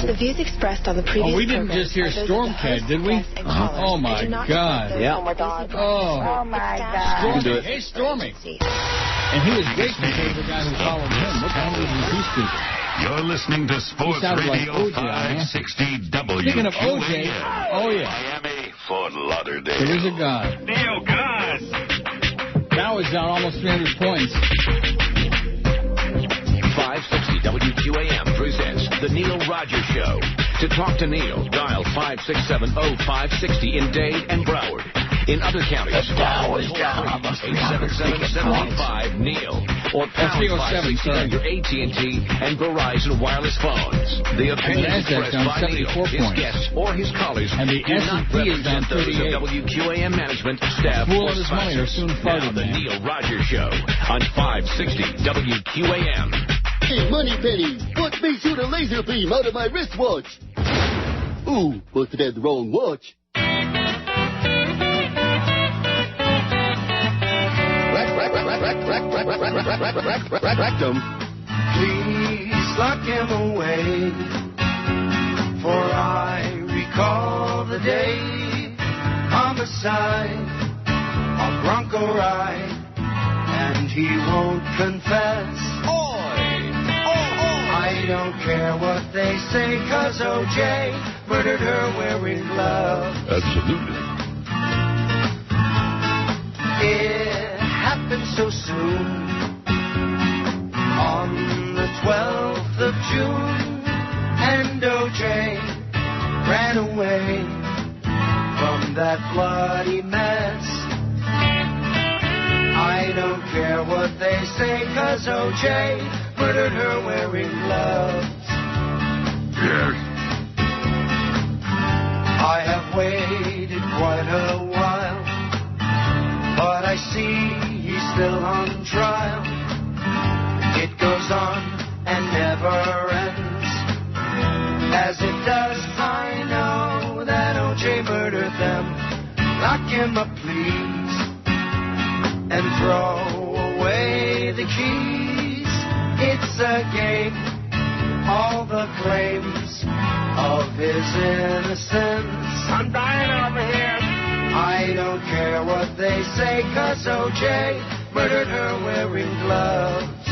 The views expressed on the previous we didn't just hear Stormcat, did we? Oh, my God. Yeah. Oh, my God. Stormy. Hey, Stormy. And he was great compared to the guy who followed him. What the hell was he speaking? You're listening to Sports Radio like OJ, 560 WQAM. Speaking of OJ, oh, yeah. Miami, Fort Lauderdale. There is a God. Neil God. Now is down almost 300 points. 560 WQAM presents The Neil Rogers Show. To talk to Neil, dial 567-0560 in Dade and Broward. In other counties, dial 877-75-NEIL or pound 560 on your AT&T and Verizon wireless phones. The opinions expressed by Neil, his guests, or his callers and the do not S&P is down represent those of 38. WQAM management, staff, Fool or of his money are soon sponsors. farted, Now, The man. Neil Rogers Show on 560 WQAM. Hey, Moneypenny, what makes you the laser beam out of my wristwatch? Ooh, busted at the wrong watch. Rectum. Please lock him away, for I recall the day, homicide, a Bronco ride, and he won't confess. I don't care what they say, 'cause O.J. murdered her wearing gloves. Absolutely. It happened so soon, on the 12th of June, and O.J. ran away from that bloody mess. I don't care what they say, 'cause O.J. murdered her wearing gloves. Yes. I have waited quite a while, but I see he's still on trial. It goes on and never ends, as it does. I know that O.J. murdered them. Lock him up, please, and throw away the keys. It's a game, all the claims of his innocence. I'm dying over here. I don't care what they say, 'cause O.J. murdered her wearing gloves.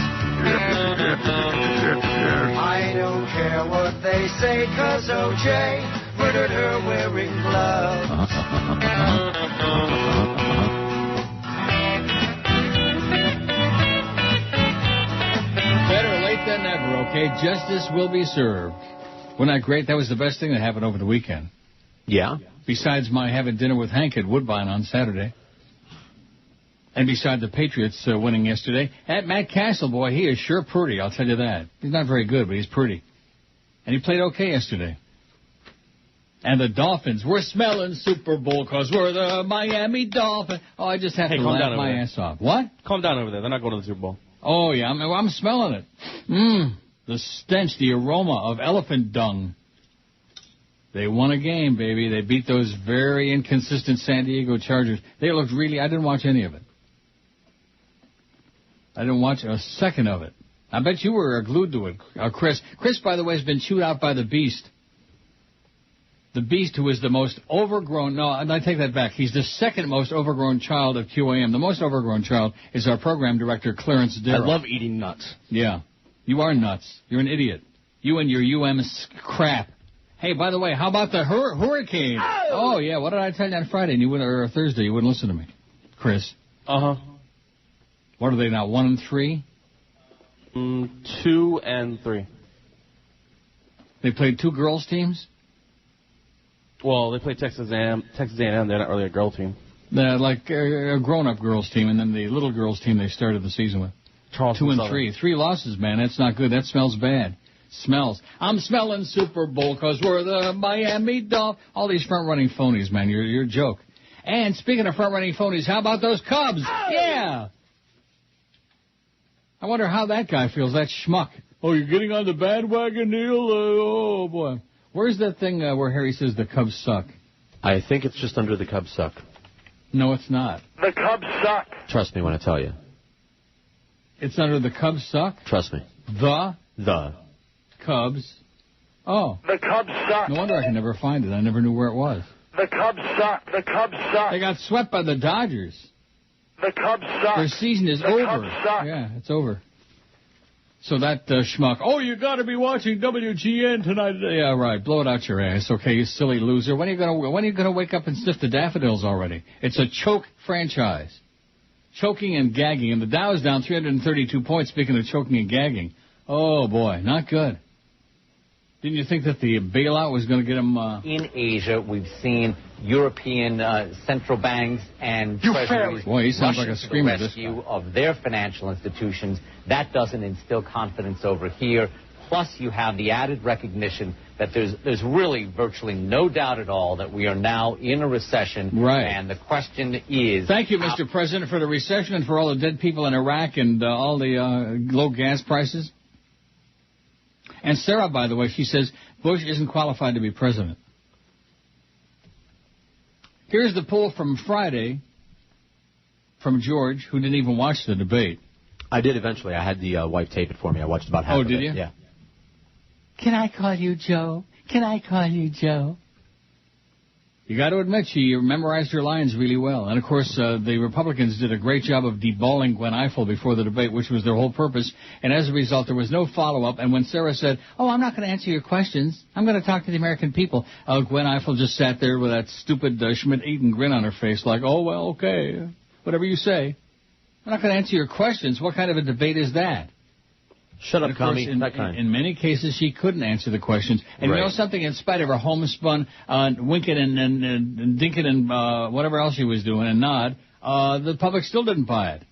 I don't care what they say, 'cause O.J. murdered her wearing gloves. Better late than never, okay? Justice will be served. Wasn't that great? That was the best thing that happened over the weekend. Yeah? Besides my having dinner with Hank at Woodbine on Saturday. And besides the Patriots winning yesterday. That Matt Castle, boy, he is sure pretty, I'll tell you that. He's not very good, but he's pretty. And he played okay yesterday. And the Dolphins, we're smelling Super Bowl because we're the Miami Dolphins. Oh, I just have to laugh my ass off. What? Calm down over there. They're not going to the Super Bowl. Oh, yeah, I'm smelling it. The stench, the aroma of elephant dung. They won a game, baby. They beat those very inconsistent San Diego Chargers. They looked really... I didn't watch any of it. I didn't watch a second of it. I bet you were glued to it, Chris. Chris, by the way, has been chewed out by the Beast. The Beast, who is the most overgrown... No, I take that back. He's the second most overgrown child of QAM. The most overgrown child is our program director, Clarence Darrow. I love eating nuts. Yeah. You are nuts. You're an idiot. You and your UM crap. Hey, by the way, how about the hurricane? Oh, yeah. What did I tell you on Friday? And you wouldn't, or Thursday? You wouldn't listen to me, Chris. Uh-huh. What are they now? 1 and 3? 2 and 3. They played two girls' teams. Well, they played Texas A&M. They're not really a girl team. Like a grown-up girls' team, and then the little girls' team they started the season with. Charleston 2 and Southern. 3. 3 losses, man. That's not good. That smells bad. Smells. I'm smelling Super Bowl because we're the Miami Dolphins. All these front-running phonies, man. You're a joke. And speaking of front-running phonies, how about those Cubs? Yeah. I wonder how that guy feels, that schmuck. Oh, you're getting on the bandwagon, Neil? Oh, boy. Where's that thing where Harry says the Cubs suck? I think it's just under the Cubs suck. No, it's not. The Cubs suck. Trust me when I tell you. It's under the Cubs suck? Trust me. The Cubs Oh. The Cubs suck. No wonder I can never find it. I never knew where it was. The Cubs suck. The Cubs suck. They got swept by the Dodgers. The Cubs suck. Their season is the over. Cubs suck. Yeah, it's over. So that schmuck, oh, you got to be watching WGN tonight. Yeah, right. Blow it out your ass, okay, you silly loser. When are you gonna wake up and sniff the daffodils already? It's a choke franchise. Choking and gagging. And the Dow is down 332 points, speaking of choking and gagging. Oh, boy, not good. Didn't you think that the bailout was going to get them... In Asia, we've seen European central banks and treasuries Boy, he sounds like a rushing to screamer, the rescue of their financial institutions. That doesn't instill confidence over here. Plus, you have the added recognition that there's really virtually no doubt at all that we are now in a recession. Right. And the question is... Thank you, Mr. President, for the recession and for all the dead people in Iraq and all the low gas prices. And Sarah, by the way, she says Bush isn't qualified to be president. Here's the poll from Friday from George, who didn't even watch the debate. I did eventually. I had the wife tape it for me. I watched about half of it. Oh, did you? Yeah. Can I call you Joe? Can I call you Joe? You got to admit, she memorized her lines really well. And, of course, the Republicans did a great job of deballing Gwen Ifill before the debate, which was their whole purpose. And as a result, there was no follow-up. And when Sarah said, oh, I'm not going to answer your questions, I'm going to talk to the American people, Gwen Ifill just sat there with that stupid Schmidt-Eaton grin on her face like, oh, well, okay, whatever you say. I'm not going to answer your questions. What kind of a debate is that? Shut up, commie. In many cases, she couldn't answer the questions. And right. You know something? In spite of her homespun, winking and dinking and whatever else she was doing and nod, the public still didn't buy it.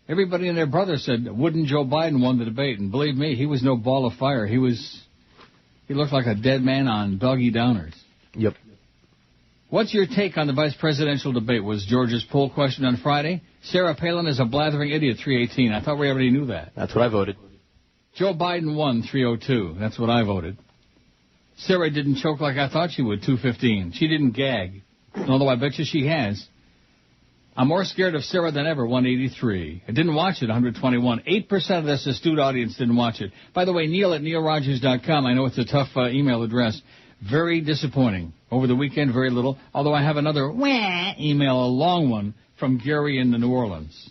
Everybody and their brother said, wouldn't Joe Biden won the debate? And believe me, he was no ball of fire. He looked like a dead man on Doggy Downers. Yep. What's your take on the vice presidential debate? Was George's poll question on Friday? Sarah Palin is a blathering idiot, 318. I thought we already knew that. That's what I voted. Joe Biden won, 302. That's what I voted. Sarah didn't choke like I thought she would, 215. She didn't gag, although I bet you she has. I'm more scared of Sarah than ever, 183. I didn't watch it, 121. 8% of this astute audience didn't watch it. By the way, Neil at neilrogers.com. I know it's a tough email address. Very disappointing. Over the weekend, very little. Although I have another email, a long one, from Gary in New Orleans,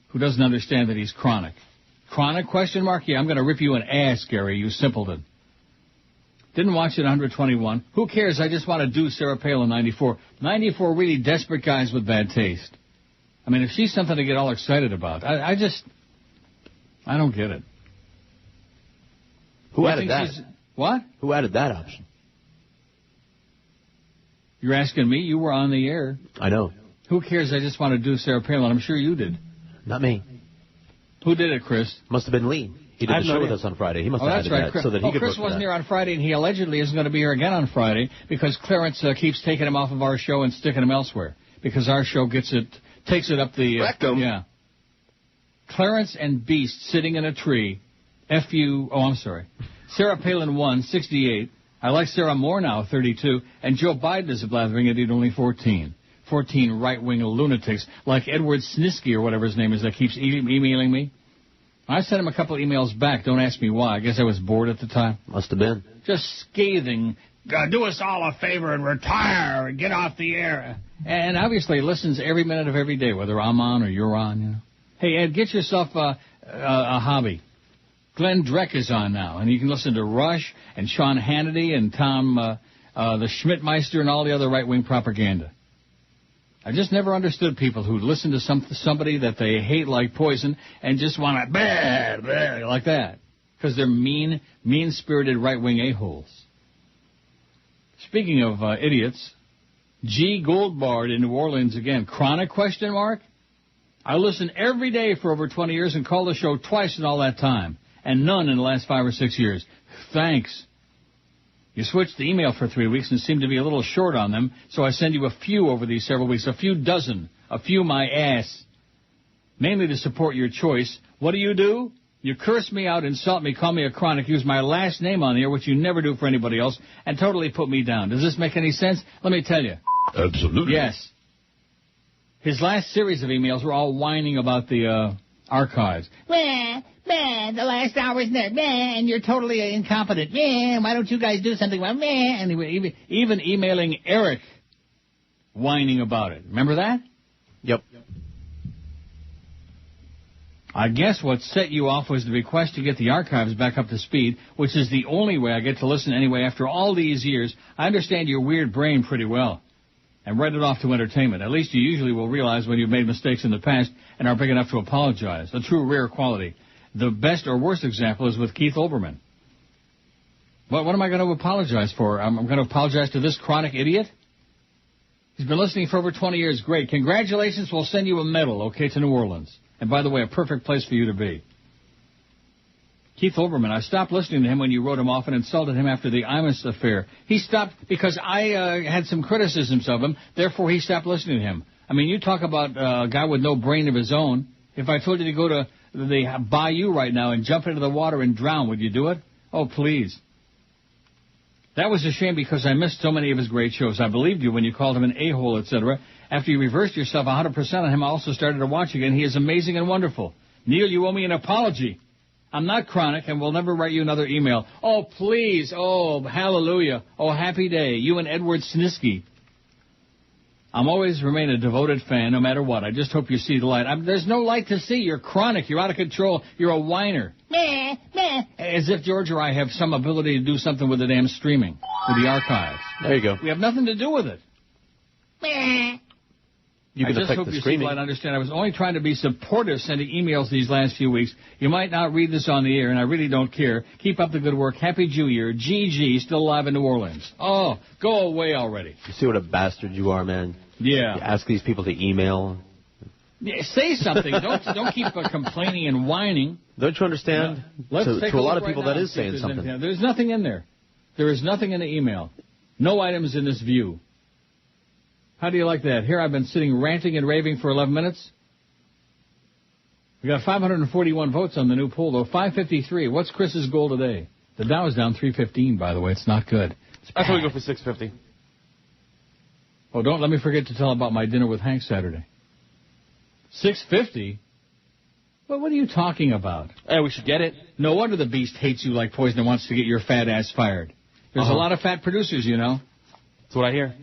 who doesn't understand that he's chronic. Chronic, question mark? Yeah, I'm going to rip you an ass, Gary, you simpleton. Didn't watch it, 121. Who cares? I just want to do Sarah Palin, 94. 94 really desperate guys with bad taste. I mean, if she's something to get all excited about, I don't get it. Who added that? What? Who added that option? You're asking me? You were on the air. I know. Who cares? I just want to do Sarah Palin. I'm sure you did. Not me. Who did it, Chris? Must have been Lee. He did the show with us on Friday. He must have added that Chris. so that he could Chris vote for wasn't that. here on Friday, and he allegedly isn't going to be here again on Friday because Clarence keeps taking him off of our show and sticking him elsewhere because our show takes it up the... yeah. Clarence and Beast sitting in a tree. I'm sorry. Sarah Palin won, 68. I like Sarah more now, 32. And Joe Biden is a blathering idiot, only 14. 14 right-wing lunatics like Edward Snisky or whatever his name is that keeps emailing me. I sent him a couple of emails back. Don't ask me why. I guess I was bored at the time. Must have been. Just scathing. Do us all a favor and retire and get off the air. And obviously he listens every minute of every day, whether I'm on or you're on. You know. Hey, Ed, get yourself a hobby. Glenn Dreck is on now, and you can listen to Rush and Sean Hannity and Tom, the Schmidtmeister and all the other right-wing propaganda. I just never understood people who listen to somebody that they hate like poison and just want to blah, like that because they're mean-spirited right-wing a-holes. Speaking of idiots, G. Goldbard in New Orleans again. Chronic, question mark? I listen every day for over 20 years and call the show twice in all that time, and none in the last 5 or 6 years. Thanks. You switched the email for 3 weeks and seemed to be a little short on them, so I send you a few over these several weeks, a few dozen, a few my ass, mainly to support your choice. What do? You curse me out, insult me, call me a chronic, use my last name on the air, which you never do for anybody else, and totally put me down. Does this make any sense? Let me tell you. Absolutely. Yes. His last series of emails were all whining about the archives. man, the last hour's there, man, and you're totally incompetent, man, why don't you guys do something, well, man, anyway, even emailing Eric, whining about it. Remember that? Yep. I guess what set you off was the request to get the archives back up to speed, which is the only way I get to listen anyway after all these years. I understand your weird brain pretty well and write it off to entertainment. At least you usually will realize when you've made mistakes in the past and are big enough to apologize. A true rare quality. The best or worst example is with Keith Olbermann. What am I going to apologize for? I'm going to apologize to this chronic idiot? He's been listening for over 20 years. Great. Congratulations. We'll send you a medal, okay, to New Orleans. And by the way, a perfect place for you to be. Keith Olbermann, I stopped listening to him when you wrote him off and insulted him after the Imus affair. He stopped because I had some criticisms of him, therefore he stopped listening to him. I mean, you talk about a guy with no brain of his own. If I told you to go to the bayou right now and jump into the water and drown, would you do it? Oh, please. That was a shame because I missed so many of his great shows. I believed you when you called him an a-hole, etc. After you reversed yourself 100% on him, I also started to watch again. He is amazing and wonderful. Neil, you owe me an apology. I'm not chronic and will never write you another email. Oh, please. Oh, hallelujah. Oh, happy day. You and Edward Snisky. I'm always remain a devoted fan no matter what. I just hope you see the light. There's no light to see. You're chronic. You're out of control. You're a whiner. Meh, meh. As if George or I have some ability to do something with the damn streaming, with the archives. There you go. We have nothing to do with it. Meh. You can I just affect hope the you screaming. see, understand. I was only trying to be supportive sending emails these last few weeks. You might not read this on the air, and I really don't care. Keep up the good work. Happy Jew Year. GG, still alive in New Orleans. Oh, go away already. You see what a bastard you are, man? Yeah. You ask these people to email. Yeah, say something. Don't keep complaining and whining. Don't you understand? Let's take to a lot of look people, right that now is and see if saying there's something. anything. There's nothing in there. There is nothing in the email. No items in this view. How do you like that? Here I've been sitting ranting and raving for 11 minutes. We got 541 votes on the new poll, though. 553. What's Chris's goal today? The Dow is down 315, by the way. It's not good. I thought we go for 650. Oh, don't let me forget to tell about my dinner with Hank Saturday. 650? Well, what are you talking about? Hey, we should get it. No wonder the beast hates you like poison and wants to get your fat ass fired. There's a lot of fat producers, you know. That's what I hear.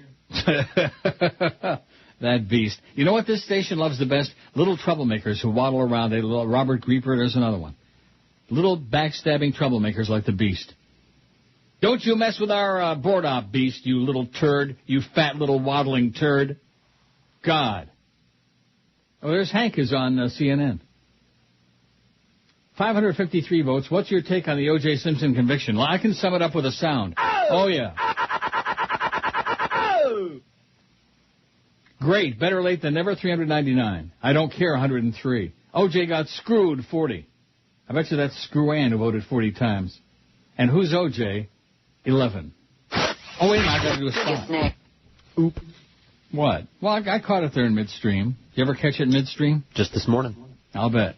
That beast. You know what this station loves the best? Little troublemakers who waddle around. They love Robert Grieper. There's another one. Little backstabbing troublemakers like the beast. Don't you mess with our board op, beast, you little turd. You fat little waddling turd. God. Oh, there's Hank is on CNN. 553 votes. What's your take on the O.J. Simpson conviction? Well, I can sum it up with a sound. Oh yeah. Great. Better late than never, 399. I don't care, 103. O.J. got screwed, 40. I bet you that's Screw-Ann who voted 40 times. And who's O.J.? 11. Oh, wait a minute. I got to do a stop. Oop. What? Well, I caught it there in midstream. You ever catch it midstream? Just this morning. I'll bet.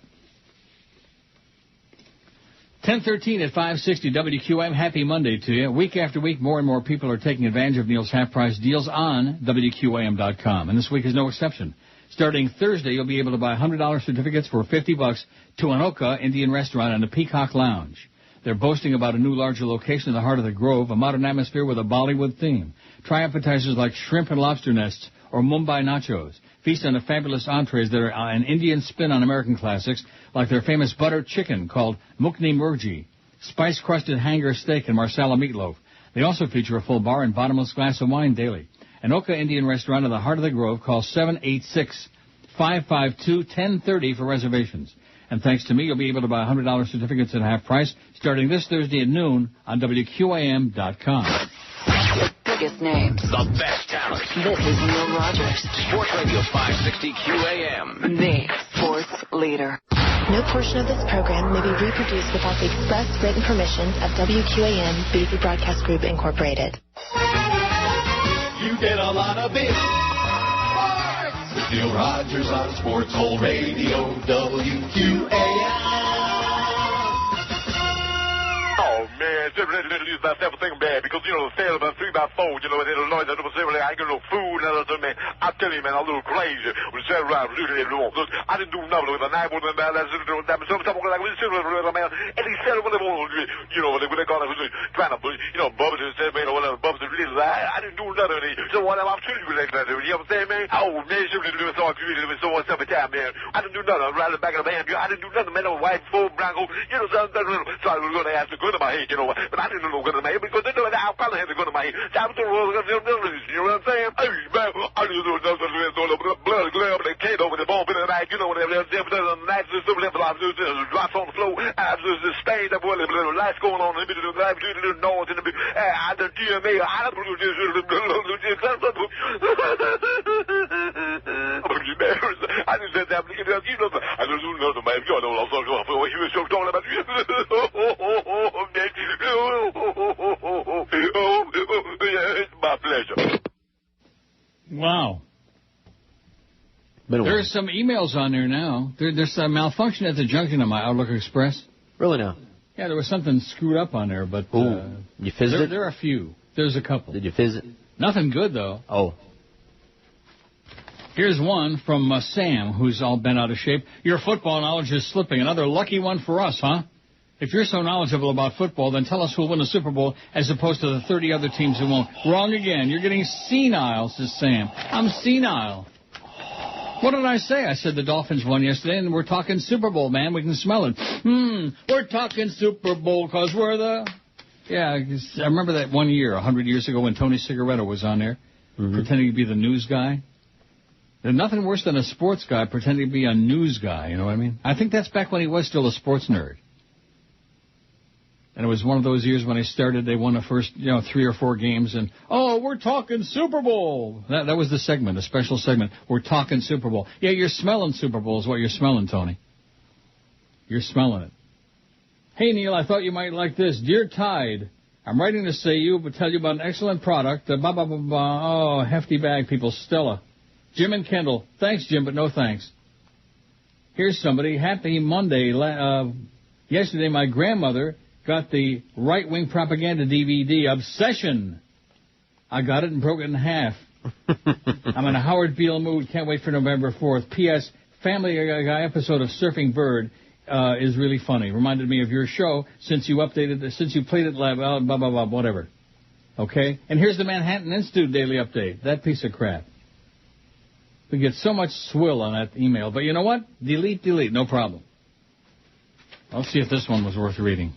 10:13 at 560 WQAM. Happy Monday to you. Week after week, more and more people are taking advantage of Neil's half-price deals on WQAM.com. And this week is no exception. Starting Thursday, you'll be able to buy $100 certificates for $50 to Anoka Indian Restaurant and the Peacock Lounge. They're boasting about a new larger location in the heart of the Grove, a modern atmosphere with a Bollywood theme. Try appetizers like shrimp and lobster nests or Mumbai nachos. Feast on the fabulous entrees that are an Indian spin on American classics, like their famous butter chicken called Mukni Murgi, spice-crusted hanger steak, and marsala meatloaf. They also feature a full bar and bottomless glass of wine daily. Anoka Indian Restaurant in the heart of the Grove. Call 786-552-1030 for reservations. And thanks to me, you'll be able to buy $100 certificates at half price starting this Thursday at noon on WQAM.com. Biggest names. The best talent. This is Neil Rogers. Sports Radio 560 QAM. The sports leader. No portion of this program may be reproduced without the express written permission of WQAM BZ Broadcast Group, Incorporated. You get a lot of it. Sports! With Neil Rogers on Sports Hole Radio, WQAM. Oh, man, use myself a thing bad because, you know, the sale about 3x4, you know, and it'll noise, I ain't got no food, and other man. I tell you, man, I'm a little crazy. When sell around, I didn't do nothing with a knife with a man, and he said what they want, you know, when they got trying to, you know, bubbles and said, man, or whatever, bubbles and little. I didn't do nothing. So what I'm telling you like that, you know what I'm saying, man? Oh, man, she was doing so much every time, man. I didn't do nothing. I was riding back of the van. I didn't do nothing, man. I was white, full, Bronco, you know, so I was going to have to go to my head, you know, but I didn't know go to my head because they know that I probably had to go to my head. So I was doing, you know what I'm saying? Hey, man, I just do blood glare up the cake over the bone in the night, you know, whatever. The night just drops on the floor. I was just stained up with a little lights going on in the middle of the night, a little noise in the middle. I the DMA, I don't do I just said that, you know, I don't do nothing, man. You know, he was so talking about it's my pleasure. Wow. There's some emails on there now. There's a malfunction at the junction of my Outlook Express. Really now? Yeah, there was something screwed up on there, but you fizzed it? There are a few. There's a couple. Did you fizz it? Nothing good, though. Oh. Here's one from Sam, who's all bent out of shape. Your football knowledge is slipping. Another lucky one for us, huh? If you're so knowledgeable about football, then tell us who'll win the Super Bowl as opposed to the 30 other teams who won't. Wrong again. You're getting senile, says Sam. I'm senile. What did I say? I said the Dolphins won yesterday, and we're talking Super Bowl, man. We can smell it. We're talking Super Bowl because we're the... Yeah, I remember that one year, 100 years ago, when Tony Cigaretto was on there, pretending to be the news guy. There's nothing worse than a sports guy pretending to be a news guy, you know what I mean? I think that's back when he was still a sports nerd. And it was one of those years when he started, they won the first, 3 or 4 games, and, we're talking Super Bowl. That was the segment, a special segment. We're talking Super Bowl. Yeah, you're smelling Super Bowl is what you're smelling, Tony. You're smelling it. Hey, Neil, I thought you might like this. Dear Tide, I'm writing to say tell you about an excellent product. Oh, hefty bag, people. Stella. Jim and Kendall. Thanks, Jim, but no thanks. Here's somebody. Happy Monday. Yesterday, my grandmother got the right-wing propaganda DVD, Obsession. I got it and broke it in half. I'm in a Howard Beale mood. Can't wait for November 4th. P.S. Family Guy episode of Surfing Bird is really funny. Reminded me of your show since you played it live, blah, blah, blah, whatever. Okay? And here's the Manhattan Institute Daily Update. That piece of crap. We get so much swill on that email. But you know what? Delete. No problem. Let's see if this one was worth reading.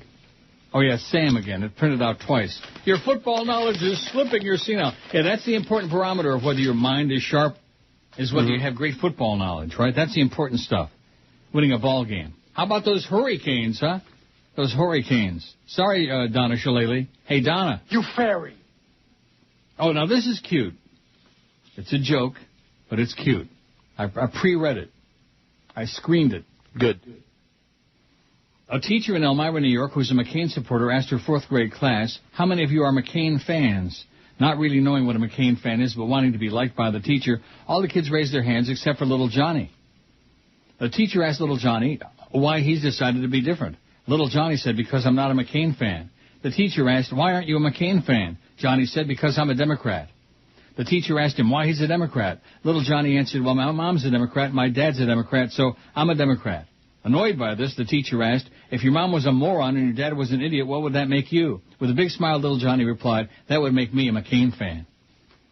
Oh, yeah, Sam again. It printed out twice. Your football knowledge is slipping. You're senile. Yeah, that's the important barometer of whether your mind is sharp, is whether you have great football knowledge, right? That's the important stuff. Winning a ball game. How about those Hurricanes, huh? Those Hurricanes. Sorry, Donna Shalala. Hey, Donna. You fairy. Oh, now this is cute. It's a joke, but it's cute. I pre-read it. I screened it. Good. A teacher in Elmira, New York, who's a McCain supporter, asked her 4th grade class, how many of you are McCain fans? Not really knowing what a McCain fan is, but wanting to be liked by the teacher, all the kids raised their hands except for little Johnny. The teacher asked little Johnny why he's decided to be different. Little Johnny said, because I'm not a McCain fan. The teacher asked, why aren't you a McCain fan? Johnny said, because I'm a Democrat. The teacher asked him why he's a Democrat. Little Johnny answered, well, my mom's a Democrat, my dad's a Democrat, so I'm a Democrat. Annoyed by this, the teacher asked, if your mom was a moron and your dad was an idiot, what would that make you? With a big smile, little Johnny replied, that would make me a McCain fan.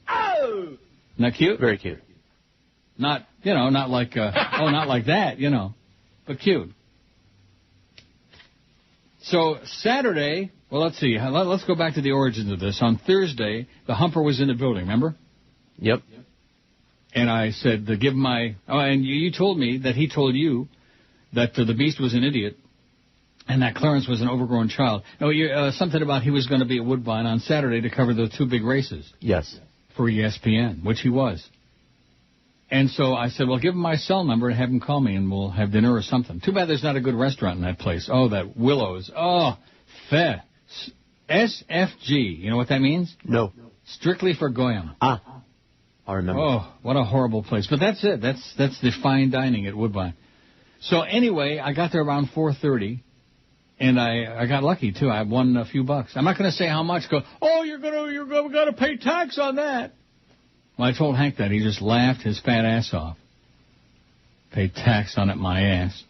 Oh! Isn't that cute? Very cute. Not like, not like that, but cute. So Saturday, well, let's see. Let's go back to the origins of this. On Thursday, the Humper was in the building, remember? Yep. And I said, give my... Oh, and you told me that he told you that the Beast was an idiot and that Clarence was an overgrown child. No, something about he was going to be at Woodbine on Saturday to cover the 2 big races. Yes. For ESPN, which he was. And so I said, well, give him my cell number and have him call me and we'll have dinner or something. Too bad there's not a good restaurant in that place. Oh, that Willows. Oh, SFG. You know what that means? No. Strictly for Goyim. Ah, I remember. Oh, what a horrible place. But that's it. That's the fine dining at Woodbine. So anyway, I got there around 4:30, And I got lucky, too. I won a few bucks. I'm not going to say how much. Go, oh, you're going to pay tax on that. Well, I told Hank that. He just laughed his fat ass off. Pay tax on it, my ass.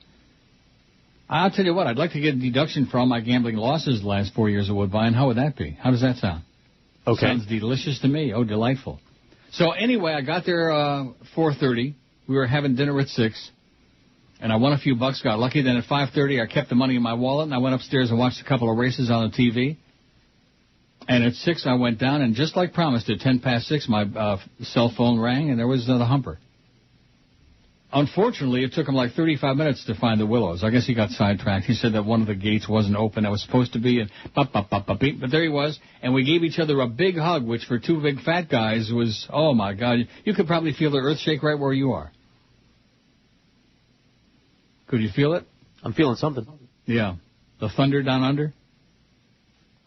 I'll tell you what, I'd like to get a deduction for all my gambling losses the last 4 years of Woodbine. How would that be? How does that sound? Okay. Sounds delicious to me. Oh, delightful. So anyway, I got there 4:30. We were having dinner at 6. And I won a few bucks, got lucky. Then at 5:30, I kept the money in my wallet, and I went upstairs and watched a couple of races on the TV. And at 6, I went down, and just like promised, at 6:10, my cell phone rang, and there was the humper. Unfortunately, it took him like 35 minutes to find the Willows. I guess he got sidetracked. He said that one of the gates wasn't open. That was supposed to be, and but there he was. And we gave each other a big hug, which for two big fat guys was, oh, my God. You could probably feel the earth shake right where you are. Could you feel it? I'm feeling something. Yeah. The thunder down under.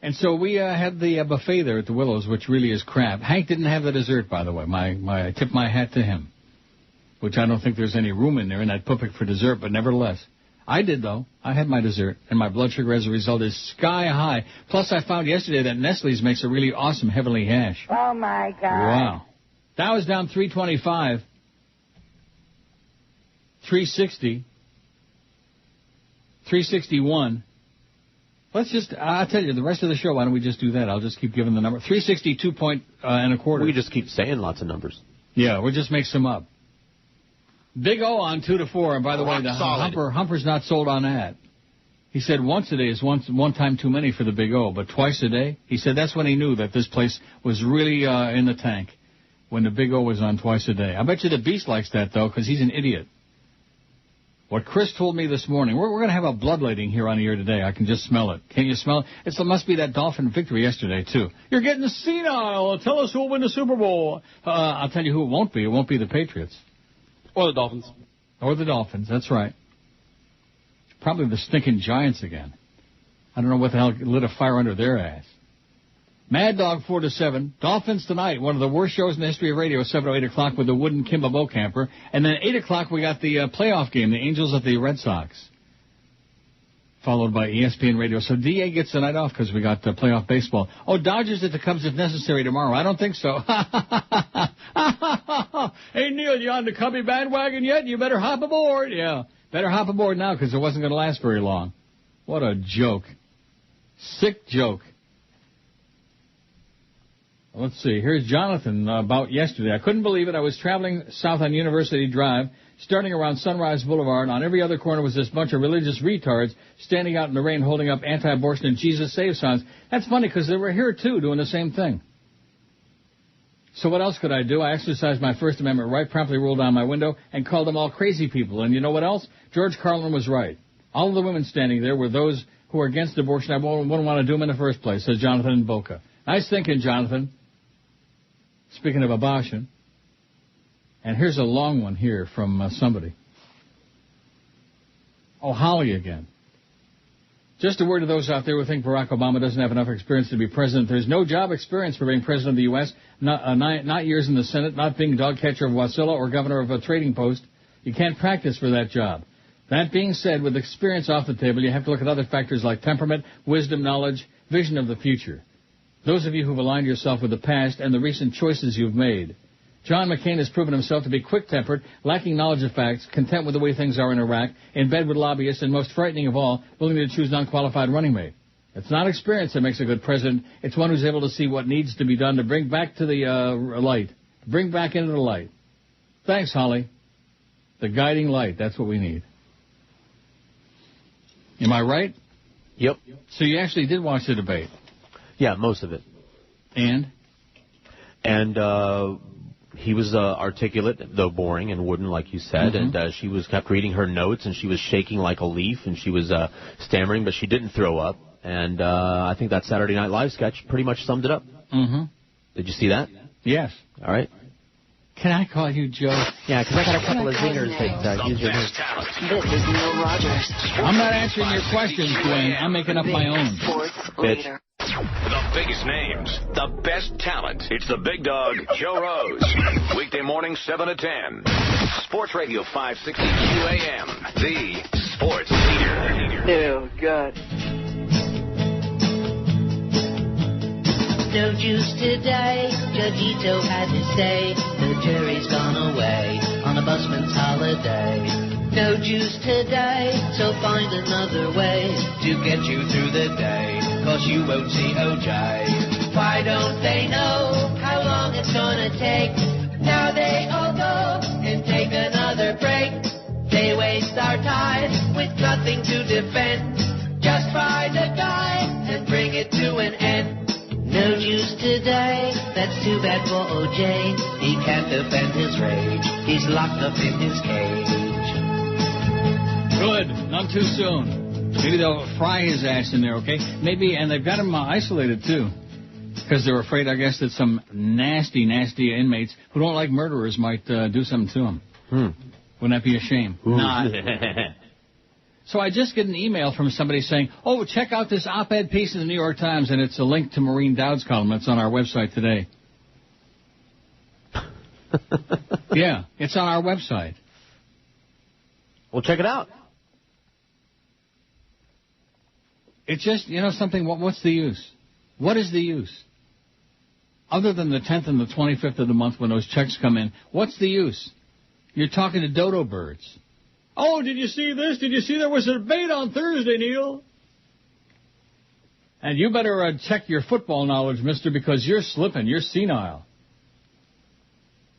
And so we had the buffet there at the Willows, which really is crap. Hank didn't have the dessert, by the way. I tip my hat to him, which I don't think there's any room in there in that puppic for dessert, but nevertheless. I did, though. I had my dessert, and my blood sugar as a result is sky high. Plus, I found yesterday that Nestle's makes a really awesome heavenly hash. Oh, my God. Wow. Dow is down 325, 360. 361. Let's just, I'll tell you, the rest of the show, why don't we just do that? I'll just keep giving the number. 362 and a quarter. We just keep saying lots of numbers. Yeah, we'll just make some up. Big O on 2 to 4. And by the way, the Humper's not sold on that. He said once a day is one time too many for the Big O, but twice a day? He said that's when he knew that this place was really in the tank, when the Big O was on twice a day. I bet you the Beast likes that, though, because he's an idiot. What Chris told me this morning, we're going to have a bloodletting here on the air today. I can just smell it. Can you smell it? It must be that Dolphin victory yesterday, too. You're getting senile. Tell us who will win the Super Bowl. I'll tell you who it won't be. It won't be the Patriots. Or the Dolphins. Or the Dolphins, that's right. Probably the stinking Giants again. I don't know what the hell lit a fire under their ass. Mad Dog 4 to 7. Dolphins tonight, one of the worst shows in the history of radio, 7 or 8 o'clock with the wooden Kimba Bocamper. And then 8 o'clock we got the playoff game, the Angels at the Red Sox. Followed by ESPN Radio. So DA gets the night off because we got playoff baseball. Oh, Dodgers at the Cubs if necessary tomorrow. I don't think so. Hey, Neil, you on the Cubby bandwagon yet? You better hop aboard. Yeah, better hop aboard now because it wasn't going to last very long. What a joke. Sick joke. Let's see. Here's Jonathan about yesterday. I couldn't believe it. I was traveling south on University Drive, starting around Sunrise Boulevard. On every other corner was this bunch of religious retards standing out in the rain holding up anti-abortion and Jesus Save signs. That's funny because they were here, too, doing the same thing. So what else could I do? I exercised my First Amendment right, promptly rolled down my window, and called them all crazy people. And you know what else? George Carlin was right. All of the women standing there were those who are against abortion. I wouldn't want to do them in the first place, says Jonathan in Boca. Nice thinking, Jonathan. Speaking of abortion, and here's a long one here from somebody. Oh, Holly again. Just a word to those out there who think Barack Obama doesn't have enough experience to be president. There's no job experience for being president of the U.S., not years in the Senate, not being dog catcher of Wasilla or governor of a trading post. You can't practice for that job. That being said, with experience off the table, you have to look at other factors like temperament, wisdom, knowledge, vision of the future. Those of you who've aligned yourself with the past and the recent choices you've made. John McCain has proven himself to be quick-tempered, lacking knowledge of facts, content with the way things are in Iraq, in bed with lobbyists, and most frightening of all, willing to choose non-qualified running mate. It's not experience that makes a good president. It's one who's able to see what needs to be done to bring back to the light. Bring back into the light. Thanks, Holly. The guiding light. That's what we need. Am I right? Yep. So you actually did watch the debate? Yeah, most of it. And he was articulate, though boring and wooden, like you said, and she kept reading her notes, and she was shaking like a leaf, and she was stammering, but she didn't throw up. And I think that Saturday Night Live sketch pretty much summed it up. Mm-hmm. Did you see that? Yes. All right. Can I call you Joe? Yeah, because I got a couple of zingers that use your name. This is Neil Rogers. I'm not answering your questions, Dwayne. I'm making up my own. Bitch. The biggest names, the best talent. It's the big dog, Joe Rose. Weekday morning, 7 to 10. Sports Radio 560 QAM, the sports leader. Ew, God. No juice today, Judge Ito had to say. The jury's gone away on a busman's holiday. No juice today, so find another way to get you through the day, 'cause you won't see OJ. Why don't they know how long it's gonna take? Now they all go and take another break. They waste our time with nothing to defend. Just find a guy and bring it to an end. No juice today, that's too bad for OJ. He can't defend his rage, he's locked up in his cage. Good, not too soon. Maybe they'll fry his ass in there, okay? Maybe, and they've got him isolated too. Because they're afraid, I guess, that some nasty inmates who don't like murderers might do something to him. Wouldn't that be a shame? Not. So I just get an email from somebody saying, oh, check out this op-ed piece in the New York Times, and it's a link to Maureen Dowd's column. It's on our website today. Yeah, it's on our website. Well, check it out. It's just, you know something, what's the use? What is the use? Other than the 10th and the 25th of the month when those checks come in, what's the use? You're talking to dodo birds. Oh, did you see this? Did you see there was a debate on Thursday, Neil? And you better check your football knowledge, mister, because you're slipping. You're senile.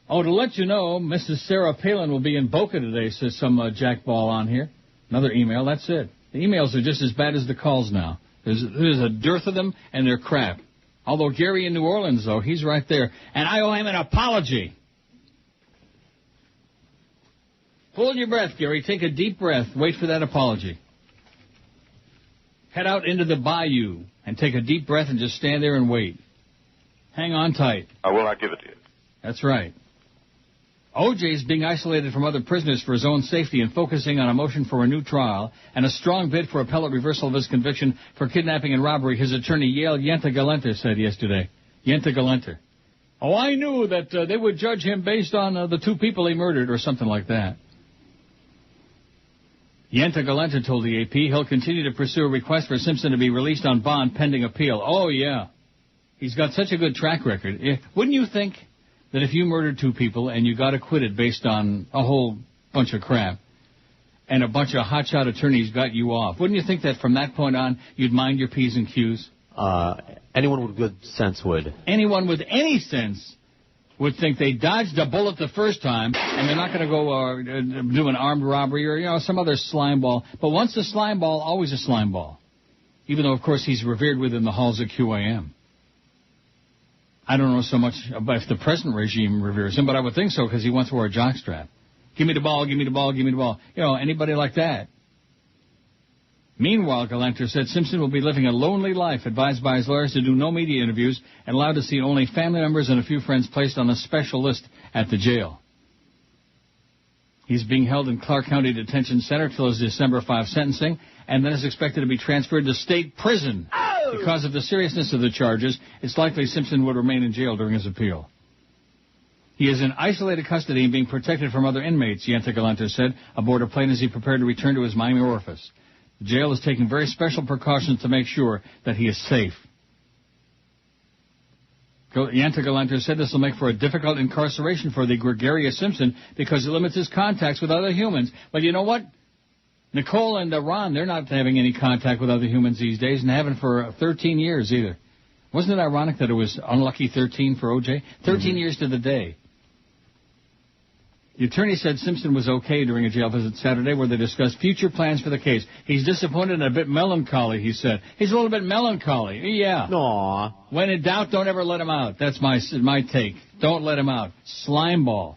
Oh, to let you know, Mrs. Sarah Palin will be in Boca today, says some jackball on here. Another email, that's it. The emails are just as bad as the calls now. There's a dearth of them, and they're crap. Although Gary in New Orleans, though, he's right there. And I owe him an apology. Hold your breath, Gary. Take a deep breath. Wait for that apology. Head out into the bayou and take a deep breath and just stand there and wait. Hang on tight. I will not give it to you. That's right. O.J. is being isolated from other prisoners for his own safety and focusing on a motion for a new trial and a strong bid for appellate reversal of his conviction for kidnapping and robbery, his attorney Yale Yenta Galenter said yesterday. Yenta Galenter. Oh, I knew that they would judge him based on the two people he murdered or something like that. Yenta Galenter told the AP he'll continue to pursue a request for Simpson to be released on bond pending appeal. Oh, yeah. He's got such a good track record. Wouldn't you think that if you murdered two people and you got acquitted based on a whole bunch of crap and a bunch of hotshot attorneys got you off, wouldn't you think that from that point on you'd mind your P's and Q's? Anyone with good sense would. Anyone with any sense would think they dodged a bullet the first time, and they're not going to go do an armed robbery or, some other slime ball. But once a slime ball, always a slime ball. Even though, of course, he's revered within the halls of QAM. I don't know so much about if the present regime reveres him, but I would think so because he once wore a jockstrap. Give me the ball, give me the ball, give me the ball. Anybody like that. Meanwhile, Galenter said Simpson will be living a lonely life, advised by his lawyers to do no media interviews and allowed to see only family members and a few friends placed on a special list at the jail. He's being held in Clark County Detention Center till his December 5 sentencing, and then is expected to be transferred to state prison. Oh! Because of the seriousness of the charges, it's likely Simpson would remain in jail during his appeal. He is in isolated custody and being protected from other inmates, Yenta Galenter said, aboard a plane as he prepared to return to his Miami orifice. The jail is taking very special precautions to make sure that he is safe. Yenta Galenter said this will make for a difficult incarceration for the gregarious Simpson because it limits his contacts with other humans. But you know what? Nicole and Ron, they're not having any contact with other humans these days and haven't for 13 years either. Wasn't it ironic that it was unlucky 13 for O.J.? 13 years to the day. The attorney said Simpson was okay during a jail visit Saturday where they discussed future plans for the case. He's disappointed and a bit melancholy, he said. He's a little bit melancholy. Yeah. Aww. When in doubt, don't ever let him out. That's my take. Don't let him out. Slimeball.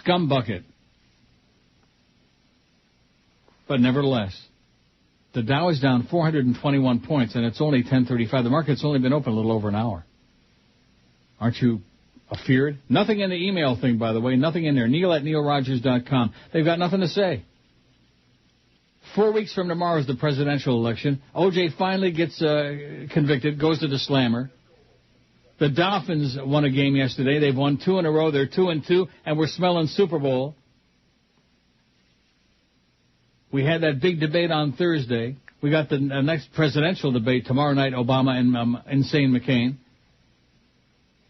Scumbucket. But nevertheless, the Dow is down 421 points, and it's only 10:35. The market's only been open a little over an hour. Aren't you afeared? Nothing in the email thing, by the way. Nothing in there. Neil@neilrogers.com. They've got nothing to say. 4 weeks from tomorrow is the presidential election. O.J. finally gets convicted, goes to the slammer. The Dolphins won a game yesterday. They've won 2 in a row. They're 2-2, and we're smelling Super Bowl. We had that big debate on Thursday. We got the next presidential debate tomorrow night, Obama and Insane McCain.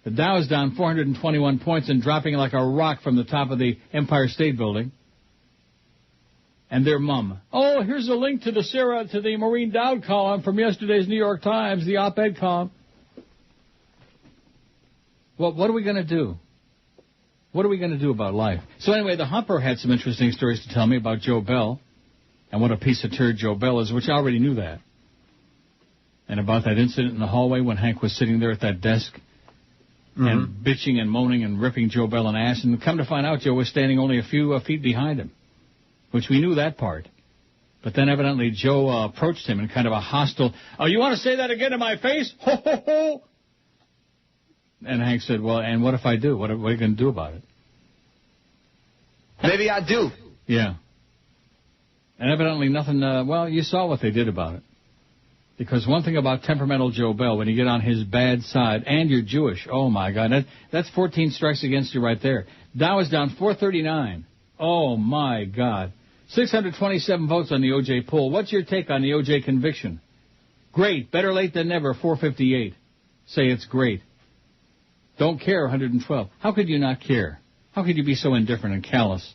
The Dow is down 421 points and dropping like a rock from the top of the Empire State Building. And their mum. Oh, here's a link to the Maureen Dowd column from yesterday's New York Times, the op-ed column. Well, what are we going to do? What are we going to do about life? So anyway, the Humper had some interesting stories to tell me about Joe Bell and what a piece of turd Joe Bell is, which I already knew that. And about that incident in the hallway when Hank was sitting there at that desk and bitching and moaning and ripping Joe Bell an ass. And come to find out, Joe was standing only a few feet behind him, which we knew that part. But then evidently Joe approached him in kind of a hostile, "Oh, you want to say that again in my face? Ho, ho, ho!" And Hank said, "Well, and what if I do? What are you going to do about it?" Maybe I do. Yeah. And evidently nothing, well, you saw what they did about it. Because one thing about temperamental Joe Bell, when you get on his bad side, and you're Jewish, oh my God, that's 14 strikes against you right there. Dow is down 439. Oh my God. 627 votes on the O.J. poll. What's your take on the O.J. conviction? Great. Better late than never, 458. Say it's great. Don't care, 112. How could you not care? How could you be so indifferent and callous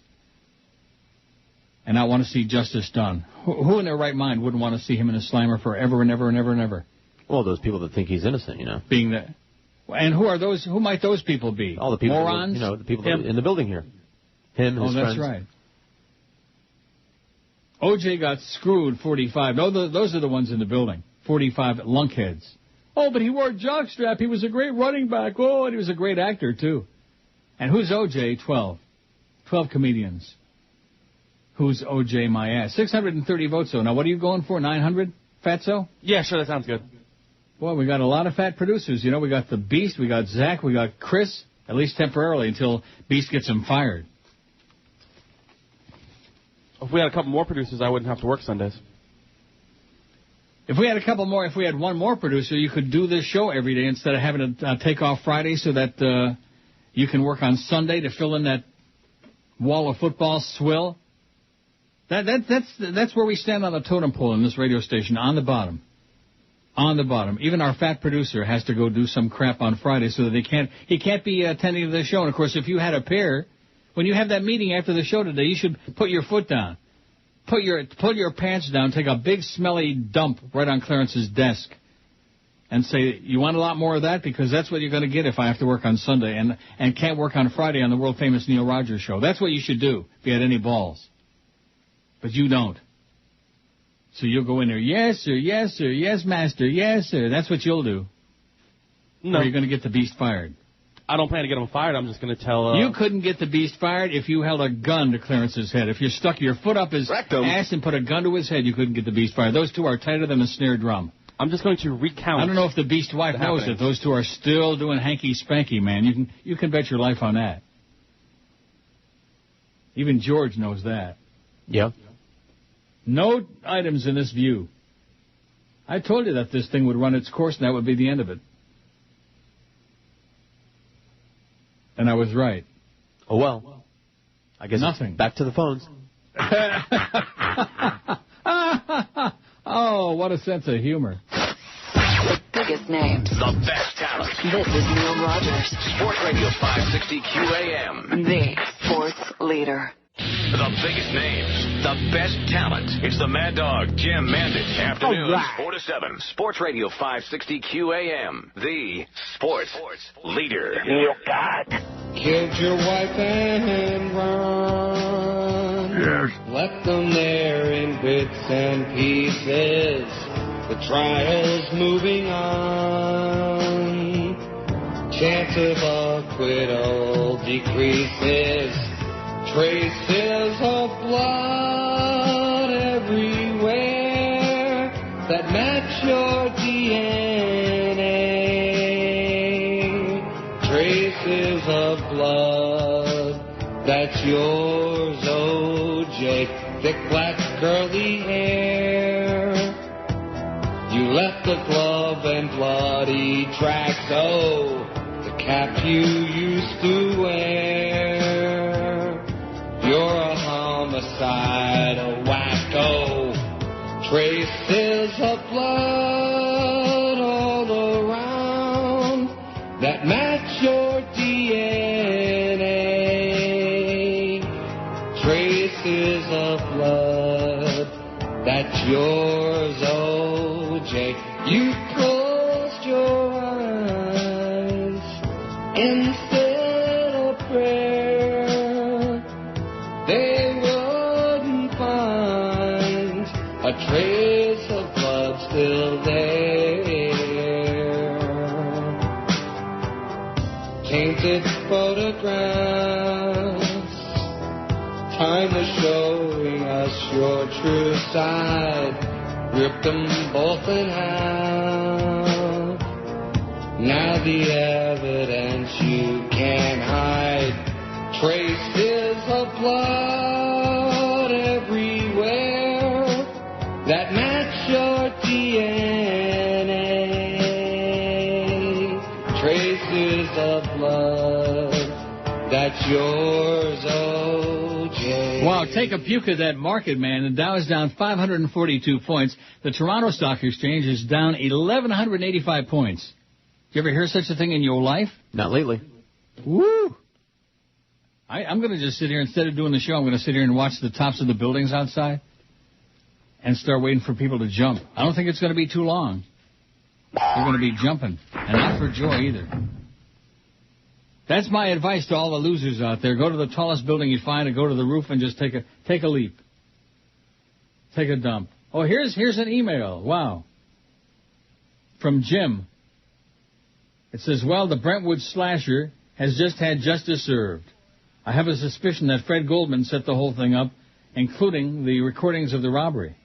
and not want to see justice done? Who in their right mind wouldn't want to see him in a slammer forever and ever and ever and ever? Well, those people that think he's innocent, you know. Being that. And who are those? Who might those people be? All the people, morons? You know, the people in the building here. Him, his friends. Oh, that's right. O.J. got screwed, 45. No, those are the ones in the building. 45 lunkheads. Oh, but he wore a jockstrap. He was a great running back. Oh, and he was a great actor, too. And who's O.J.? 12. 12 comedians. Who's O.J. my ass? 630 votes, though. Now, what are you going for, 900, Fatso? Yeah, sure, that sounds good. Boy, we got a lot of fat producers. You know, we got the Beast, we got Zach, we got Chris, at least temporarily, until Beast gets him fired. If we had a couple more producers, I wouldn't have to work Sundays. If we had a couple more, if we had one more producer, you could do this show every day instead of having to take off Friday so that you can work on Sunday to fill in that wall of football swill. That's where we stand on the totem pole in this radio station, on the bottom. On the bottom. Even our fat producer has to go do some crap on Friday so that he can't be attending to the show. And, of course, if you had a pair, when you have that meeting after the show today, you should put your foot down. Put your pants down, take a big smelly dump right on Clarence's desk and say, you want a lot more of that? Because that's what you're going to get if I have to work on Sunday and can't work on Friday on the world-famous Neil Rogers show. That's what you should do if you had any balls. But you don't. So you'll go in there, yes, sir, yes, sir, yes, master, yes, sir. That's what you'll do. No. Or you're going to get the Beast fired. I don't plan to get him fired. I'm just going to tell... You couldn't get the Beast fired if you held a gun to Clarence's head. If you stuck your foot up his ass and put a gun to his head, you couldn't get the Beast fired. Those two are tighter than a snare drum. I'm just going to recount... I don't know if the Beast wife knows that those two are still doing hanky-spanky, man. You can bet your life on that. Even George knows that. Yeah. No items in this view. I told you that this thing would run its course and that would be the end of it. And I was right. Oh, well. I guess nothing. Back to the phones. Oh, what a sense of humor. The biggest names. The best talent. This is Neil Rogers. Sports Radio 560 QAM. The sports leader. The biggest names, the best talent. It's the Mad Dog, Jim Mandich. Afternoons, 4 to 7. Sports Radio 560 QAM. The sports leader. You got. Killed your wife and run. Yes. Left them there in bits and pieces. The trial's moving on. Chance of acquittal decreases. Traces of blood everywhere that match your DNA. Traces of blood, that's yours, O.J. Thick black curly hair. You left the glove and bloody tracks, oh, the cap you used to wear. You're a homicide, a wacko. Traces of blood all around that match yours, O.J. You closed your eyes instead of prayer. They wouldn't find a trace of blood still there. Tainted photographs, time was showing us your true side. Ripped them both in half. Now the evidence you can't hide. Traces of blood everywhere that match your DNA. Traces of blood, that's yours, O.J. Wow, take a puke of that market, man. The Dow is down 542 points. The Toronto Stock Exchange is down 1,185 points. You ever hear such a thing in your life? Not lately. Woo! I'm going to just sit here, instead of doing the show, I'm going to sit here and watch the tops of the buildings outside and start waiting for people to jump. I don't think it's going to be too long. They're going to be jumping, and not for joy either. That's my advice to all the losers out there. Go to the tallest building you find and go to the roof and just take a leap. Take a dump. Oh, here's an email. Wow. From Jim. It says, well, the Brentwood slasher has just had justice served. I have a suspicion that Fred Goldman set the whole thing up, including the recordings of the robbery.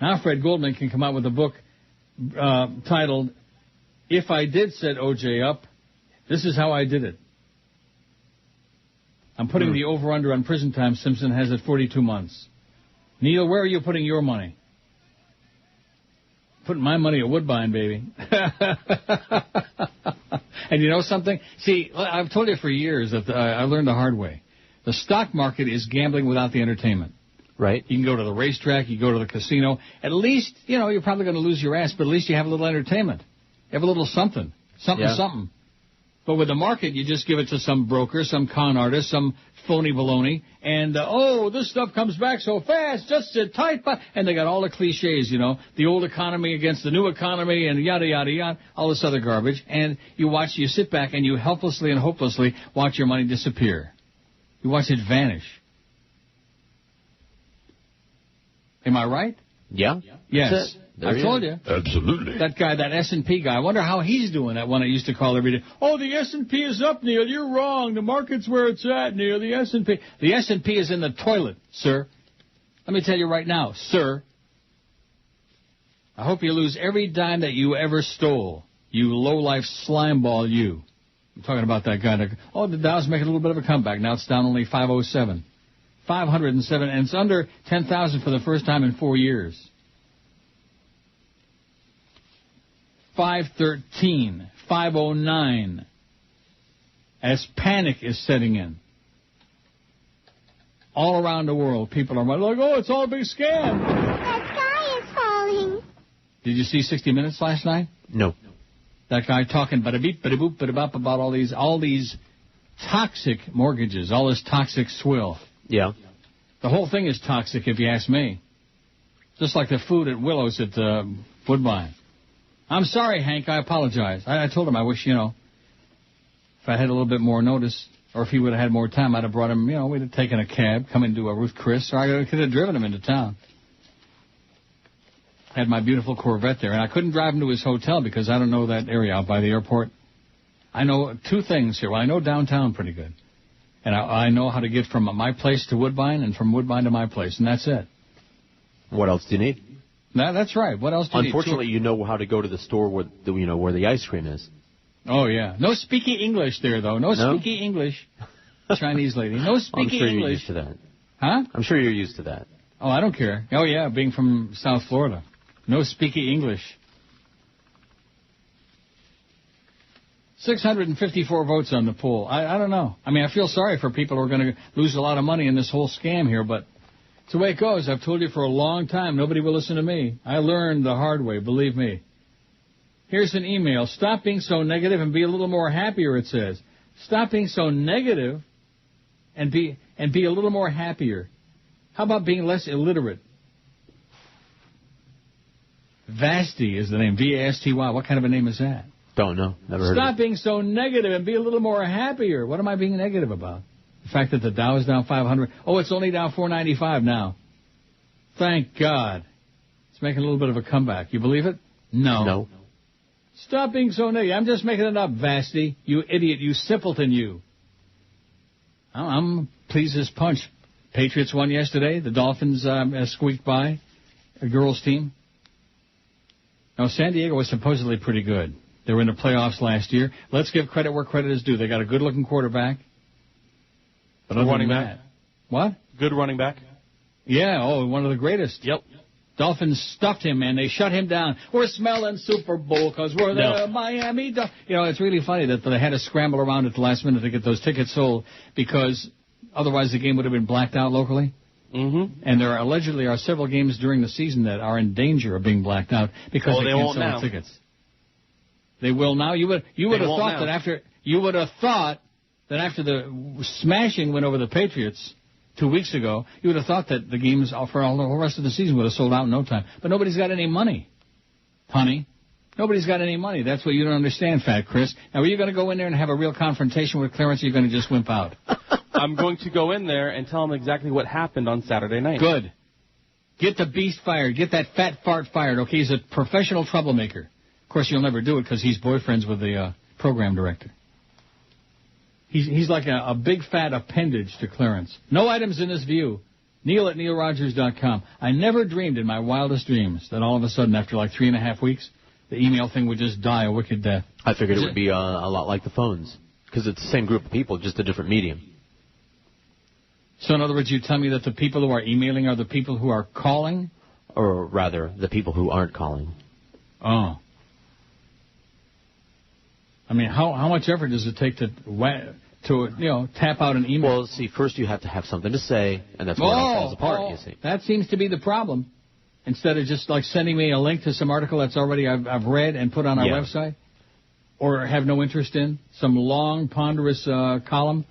Now Fred Goldman can come out with a book titled, If I Did Set O.J. Up, This Is How I Did It. I'm putting the over-under on prison time. Simpson has at 42 months. Neil, where are you putting your money? Putting my money at Woodbine, baby. And you know something? See, I've told you for years that I learned the hard way. The stock market is gambling without the entertainment. Right. You can go to the racetrack, you go to the casino. At least, you know, you're probably going to lose your ass, but at least you have a little entertainment. You have a little something. Something. But with the market, you just give it to some broker, some con artist, some phony baloney, and, this stuff comes back so fast, just sit tight. And they got all the cliches, you know, the old economy against the new economy and yada, yada, yada, all this other garbage. And you sit back and you helplessly and hopelessly watch your money disappear. You watch it vanish. Am I right? Yeah. Yes. I told you. Absolutely. That guy, that S&P guy, I wonder how he's doing, that one I used to call every day. Oh, the S&P is up, Neil. You're wrong. The market's where it's at, Neil. The S&P. The S&P is in the toilet, sir. Let me tell you right now, sir. I hope you lose every dime that you ever stole. You low-life slimeball, you. I'm talking about that guy. The Dow's making a little bit of a comeback. Now it's down only 507. 507, and it's under 10,000 for the first time in 4 years. 513, 509, as panic is setting in. All around the world, people are like, it's all a big scam. The sky is falling. Did you see 60 Minutes last night? No. That guy talking bada-beep, bada-boop, bada-bop about all these toxic mortgages, all this toxic swill. Yeah. The whole thing is toxic, if you ask me. Just like the food at Willow's at Woodbine. I'm sorry, Hank. I apologize. I told him I wish, if I had a little bit more notice, or if he would have had more time, I'd have brought him, we'd have taken a cab, come into a Ruth Chris, or I could have driven him into town. Had my beautiful Corvette there, and I couldn't drive him to his hotel because I don't know that area out by the airport. I know two things here. Well, I know downtown pretty good. And I know how to get from my place to Woodbine and from Woodbine to my place, and that's it. What else do you need? That's right. What else do you need? Unfortunately, you know how to go to the store where the ice cream is. Oh, yeah. No speaky English there, though. No speaky English. Chinese lady. No speaky I'm sure English. You're used to that. Huh? I'm sure you're used to that. Oh, I don't care. Oh, yeah, being from South Florida. No speaky English. 654 votes on the poll. I don't know. I mean, I feel sorry for people who are going to lose a lot of money in this whole scam here, but it's the way it goes. I've told you for a long time. Nobody will listen to me. I learned the hard way, believe me. Here's an email. Stop being so negative and be a little more happier, it says. Stop being so negative and be a little more happier. How about being less illiterate? Vasty is the name. V-A-S-T-Y. What kind of a name is that? Don't know. Never heard of Stop being so negative and be a little more happier. What am I being negative about? The fact that the Dow is down 500. Oh, it's only down 495 now. Thank God. It's making a little bit of a comeback. You believe it? No. No. Stop being so negative. I'm just making it up, Vasty. You idiot. You simpleton, you. I'm pleased as punch. Patriots won yesterday. The Dolphins squeaked by a girls' team. Now, San Diego was supposedly pretty good. They were in the playoffs last year. Let's give credit where credit is due. They got a good-looking quarterback. But running back. What? Good running back. Yeah, one of the greatest. Yep. Dolphins stuffed him, man. They shut him down. We're smelling Super Bowl because we're the Miami Dolphins. It's really funny that they had to scramble around at the last minute to get those tickets sold because otherwise the game would have been blacked out locally. Mm-hmm. And there allegedly are several games during the season that are in danger of being blacked out because they can't sell the tickets. They will now. You would have thought that after the smashing win over the Patriots 2 weeks ago, you would have thought that the games for all the whole rest of the season would have sold out in no time. But nobody's got any money, honey. Nobody's got any money. That's what you don't understand, Fat Chris. Now, are you going to go in there and have a real confrontation with Clarence, or are you going to just wimp out? I'm going to go in there and tell him exactly what happened on Saturday night. Good. Get the beast fired. Get that fat fart fired, okay? He's a professional troublemaker. Of course, you'll never do it because he's boyfriends with the program director. He's like a big fat appendage to Clarence. No items in this view. Neil at neilrogers.com. I never dreamed in my wildest dreams that all of a sudden, after like 3.5 weeks, the email thing would just die a wicked death. I figured it would be a lot like the phones because it's the same group of people, just a different medium. So in other words, you tell me that the people who are emailing are the people who are calling? Or rather, the people who aren't calling. Oh. I mean, how much effort does it take to tap out an email? Well, see, first you have to have something to say, and that's where it all falls apart, you see. That seems to be the problem. Instead of just like sending me a link to some article that's already I've read and put on our website, or have no interest in, some long, ponderous column.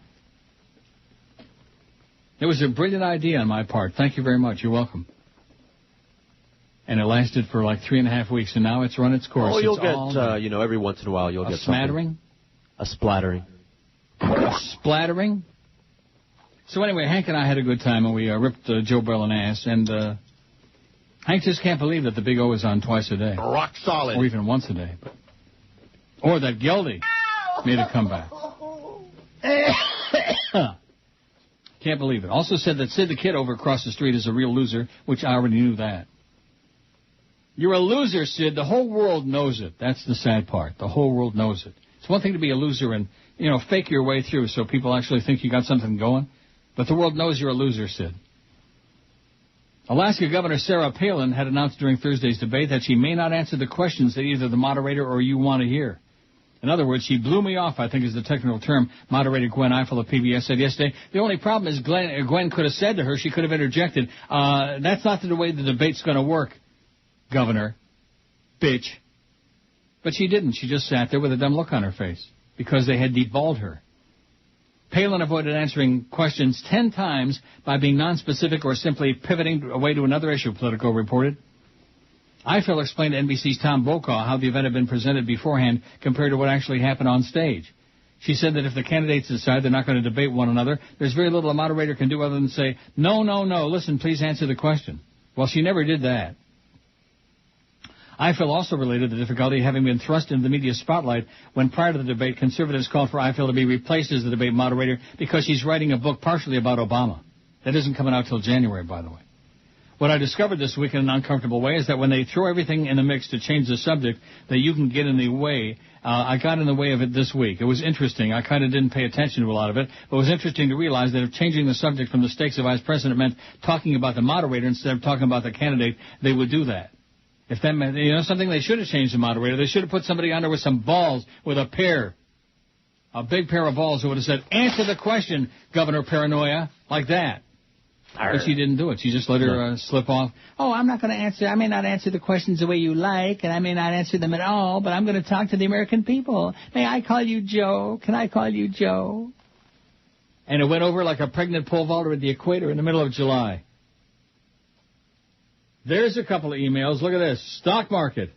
It was a brilliant idea on my part. Thank you very much. You're welcome. And it lasted for like 3.5 weeks, and now it's run its course. Oh, you'll get, every once in a while you'll get smattering? A splattering. A splattering? So anyway, Hank and I had a good time, and we ripped Joe Bell an ass, and Hank just can't believe that the Big O is on twice a day. Rock solid. Or even once a day. Or that Geldy made a comeback. Can't believe it. Also said that Sid the Kid over across the street is a real loser, which I already knew that. You're a loser, Sid. The whole world knows it. That's the sad part. The whole world knows it. It's one thing to be a loser and, fake your way through so people actually think you got something going. But the world knows you're a loser, Sid. Alaska Governor Sarah Palin had announced during Thursday's debate that she may not answer the questions that either the moderator or you want to hear. In other words, she blew me off, I think is the technical term. Moderator Gwen Eiffel of PBS said yesterday, the only problem is Gwen could have said to her, she could have interjected, that's not the way the debate's going to work, Governor. Bitch. But she didn't. She just sat there with a dumb look on her face because they had deballed her. Palin avoided answering questions 10 times by being nonspecific or simply pivoting away to another issue, Politico reported. Eiffel explained to NBC's Tom Brokaw how the event had been presented beforehand compared to what actually happened on stage. She said that if the candidates decide they're not going to debate one another, there's very little a moderator can do other than say, no, listen, please answer the question. Well, she never did that. Eiffel also related the difficulty having been thrust into the media spotlight when prior to the debate, conservatives called for Eiffel to be replaced as the debate moderator because she's writing a book partially about Obama. That isn't coming out till January, by the way. What I discovered this week in an uncomfortable way is that when they throw everything in the mix to change the subject, that you can get in the way. I got in the way of it this week. It was interesting. I kind of didn't pay attention to a lot of it, but it was interesting to realize that if changing the subject from the stakes of vice president meant talking about the moderator instead of talking about the candidate, they would do that. If that meant, something they should have changed the moderator, they should have put somebody on there with some balls, with a big pair of balls who would have said, answer the question, Governor Paranoia, like that. But she didn't do it. She just let her slip off. Oh, I'm not going to answer. I may not answer the questions the way you like, and I may not answer them at all, but I'm going to talk to the American people. May I call you Joe? Can I call you Joe? And it went over like a pregnant pole vaulter at the equator in the middle of July. There's a couple of emails. Look at this. Stock market.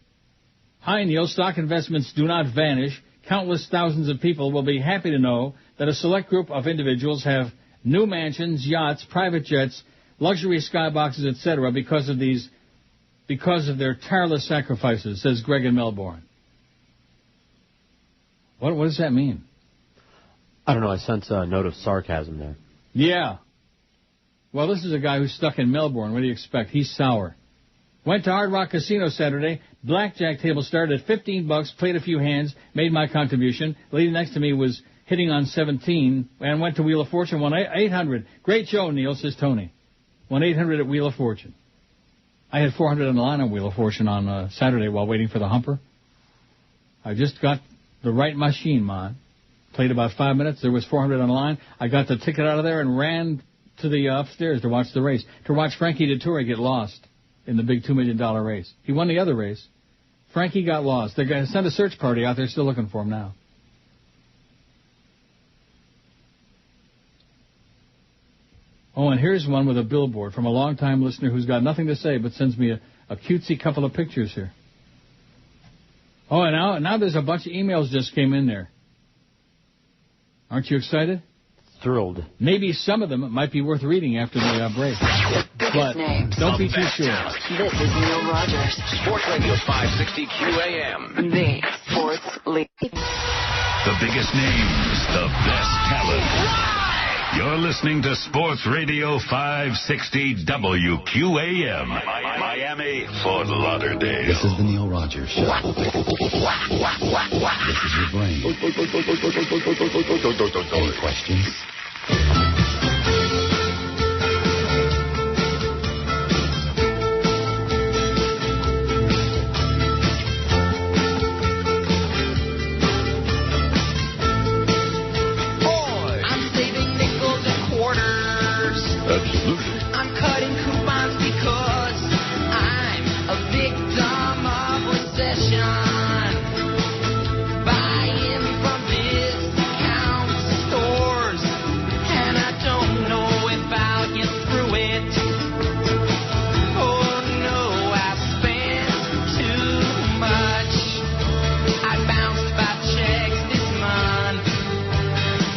Hi, Neil. Stock investments do not vanish. Countless thousands of people will be happy to know that a select group of individuals have new mansions, yachts, private jets, luxury skyboxes, etc. because of their tireless sacrifices, says Greg in Melbourne. What does that mean? I don't know. I sense a note of sarcasm there. Yeah. Well, this is a guy who's stuck in Melbourne. What do you expect? He's sour. Went to Hard Rock Casino Saturday. Blackjack table started at $15, played a few hands, made my contribution. Lady next to me was hitting on 17 and went to Wheel of Fortune, won 800. Great show, Neil, says Tony. Won 800 at Wheel of Fortune. I had 400 on the line on Wheel of Fortune on Saturday while waiting for the humper. I just got the right machine, man. Played about 5 minutes. There was 400 on the line. I got the ticket out of there and ran to the upstairs to watch the race, to watch Frankie Dettori get lost in the big $2 million race. He won the other race. Frankie got lost. They're going to send a search party out there, still looking for him now. Oh, and here's one with a billboard from a long-time listener who's got nothing to say but sends me a cutesy couple of pictures here. Oh, and now there's a bunch of emails just came in there. Aren't you excited? Thrilled. Maybe some of them might be worth reading after the break. But don't be too sure. This is Neil Rogers. Sports Radio 560 QAM. The Sports League. The biggest names, the best talent. You're listening to Sports Radio 560 WQAM. Miami, Fort Lauderdale. This is the Neil Rogers Show. This is your brain. Any questions? Absolutely. I'm cutting coupons because I'm a victim of recession. Buying from discount stores, and I don't know if I'll get through it. Oh no, I spent too much. I bounced 5 checks this month.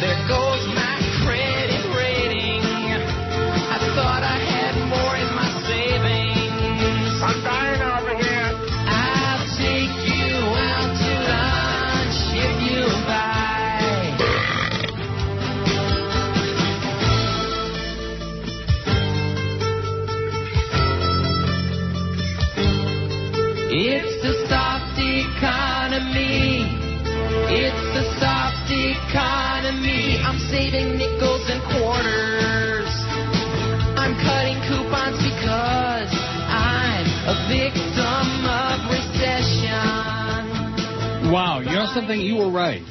There goes my credit rating. I thought I had more in my savings. I'm dying over here. I'll take you out to lunch if you buy. It's the soft economy. It's the soft economy. I'm saving nickels and quarters. I'm cutting coupons because I'm a victim of recession. Wow, you know something? You were right.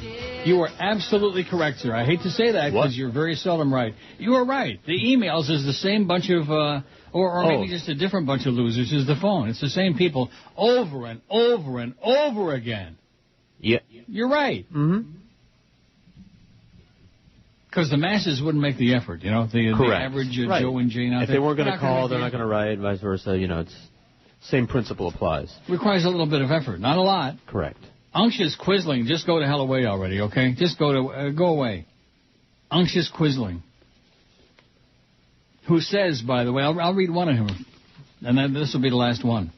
You were absolutely correct, sir. I hate to say that because you're very seldom right. You were right. The emails is the same bunch of, or maybe just a different bunch of losers as the phone. It's the same people over and over and over again. Yeah. You're right. Mm-hmm. Because the masses wouldn't make the effort, you know, the average Joe and Jane out there. If they weren't going to call, they're not going to write, vice versa. You know, it's same principle applies. Requires a little bit of effort, not a lot. Correct. Unctuous Quisling, just go to hell away already, okay? Just go away. Unctuous Quisling, who says, by the way, I'll read one of him, and then this will be the last one.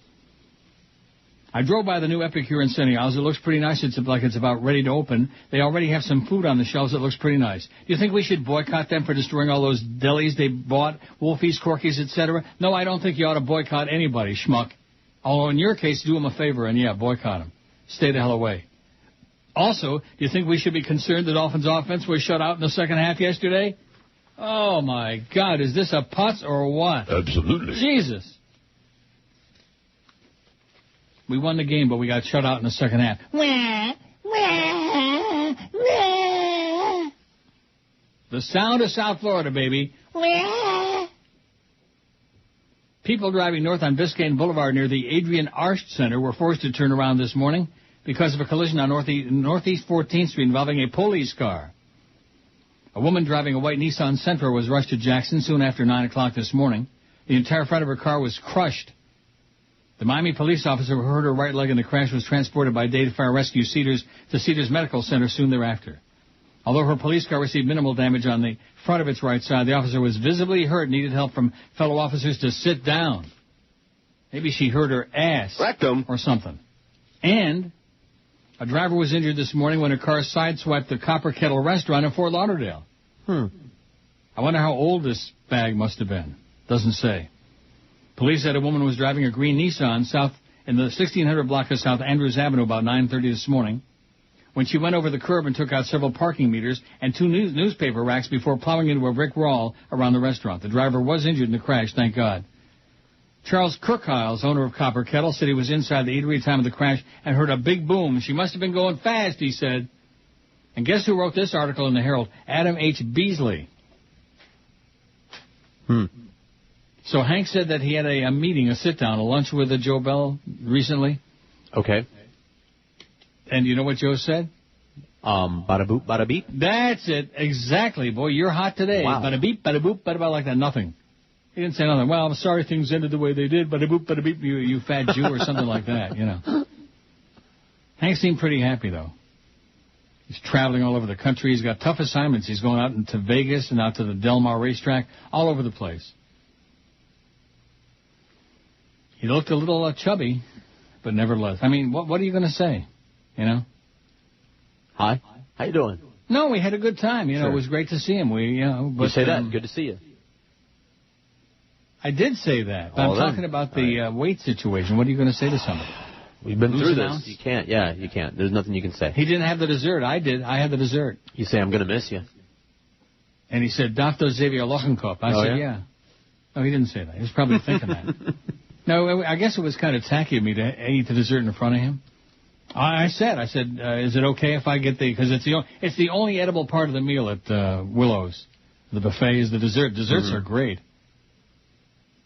I drove by the new Epicure in Sunny Isles. It looks pretty nice. It's like it's about ready to open. They already have some food on the shelves that looks pretty nice. Do you think we should boycott them for destroying all those delis they bought, Wolfies, Corky's, etc.? No, I don't think you ought to boycott anybody, schmuck. Although in your case, do them a favor and, boycott them. Stay the hell away. Also, do you think we should be concerned the Dolphins' offense was shut out in the second half yesterday? Oh, my God. Is this a putz or what? Absolutely. Jesus. We won the game, but we got shut out in the second half. The sound of South Florida, baby. People driving north on Biscayne Boulevard near the Adrian Arsht Center were forced to turn around this morning because of a collision on Northeast 14th Street involving a police car. A woman driving a white Nissan Sentra was rushed to Jackson soon after 9 o'clock this morning. The entire front of her car was crushed. The Miami police officer who hurt her right leg in the crash was transported by Dade Fire Rescue to Cedars Medical Center soon thereafter. Although her police car received minimal damage on the front of its right side, the officer was visibly hurt and needed help from fellow officers to sit down. Maybe she hurt her ass or something. And a driver was injured this morning when her car sideswiped the Copper Kettle restaurant in Fort Lauderdale. I wonder how old this bag must have been. Doesn't say. Police said a woman was driving a green Nissan south in the 1600 block of South Andrews Avenue about 9:30 this morning when she went over the curb and took out several parking meters and two newspaper racks before plowing into a brick wall around the restaurant. The driver was injured in the crash, thank God. Charles Kirkhiles, owner of Copper Kettle, said he was inside the eatery at the time of the crash and heard a big boom. She must have been going fast, he said. And guess who wrote this article in the Herald? Adam H. Beasley. So Hank said that he had a meeting, a sit-down, a lunch with Joe Bell recently. Okay. And you know what Joe said? Bada boop, bada beep. That's it. Exactly. Boy, you're hot today. Wow. Bada beep, bada boop, bada bada like that. Nothing. He didn't say nothing. Well, I'm sorry things ended the way they did. Bada boop, bada beep, you fat Jew or something like that, you know. Hank seemed pretty happy, though. He's traveling all over the country. He's got tough assignments. He's going out into Vegas and out to the Del Mar racetrack, all over the place. He looked a little chubby, but nevertheless. I mean, what are you going to say, you know? Hi. How you doing? No, we had a good time. You know, Sure. It was great to see him. But, you say that. Good to see you. I did say that. But I'm talking about the weight situation. What are you going to say to somebody? We've been Lose through an this. ounce? You can't. Yeah, you can't. There's nothing you can say. He didn't have the dessert. I did. I had the dessert. You say, I'm going to miss you. And he said, Dr. Xavier Lochenkopf. I said, yeah. No, he didn't say that. He was probably thinking that. No, I guess it was kind of tacky of me to eat the dessert in front of him. I said, is it okay if I get because it's the only edible part of the meal at Willow's. The buffet is the dessert. Desserts are great.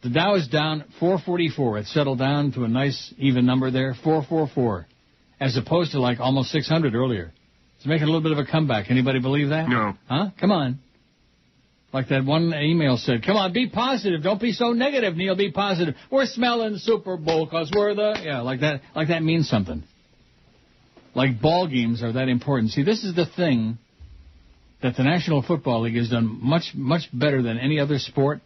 The Dow is down 444. It settled down to a nice even number there, 444, as opposed to like almost 600 earlier. It's making a little bit of a comeback. Anybody believe that? No. Huh? Come on. Like that one email said, come on, be positive. Don't be so negative, Neil. Be positive. We're smelling Super Bowl because we're like that means something. Like ball games are that important. See, this is the thing that the National Football League has done much, much better than any other sport.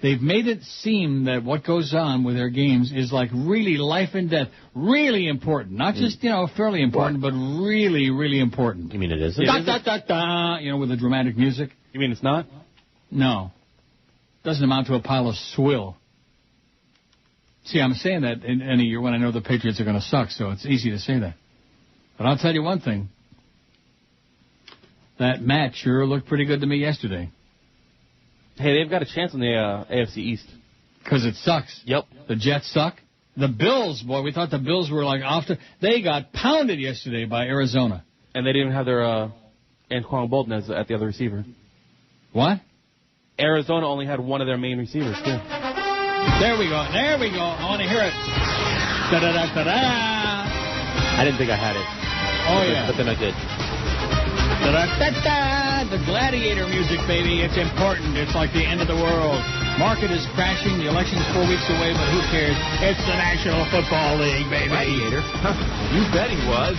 They've made it seem that what goes on with their games is like really life and death, really important. Not just, fairly important, but really, really important. You mean it isn't? Da, da, da, da, with the dramatic music. You mean it's not? No. Doesn't amount to a pile of swill. See, I'm saying that in a year when I know the Patriots are going to suck, so it's easy to say that. But I'll tell you one thing. That match sure looked pretty good to me yesterday. Hey, they've got a chance in the AFC East. Because it sucks. Yep. The Jets suck. The Bills, boy, we thought the Bills were like off to... They got pounded yesterday by Arizona. And they didn't have their Anquan Bolden at the other receiver. What? Arizona only had one of their main receivers, too. There we go. I want to hear it. Da-da-da-da-da. I didn't think I had it. Oh, yeah. But then I did. Da-da-da-da. The gladiator music, baby. It's important. It's like the end of the world. Market is crashing. The election's 4 weeks away, but who cares? It's the National Football League, baby. Gladiator? You bet he was.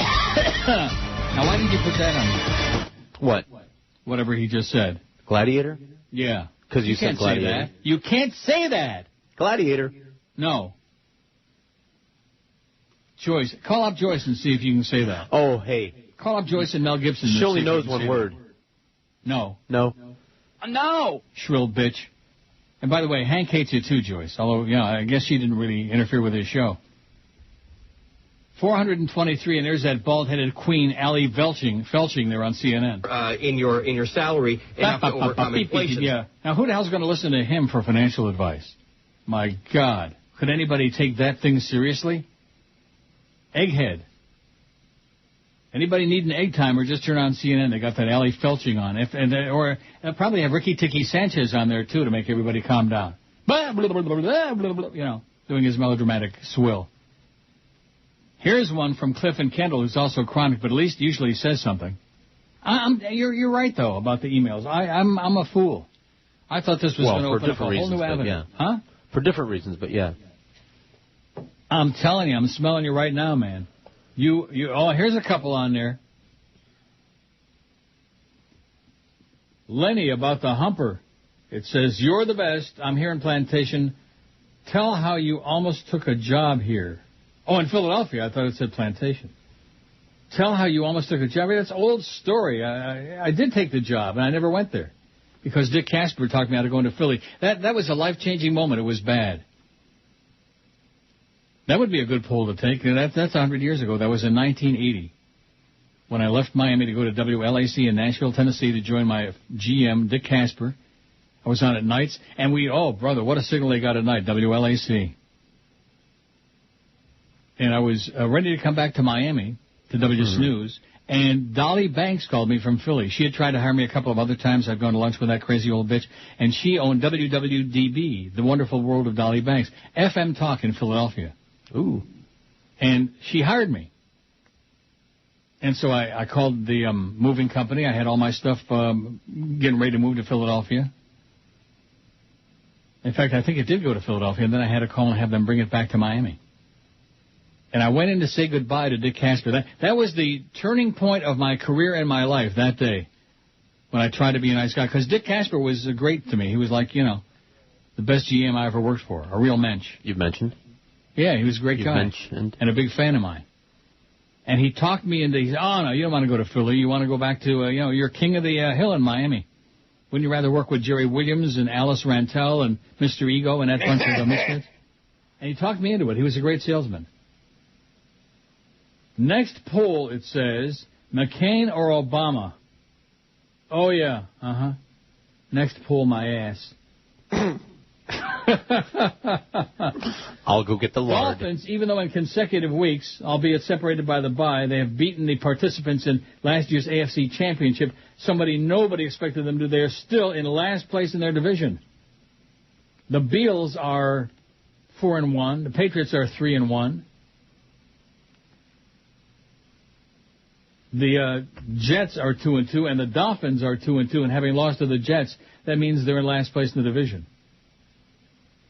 Now, why did you put that on? What? Whatever he just said. Gladiator? Yeah. Because you said gladiator. Say that. You can't say that. Gladiator. No. Joyce. Call up Joyce and see if you can say that. Oh, hey. Call up Joyce and Mel Gibson. She only knows one word. No. No. No. Shrill bitch. And by the way, Hank hates you too, Joyce. Although, I guess she didn't really interfere with his show. 423, and there's that bald-headed queen, Allie Felching there on CNN. In your salary, enough to overcome inflation. Yeah. Now, who the hell's going to listen to him for financial advice? My God. Could anybody take that thing seriously? Egghead. Anybody need an egg timer, just turn on CNN. They got that Allie Felching on. Or they'll probably have Ricky Tikki Sanchez on there, too, to make everybody calm down. Blah, blah, blah, blah, blah, blah, blah, doing his melodramatic swill. Here's one from Cliff and Kendall, who's also chronic, but at least usually says something. You're right, though, about the emails. I'm a fool. I thought this was going to open up a whole new avenue. Yeah. Huh? For different reasons, but yeah. I'm telling you, I'm smelling you right now, man. Oh, here's a couple on there. Lenny about the humper. It says, you're the best. I'm here in Plantation. Tell how you almost took a job here. Oh, in Philadelphia. I thought it said Plantation. Tell how you almost took a job here. That's an old story. I did take the job, and I never went there because Dick Casper talked me out of going to Philly. That was a life-changing moment. It was bad. That would be a good poll to take. That's 100 years ago. That was in 1980 when I left Miami to go to WLAC in Nashville, Tennessee to join my GM, Dick Casper. I was on at nights, and oh, brother, what a signal they got at night, WLAC. And I was ready to come back to Miami, to WSNews, and Dolly Banks called me from Philly. She had tried to hire me a couple of other times. I'd gone to lunch with that crazy old bitch, and she owned WWDB, The Wonderful World of Dolly Banks, FM Talk in Philadelphia. Ooh. And she hired me. And so I called the moving company. I had all my stuff getting ready to move to Philadelphia. In fact, I think it did go to Philadelphia, and then I had to call and have them bring it back to Miami. And I went in to say goodbye to Dick Casper. That was the turning point of my career and my life that day when I tried to be a nice guy. Because Dick Casper was great to me. He was like, the best GM I ever worked for, a real mensch. You've mentioned? Yeah, he was a great guy and a big fan of mine. And he talked me into, he said, oh, no, you don't want to go to Philly. You want to go back to, you're king of the hill in Miami. Wouldn't you rather work with Jerry Williams and Alice Rantel and Mr. Ego and that bunch of misfits? And he talked me into it. He was a great salesman. Next poll, it says, McCain or Obama? Oh, yeah. Uh-huh. Next poll, my ass. I'll go get the lard. Dolphins, even though in consecutive weeks, albeit separated by the bye, they have beaten the participants in last year's AFC Championship. Nobody expected them to. They're still in last place in their division. The Bills are 4-1. The Patriots are 3-1. The Jets are 2-2, and the Dolphins are 2-2. And having lost to the Jets, that means they're in last place in the division.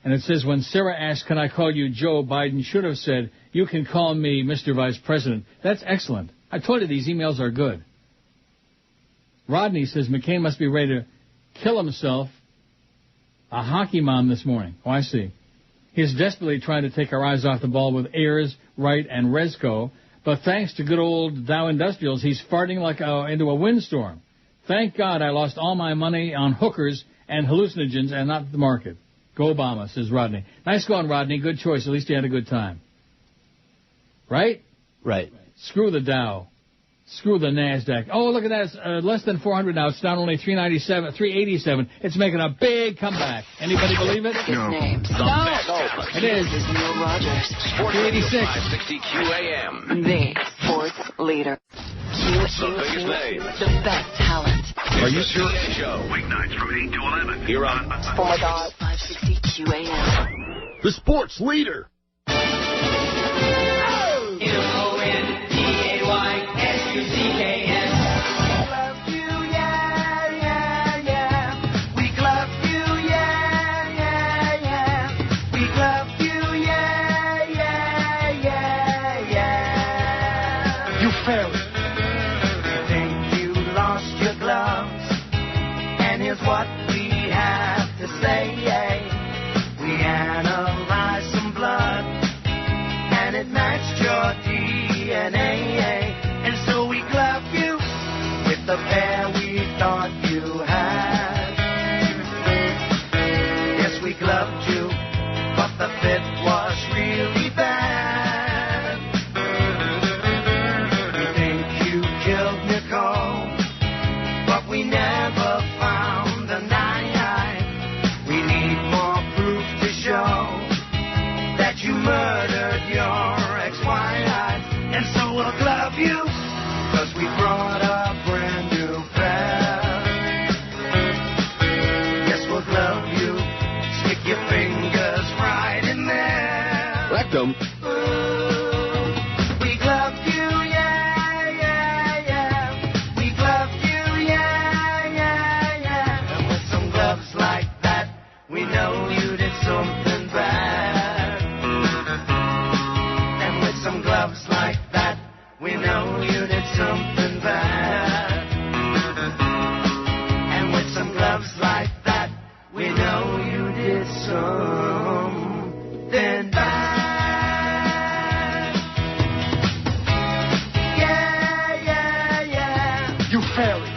And it says, when Sarah asked, can I call you Joe, Biden should have said, you can call me Mr. Vice President. That's excellent. I told you these emails are good. Rodney says, McCain must be ready to kill himself. A hockey mom this morning. Oh, I see. He's desperately trying to take our eyes off the ball with Ayers, Wright, and Rezko. But thanks to good old Dow Industrials, he's farting like into a windstorm. Thank God I lost all my money on hookers and hallucinogens and not the market. Go Obama, says Rodney. Nice going, Rodney. Good choice. At least you had a good time. Right? Right. Screw the Dow. Screw the NASDAQ. Oh, look at that. It's less than 400 now. It's down only 387. It's making a big comeback. Anybody believe it? No. No. It is. This is Neil Rogers. 386. 560 QAM. The sports leader. The biggest name. The best talent. Are you sure? Show. Weeknights from 8 to 11. Here on. Oh, my God. 560 QAM. The sports leader. M-O-N-D-A-Y-S-U-C-K-N. Love you, yeah, yeah, yeah. We love you, yeah, yeah, yeah. We love you, yeah, yeah, yeah, yeah. You failed. You think you lost your gloves, and here's what we have to say. We analyzed some blood, and it matched your DNA. And so we gloved you with the pair we thought you had. Yes, we gloved you, but the fit was really bad. We think you killed Nicole, but we never found the knife. We need more proof to show that you murdered your ex-wife. And so we'll glove you, 'cause we brought a brand new pair. Yes, we'll glove you, stick your fingers right in there. Rectum. We gloved you, yeah, yeah, yeah. We gloved you, yeah, yeah, yeah. And with some gloves like that, we know you did something bad. you fairies.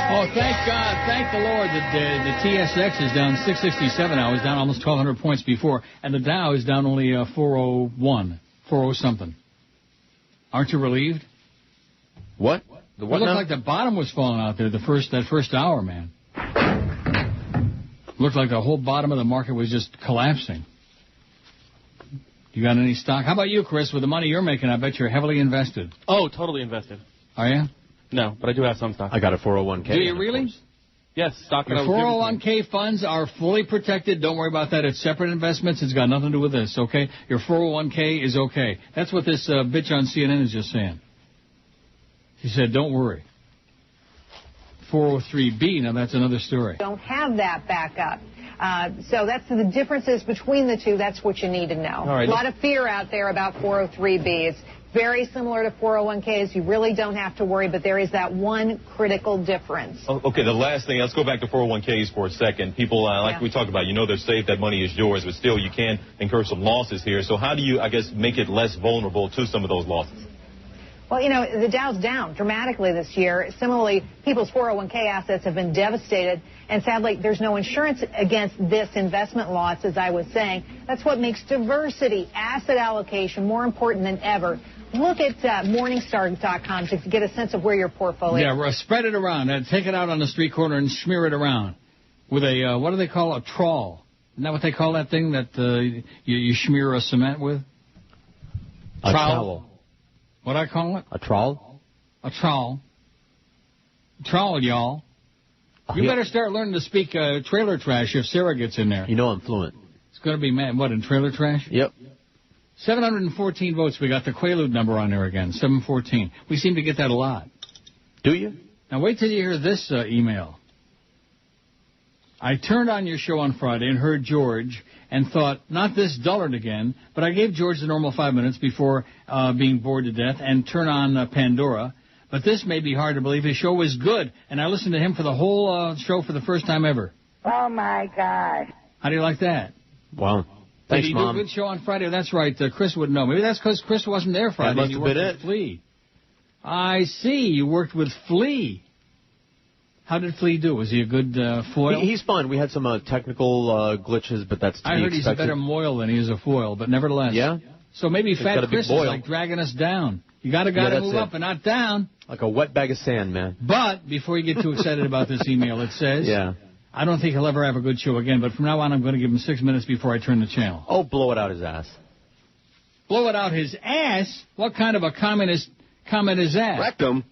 Oh, thank God. Thank the Lord that the TSX is down 667 now. It was down almost 1,200 points before. And the Dow is down only 401, 40-something. Aren't you relieved? What? It looked like the bottom was falling out there that first hour, man. Looked like the whole bottom of the market was just collapsing. You got any stock? How about you, Chris? With the money you're making, I bet you're heavily invested. Oh, totally invested. Are you? No, but I do have some stock. I got a 401k. Do you really? Yes, stock. Your 401k funds are fully protected. Don't worry about that. It's separate investments. It's got nothing to do with this, okay? Your 401k is okay. That's what this bitch on CNN is just saying. She said, don't worry. 403b, now that's another story. Don't have that backup. So that's the differences between the two. That's what you need to know. All right. A lot of fear out there about 403b. It's very similar to 401ks. You really don't have to worry, but there is that one critical difference. Okay, the last thing, let's go back to 401ks for a second. People, like we talked about, they're safe, that money is yours, but still you can incur some losses here. So how do you, I guess, make it less vulnerable to some of those losses? Well, the Dow's down dramatically this year. Similarly, people's 401k assets have been devastated, and sadly, there's no insurance against this investment loss, as I was saying. That's what makes diversity, asset allocation more important than ever. Look at Morningstar.com to get a sense of where your portfolio is. Yeah, spread it around. Take it out on the street corner and smear it around with a, what do they call a trawl? Isn't that what they call that thing that you smear a cement with? A trowel. What I call it? A trawl? A trawl. Trawl, y'all. You better start learning to speak trailer trash if Sarah gets in there. You know I'm fluent. It's going to be, what, in trailer trash? Yep. 714 votes. We got the Quaalude number on there again, 714. We seem to get that a lot. Do you? Now, wait till you hear this email. I turned on your show on Friday and heard George and thought, not this dullard again, but I gave George the normal 5 minutes before being bored to death and turn on Pandora. But this may be hard to believe. His show was good, and I listened to him for the whole show for the first time ever. Oh, my God. How do you like that? Wow. Thanks, Did he Mom. do a good show on Friday? That's right. Chris would know. Maybe that's because Chris wasn't there Friday. That must You have worked been with it. Flea. I see. You worked with Flea. How did Flea do? Was he a good foil? He's fine. We had some technical glitches, but that's to I be heard he's expected. a better moil than he is a foil, but nevertheless. Yeah? So maybe He's got Fat a big Chris is boil. like dragging us down. You got to that's move it. up and not down. Like a wet bag of sand, man. But before you get too excited about this email, it says, Yeah. I don't think he'll ever have a good show again, but from now on I'm going to give him 6 minutes before I turn the channel. Oh, blow it out his ass. Blow it out his ass? What kind of a communist comment is that? Rectum.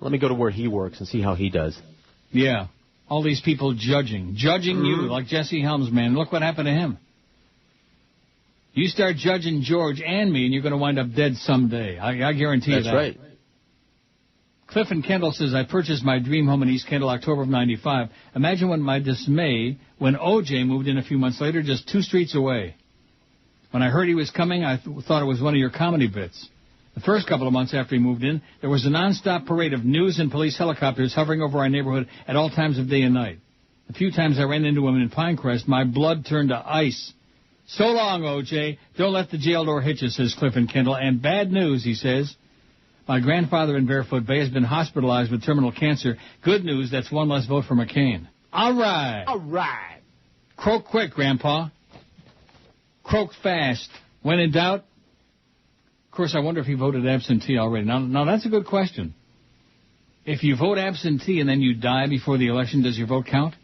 Let me go to where he works and see how he does. Yeah. All these people judging you, like Jesse Helms, man. Look what happened to him. You start judging George and me, and you're going to wind up dead someday. I guarantee you that. That's right. Cliff and Kendall says, I purchased my dream home in East Kendall, October of 95. Imagine what my dismay when O.J. moved in a few months later, just 2 streets away. When I heard he was coming, I thought it was one of your comedy bits. The first couple of months after he moved in, there was a nonstop parade of news and police helicopters hovering over our neighborhood at all times of day and night. The few times I ran into him in Pinecrest, my blood turned to ice. So long, O.J. Don't let the jail door hit you, says Cliff and Kendall. And bad news, he says. My grandfather in Barefoot Bay has been hospitalized with terminal cancer. Good news, that's one less vote for McCain. All right. All right. Croak quick, Grandpa. Croak fast. When in doubt. Of course, I wonder if he voted absentee already. Now that's a good question. If you vote absentee and then you die before the election, does your vote count?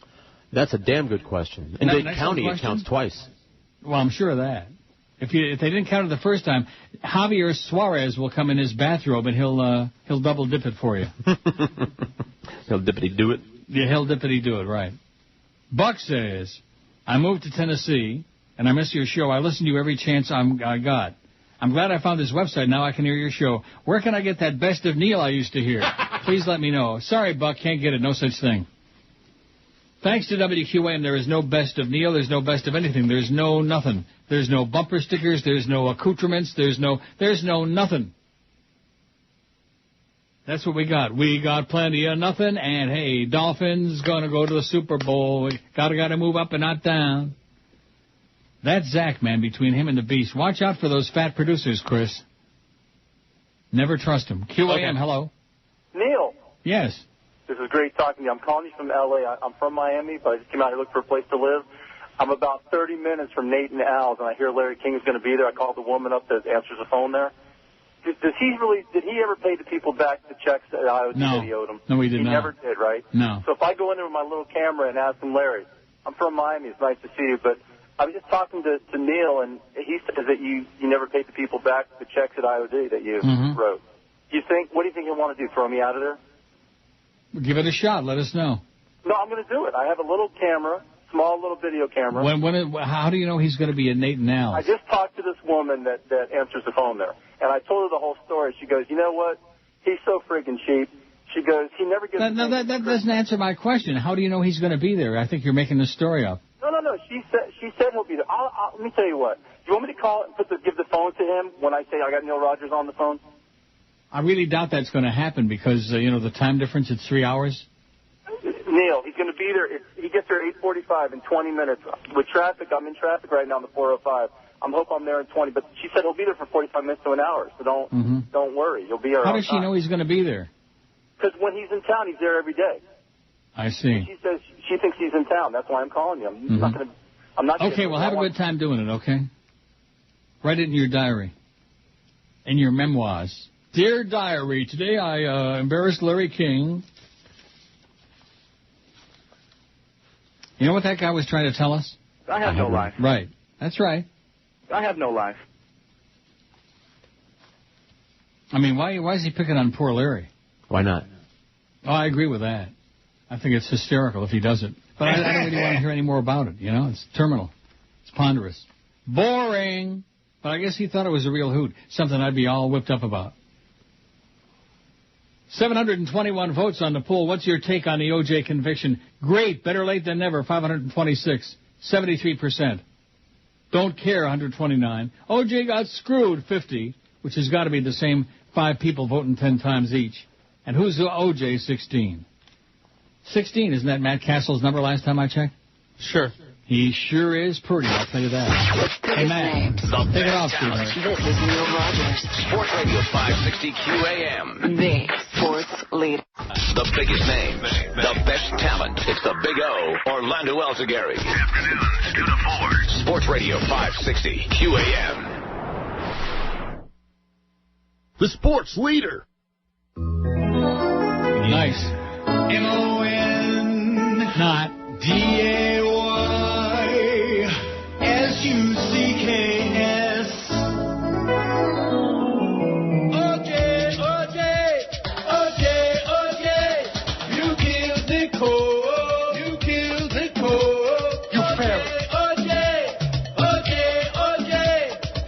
That's a damn good question. In Dade County, it counts twice. Well, I'm sure of that. If they didn't count it the first time, Javier Suarez will come in his bathrobe and he'll double dip it for you. He'll dippity do it. Yeah, he'll dippity do it, right. Buck says, I moved to Tennessee and I miss your show. I listen to you every chance I got. I'm glad I found this website. Now I can hear your show. Where can I get that Best of Neil I used to hear? Please let me know. Sorry, Buck, can't get it. No such thing. Thanks to WQAM, there is no Best of Neil. There's no Best of anything. There's no nothing. There's no bumper stickers. There's no accoutrements. There's no nothing. That's what we got. We got plenty of nothing. And, hey, Dolphins going to go to the Super Bowl. We got to move up and not down. That's Zach, man, between him and the Beast. Watch out for those fat producers, Chris. Never trust him. QAM, hello. Neil, Yes. this is great talking to you. I'm calling you from L.A. I'm from Miami, but I just came out here looking for a place to live. I'm about 30 minutes from Nate and Al's, and I hear Larry King is going to be there. I called the woman up that answers the phone there. Did he ever pay the people back the checks that IOD that he owed them? No, he did not. He never did, right? No. So if I go in there with my little camera and ask him, Larry, I'm from Miami. It's nice to see you, but I was just talking to Neil, and he said that you never paid the people back the checks at IOD that you wrote. What do you think he'll want to do, throw me out of there? Give it a shot. Let us know. No, I'm going to do it. I have a little camera, small little video camera. How do you know he's going to be at Nate and Al's? I just talked to this woman that answers the phone there, and I told her the whole story. She goes, you know what? He's so freaking cheap. She goes, he never gets... That doesn't answer my question. How do you know he's going to be there? I think you're making this story up. No. She said he'll be there. Let me tell you what. Do you want me to call and give the phone to him when I say I got Neil Rogers on the phone? I really doubt that's going to happen because, the time difference, it's 3 hours. Neil, he's going to be there. He gets there at 8:45 in 20 minutes. With traffic, I'm in traffic right now on the 405. I'm hoping I'm there in 20. But she said he'll be there for 45 minutes to an hour. So don't worry. You'll be there. How does she know he's going to be there? Because when he's in town, he's there every day. I see. And she says she thinks he's in town. That's why I'm calling you. I'm not. Okay, well, have a good time doing it. Okay. Write it in your diary. In your memoirs. Dear diary, today I embarrassed Larry King. You know what that guy was trying to tell us? I have no life. Right. That's right. I have no life. I mean, why is he picking on poor Larry? Why not? Oh, I agree with that. I think it's hysterical if he does it. But I don't really want to hear any more about it, It's terminal. It's ponderous. Boring. But I guess he thought it was a real hoot, something I'd be all whipped up about. 721 votes on the poll. What's your take on the O.J. conviction? Great. Better late than never. 526. 73%. Don't care. 129. O.J. got screwed. 50. Which has got to be the same 5 people voting 10 times each. And who's the O.J.? 16. 16. Isn't that Matt Castle's number last time I checked? Sure. He sure is pretty, I'll tell you that. Hey, Matt, take it off, Steve. This is Neil Rogers. Sports Radio 560 QAM. The sports leader. The biggest names, the best talent. It's the Big O, Orlando Alzagari. Afternoons 2 to 4. Sports Radio 560 QAM. The sports leader. Nice. M-O-N. Not. D-A-Y-S-U-C-K-S. O-J, you killed Nicole. You killed Nicole. You failed. O-J,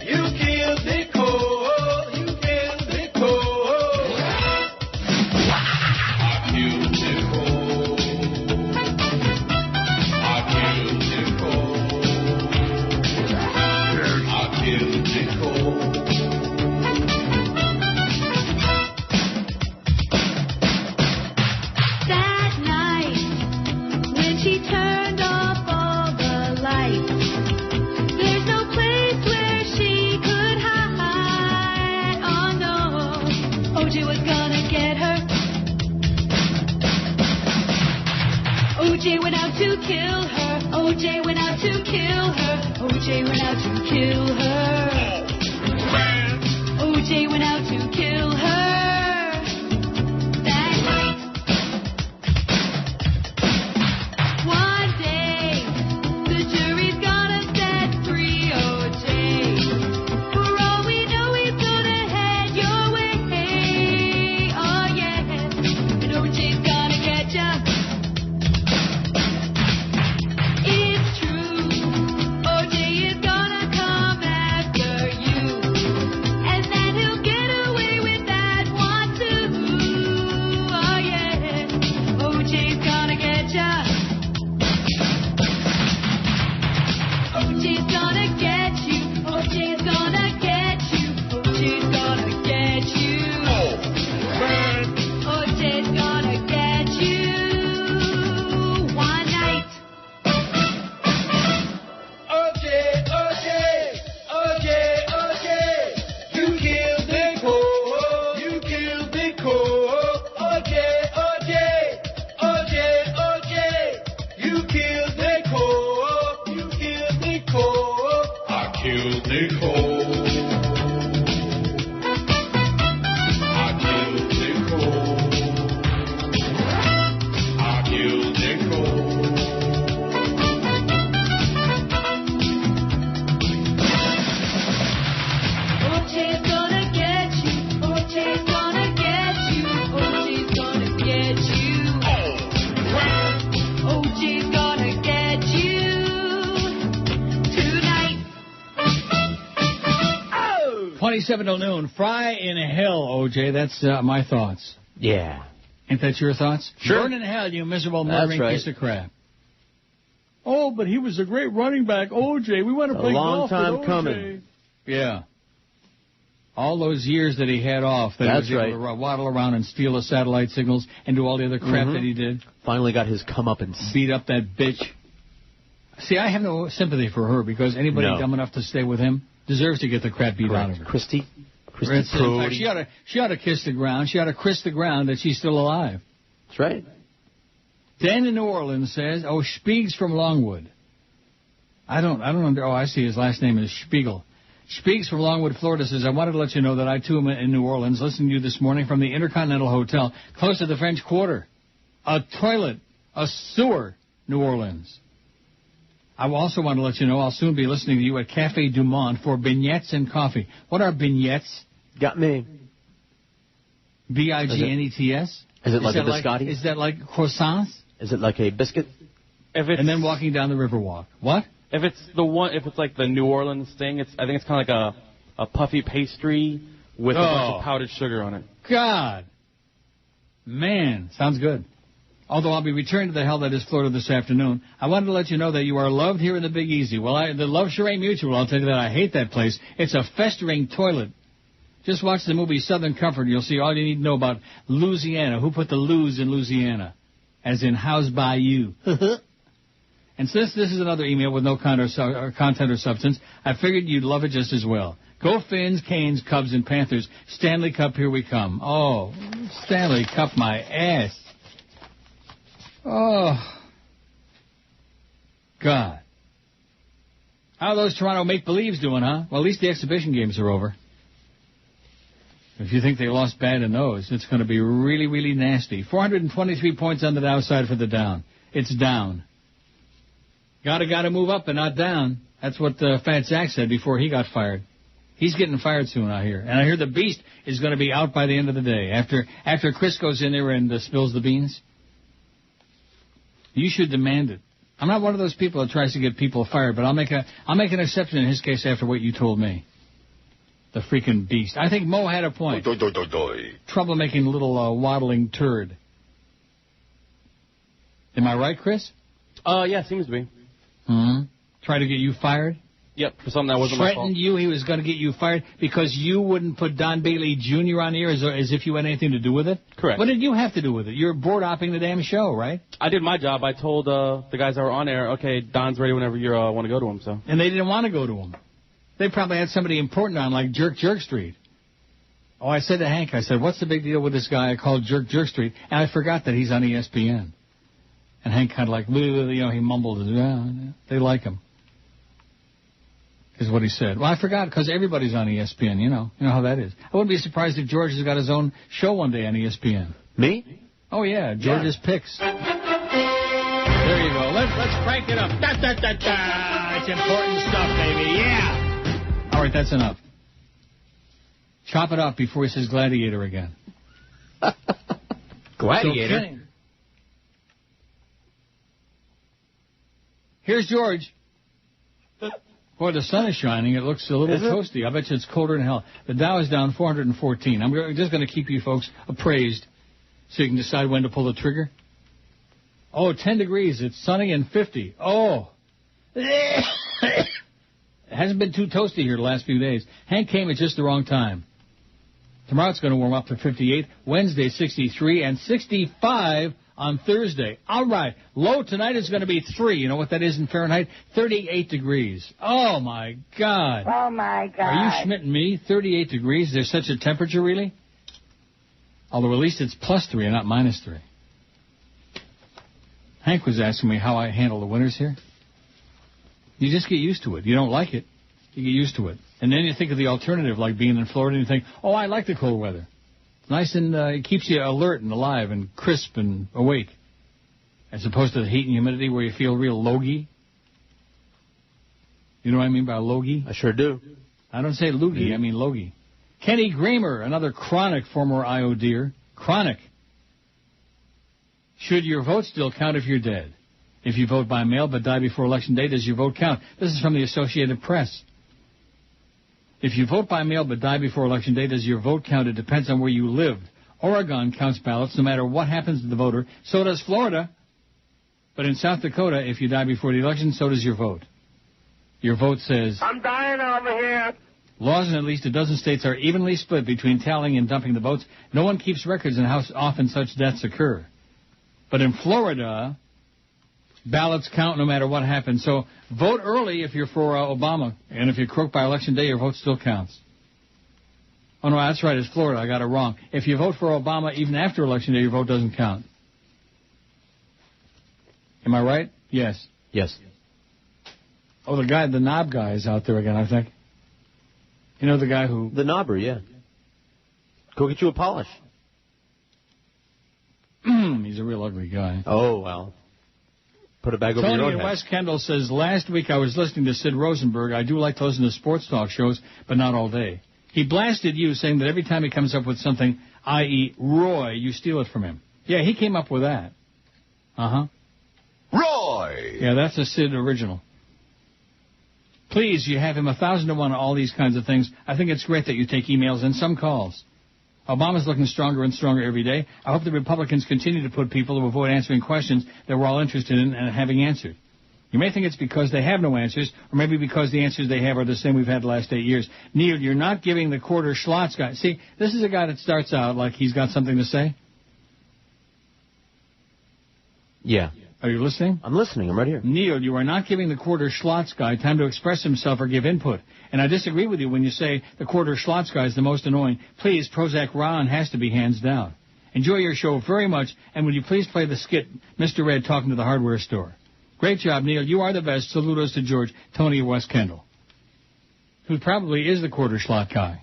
you killed Nicole. You killed Nicole. I killed Nicole. That night, when she turned off all the lights, there's no place where she could hide. Oh no, OJ was gonna get her. OJ went out to kill her. OJ went out to kill her. OJ went out to kill her. OJ went out to kill her. That night. One day, the jury's gonna set free OJ. For all we know, he's gonna head your way. Oh yeah, and OJ's gonna get ya. It's true, OJ is gonna come after you, and then he'll get away with that 27 till noon. Fry in hell, OJ. That's my thoughts. Yeah. Ain't that your thoughts? Sure. Burn in hell, you miserable murdering right. piece of crap. Oh, but he was a great running back, OJ. We want to play golf with OJ. A long time coming. Yeah. All those years that he had off, that That's he was able to waddle around and steal the satellite signals and do all the other crap that he did. Finally got his comeuppance. Beat up that bitch. See, I have no sympathy for her because anybody dumb enough to stay with him deserves to get the crap beat out of her. Christy In fact, she ought to kiss the ground. She ought to kiss the ground that she's still alive. That's right. Dan in New Orleans says, Spiegs from Longwood. I don't know. Oh, I see. His last name is Spiegel. Spiegs from Longwood, Florida says, I wanted to let you know that I, too, am in New Orleans, listening to you this morning from the Intercontinental Hotel, close to the French Quarter. A toilet, a sewer, New Orleans. I also want to let you know I'll soon be listening to you at Cafe Du Monde for beignets and coffee. What are beignets? Got me. B-I-G-N-E-T-S? Is it like a biscotti? Is that like croissants? Is it like a biscuit? And then walking down the Riverwalk. What? If it's like the New Orleans thing, I think it's kind of like a puffy pastry with a bunch of powdered sugar on it. God. Man, sounds good. Although I'll be returning to the hell that is Florida this afternoon, I wanted to let you know that you are loved here in the Big Easy. Well, the love sure ain't mutual. I'll tell you that. I hate that place. It's a festering toilet. Just watch the movie Southern Comfort. You'll see all you need to know about Louisiana. Who put the Lou's in Louisiana? As in, how's by you? And since this is another email with no content or substance, I figured you'd love it just as well. Go Finns, Canes, Cubs, and Panthers. Stanley Cup, here we come. Oh, Stanley Cup, my ass. Oh, God. How are those Toronto make-believes doing, huh? Well, at least the exhibition games are over. If you think they lost bad in those, it's going to be really, really nasty. 423 points on the downside for the down. It's down. Gotta move up and not down. That's what Fat Zach said before he got fired. He's getting fired soon, I hear. And I hear the Beast is going to be out by the end of the day. After Chris goes in there and spills the beans. You should demand it. I'm not one of those people that tries to get people fired, but I'll make an exception in his case after what you told me. The freaking Beast. I think Mo had a point. Troublemaking little waddling turd. Am I right, Chris? Yeah, seems to be. Mm-hmm. Try to get you fired? Yep, for something that wasn't my fault. Threatened you he was going to get you fired because you wouldn't put Don Bailey Jr. on here as if you had anything to do with it? Correct. What did you have to do with it? You're board-opping the damn show, right? I did my job. I told the guys that were on air, okay, Don's ready whenever you want to go to him. So. And they didn't want to go to him. They probably had somebody important on, like Jerk Street. Oh, I said to Hank, I said, what's the big deal with this guy called Jerk Street? And I forgot that he's on ESPN. And Hank kind of like, he mumbled, they like him. Is what he said. Well, I forgot because everybody's on ESPN, you know how that is. I wouldn't be surprised if George has got his own show one day on ESPN. Me? Oh, yeah, George's Picks. There you go. Let's crank it up. Da, da, da, da. It's important stuff, baby. Yeah. All right, that's enough. Chop it up before he says gladiator again. Gladiator? So, here's George. Boy, the sun is shining. It looks a little toasty. I bet you it's colder than hell. The Dow is down 414. I'm just going to keep you folks appraised so you can decide when to pull the trigger. Oh, 10 degrees. It's sunny and 50. Oh. It hasn't been too toasty here the last few days. Hank came at just the wrong time. Tomorrow it's going to warm up to 58. Wednesday, 63. And 65 on Thursday. All right. Low tonight is going to be 3. You know what that is in Fahrenheit? 38 degrees. Oh, my God. Oh, my God. Are you schmitting me? 38 degrees? There's such a temperature, really? Although at least it's +3 and not -3. Hank was asking me how I handle the winters here. You just get used to it. You don't like it. You get used to it. And then you think of the alternative, like being in Florida, and you think, oh, I like the cold weather. Nice and it keeps you alert and alive and crisp and awake, as opposed to the heat and humidity where you feel real logy. You know what I mean by logy? I sure do. I don't say loogie, I mean logy. Kenny Gramer, another chronic former IO dear. Chronic. Should your vote still count if you're dead? If you vote by mail but die before Election Day, does your vote count? This is from the Associated Press. If you vote by mail but die before Election Day, does your vote count? It depends on where you lived. Oregon counts ballots no matter what happens to the voter. So does Florida. But in South Dakota, if you die before the election, so does your vote. Your vote says... I'm dying over here. Laws in at least a dozen states are evenly split between tallying and dumping the votes. No one keeps records on how often such deaths occur. But in Florida, ballots count no matter what happens. So vote early if you're for Obama. And if you croak by Election Day, your vote still counts. Oh, no, that's right. It's Florida. I got it wrong. If you vote for Obama even after Election Day, your vote doesn't count. Am I right? Yes. Yes. Oh, the knob guy is out there again, I think. You know the guy who... The knobber, yeah. Go get you a polish. He's a real ugly guy. Oh, well. Put a bag over your Tony own in head. West Kendall says, last week I was listening to Sid Rosenberg. I do like to listen to sports talk shows, but not all day. He blasted you, saying that every time he comes up with something, i.e. Roy, you steal it from him. Yeah, he came up with that. Uh-huh. Roy! Yeah, that's a Sid original. Please, you have him 1,000 to 1 on all these kinds of things. I think it's great that you take emails and some calls. Obama's looking stronger and stronger every day. I hope the Republicans continue to put people who avoid answering questions that we're all interested in and having answered. You may think it's because they have no answers, or maybe because the answers they have are the same we've had the last 8 years. Neil, you're not giving the quarter Schlotz guy. See, this is a guy that starts out like he's got something to say. Yeah. Are you listening? I'm listening. I'm right here. Neil, you are not giving the quarter Schlotz guy time to express himself or give input. And I disagree with you when you say the quarter Schlotz guy is the most annoying. Please, Prozac Ron has to be hands down. Enjoy your show very much, and would you please play the skit, Mr. Red talking to the hardware store. Great job, Neil. You are the best. Saludos to George, Tony of West Kendall, who probably is the quarter Schlot guy.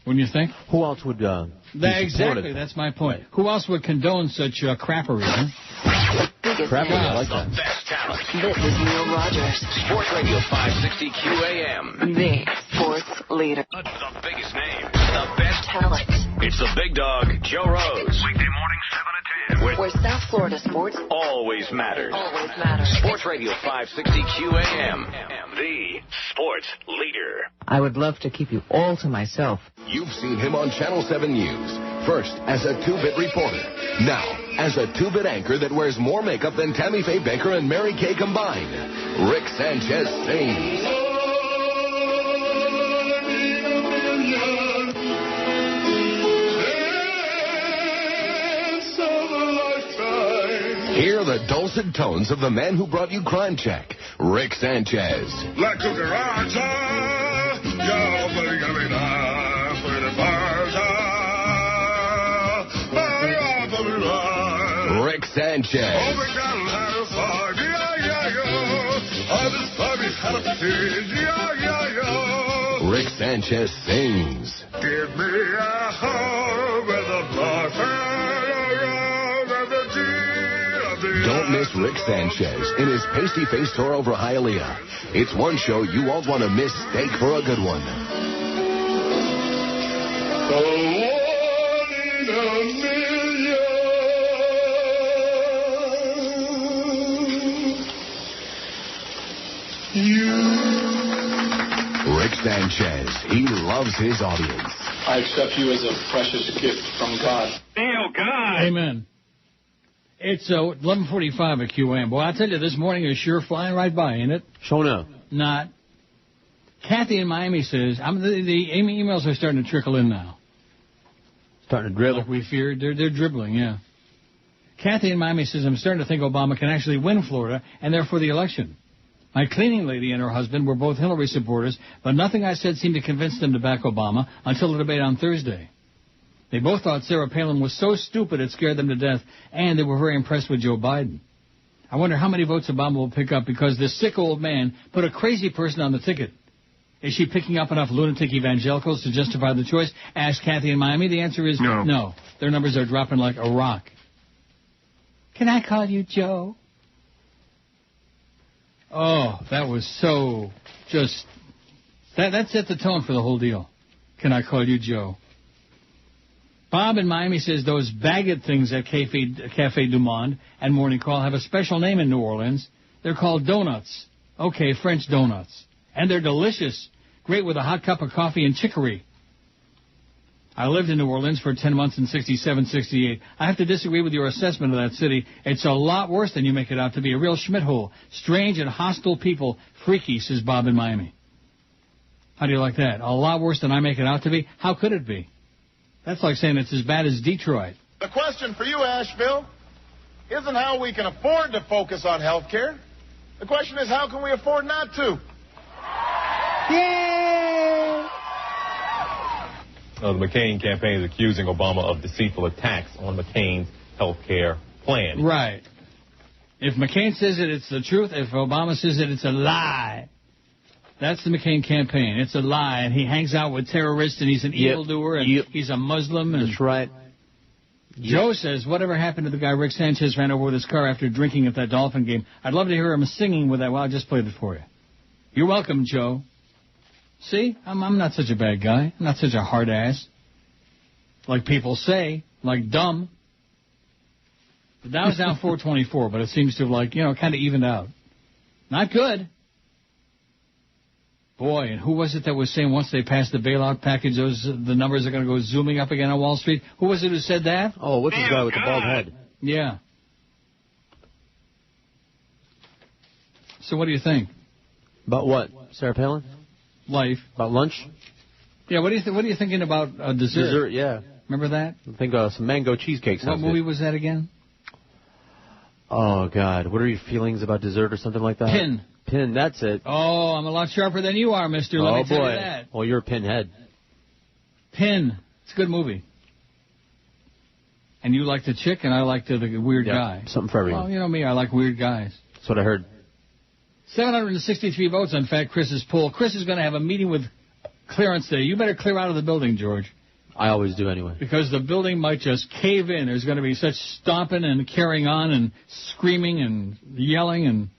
Wouldn't you think? Who else would exactly, that's my point. Right. Who else would condone such crappery, huh? Crappery, I like that. The best talent. This is Neil Rogers. Sports Radio 560 QAM. The sports leader. The biggest name. The best talent. It's the big dog, Joe Rose. Weekday morning, 7 to 10. Where South Florida sports always matters. Always matters. Sports Radio 560 QAM. The sports leader. I would love to keep you all to myself. You've seen him on Channel 7 News. First, as a two-bit reporter. Now, as a two-bit anchor that wears more makeup than Tammy Faye Baker and Mary Kay combined. Rick Sanchez sings. Hear the dulcet tones of the man who brought you Crime Check, Rick Sanchez. Rick Sanchez. Rick Sanchez sings. Give me a home with a Don't miss Rick Sanchez in his pasty-faced tour over Hialeah. It's one show you won't want to miss. Steak for a good one. Rick Sanchez, he loves his audience. I accept you as a precious gift from God. Oh, God. Amen. It's 11:45 at QAM. Boy, I tell you, this morning is sure flying right by, ain't it? Sure enough. Not. Kathy in Miami says, the emails are starting to trickle in now. Starting to dribble. Like we feared. They're dribbling, yeah. Kathy in Miami says, I'm starting to think Obama can actually win Florida and therefore the election. My cleaning lady and her husband were both Hillary supporters, but nothing I said seemed to convince them to back Obama until the debate on Thursday. They both thought Sarah Palin was so stupid it scared them to death, and they were very impressed with Joe Biden. I wonder how many votes Obama will pick up because this sick old man put a crazy person on the ticket. Is she picking up enough lunatic evangelicals to justify the choice? Asked Kathy in Miami. The answer is no. Their numbers are dropping like a rock. Can I call you Joe? Oh, that was so just... That set the tone for the whole deal. Can I call you Joe? Bob in Miami says those baguette things at Cafe Du Monde and Morning Call have a special name in New Orleans. They're called donuts. Okay, French donuts. And they're delicious. Great with a hot cup of coffee and chicory. I lived in New Orleans for 10 months in 67, 68. I have to disagree with your assessment of that city. It's a lot worse than you make it out to be. A real Schmidt-hole. Strange and hostile people. Freaky, says Bob in Miami. How do you like that? A lot worse than I make it out to be? How could it be? That's like saying it's as bad as Detroit. The question for you, Asheville, isn't how we can afford to focus on health care. The question is, how can we afford not to? Yay! The McCain campaign is accusing Obama of deceitful attacks on McCain's health care plan. Right. If McCain says it, it's the truth. If Obama says it, it's a lie. That's the McCain campaign. It's a lie. And he hangs out with terrorists, and he's an evildoer, and he's a Muslim. And that's right. Joe says, whatever happened to the guy Rick Sanchez ran over with his car after drinking at that Dolphin game? I'd love to hear him singing with that. Well, I just played it for you. You're welcome, Joe. See, I'm not such a bad guy. I'm not such a hard ass. Like people say, like dumb. The Dow's down 424, but it seems to have, kind of evened out. Not good. Boy, and who was it that was saying once they passed the bailout package, the numbers are going to go zooming up again on Wall Street? Who was it who said that? Oh, what's this guy with the bald head? Yeah. So what do you think? About what? Sarah Palin? Life. About lunch? Yeah, what are you thinking about dessert? Dessert, yeah. Remember that? I think some mango cheesecake sounds What movie good. was that again? Oh, God. What are your feelings about dessert or something like that? Pin. Pin, that's it. Oh, I'm a lot sharper than you are, mister. Let me tell you that. Well, you're a pinhead. Pin. It's a good movie. And you like the chick, and I like the weird guy. Something for everyone. Well, you know me. I like weird guys. That's what I heard. 763 votes on Fat Chris's poll. Chris is going to have a meeting with clearance day. You better clear out of the building, George. I always do anyway. Because the building might just cave in. There's going to be such stomping and carrying on and screaming and yelling and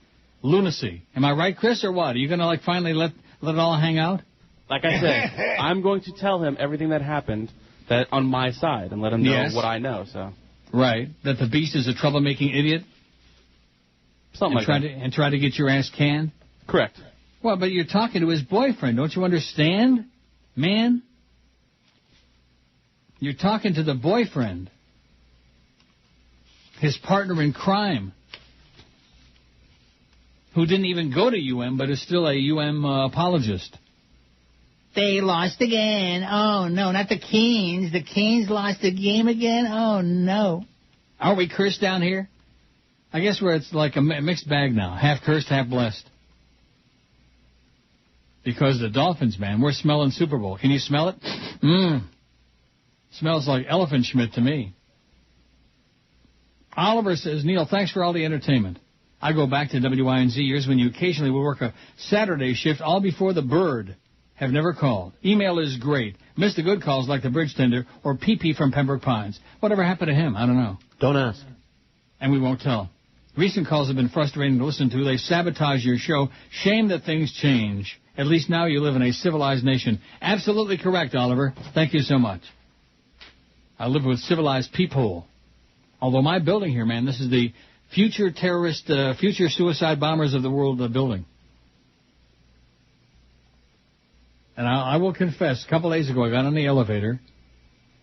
lunacy. Am I right, Chris, or what? Are you going to, finally let it all hang out? Like I said, I'm going to tell him everything that happened that on my side and let him know what I know. So Right. That the Beast is a troublemaking idiot? Something like that. And try to get your ass canned? Correct. Well, but you're talking to his boyfriend. Don't you understand, man? You're talking to the boyfriend. His partner in crime. Who didn't even go to UM, but is still a UM apologist. They lost again. Oh, no, not the Canes. The Canes lost the game again. Oh, no. Aren't we cursed down here? I guess it's like a mixed bag now. Half cursed, half blessed. Because the Dolphins, man, we're smelling Super Bowl. Can you smell it? Smells like Elephant Schmidt to me. Oliver says, Neil, thanks for all the entertainment. I go back to WINZ years when you occasionally would work a Saturday shift all before the bird. Have never called. Email is great. Missed the good calls like the bridge tender or PP from Pembroke Pines. Whatever happened to him? I don't know. Don't ask. And we won't tell. Recent calls have been frustrating to listen to. They sabotage your show. Shame that things change. At least now you live in a civilized nation. Absolutely correct, Oliver. Thank you so much. I live with civilized people. Although my building here, man, this is the future terrorist, future suicide bombers of the world building. And I will confess, a couple days ago I got on the elevator,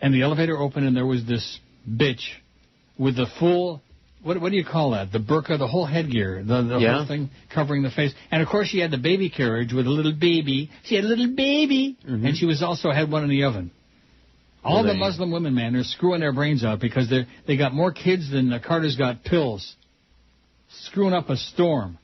and the elevator opened, and there was this bitch with the full, what do you call that? The burqa, the whole headgear, the whole thing covering the face. And, of course, she had the baby carriage with a little baby. She had a little baby. Mm-hmm. And she also had one in the oven. All the Muslim women, man, they're screwing their brains out because they got more kids than Carter's got pills. Screwing up a storm.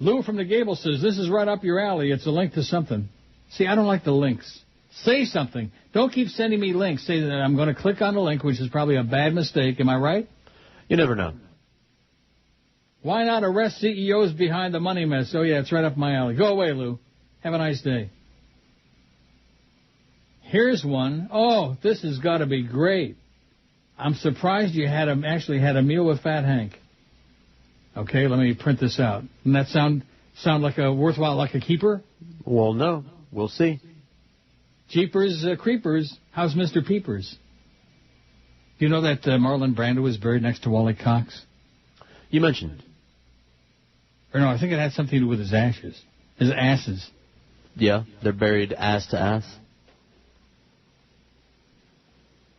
Lou from the Gable says, this is right up your alley. It's a link to something. See, I don't like the links. Say something. Don't keep sending me links. Say that I'm going to click on the link, which is probably a bad mistake. Am I right? You never know. Why not arrest CEOs behind the money mess? Oh, yeah, it's right up my alley. Go away, Lou. Have a nice day. Here's one. Oh, this has got to be great. I'm surprised you actually had a meal with Fat Hank. Okay, let me print this out. Doesn't that sound like a worthwhile, like a keeper? Well, no. We'll see. Jeepers Creepers. How's Mr. Peepers? Do you know that Marlon Brando was buried next to Wally Cox? You mentioned. Or no, I think it had something to do with his ashes. As asses. Yeah, they're buried ass to ass.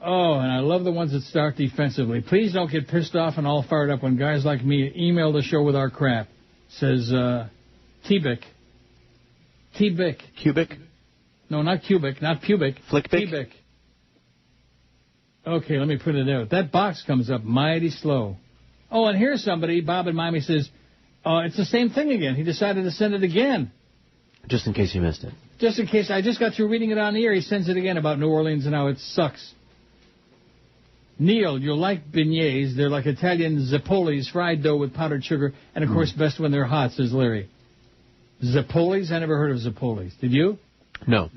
Oh, and I love the ones that start defensively. Please don't get pissed off and all fired up when guys like me email the show with our crap. Says T-Bic. T-Bic. Cubic? No, not cubic, not pubic. Flickbic? T-Bic. Okay, let me print it out. That box comes up mighty slow. Oh, and here's somebody, Bob in Miami says, it's the same thing again. He decided to send it again. Just in case you missed it. Just in case. I just got through reading it on the air. He sends it again about New Orleans and how it sucks. Neil, you'll like beignets. They're like Italian zippolis, fried dough with powdered sugar, and, of course, best when they're hot, says Larry. Zippolis? I never heard of zippolis. Did you? No.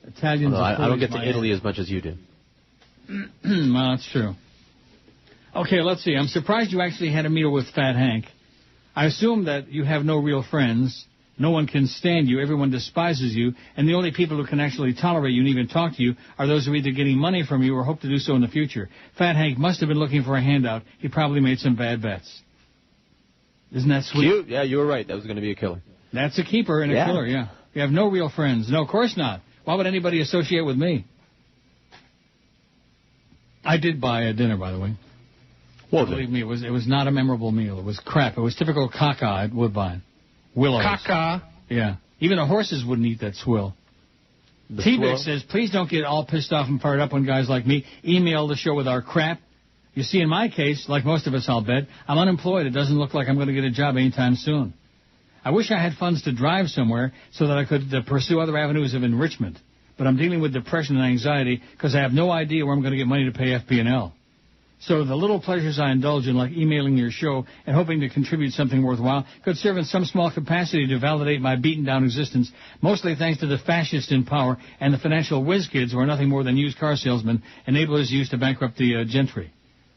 Italian zippolis. I don't get to Italy as much as you do. Well, that's true. Okay, let's see. I'm surprised you actually had a meal with Fat Hank. I assume that you have no real friends. No one can stand you. Everyone despises you. And the only people who can actually tolerate you and even talk to you are those who are either getting money from you or hope to do so in the future. Fat Hank must have been looking for a handout. He probably made some bad bets. Isn't that sweet? Cute. Yeah, you were right. That was going to be a killer. That's a keeper and a killer, yeah. You have no real friends. No, of course not. Why would anybody associate with me? I did buy a dinner, by the way. Well, believe me, it was not a memorable meal. It was crap. It was typical caca at Woodbine. Willows. Caca? Yeah. Even the horses wouldn't eat that swill. T-Bic says, please don't get all pissed off and fired up when guys like me email the show with our crap. You see, in my case, like most of us, I'll bet, I'm unemployed. It doesn't look like I'm going to get a job anytime soon. I wish I had funds to drive somewhere so that I could pursue other avenues of enrichment. But I'm dealing with depression and anxiety because I have no idea where I'm going to get money to pay FP&L. So the little pleasures I indulge in, like emailing your show and hoping to contribute something worthwhile, could serve in some small capacity to validate my beaten-down existence, mostly thanks to the fascists in power and the financial whiz kids who are nothing more than used car salesmen, enablers used to bankrupt the gentry.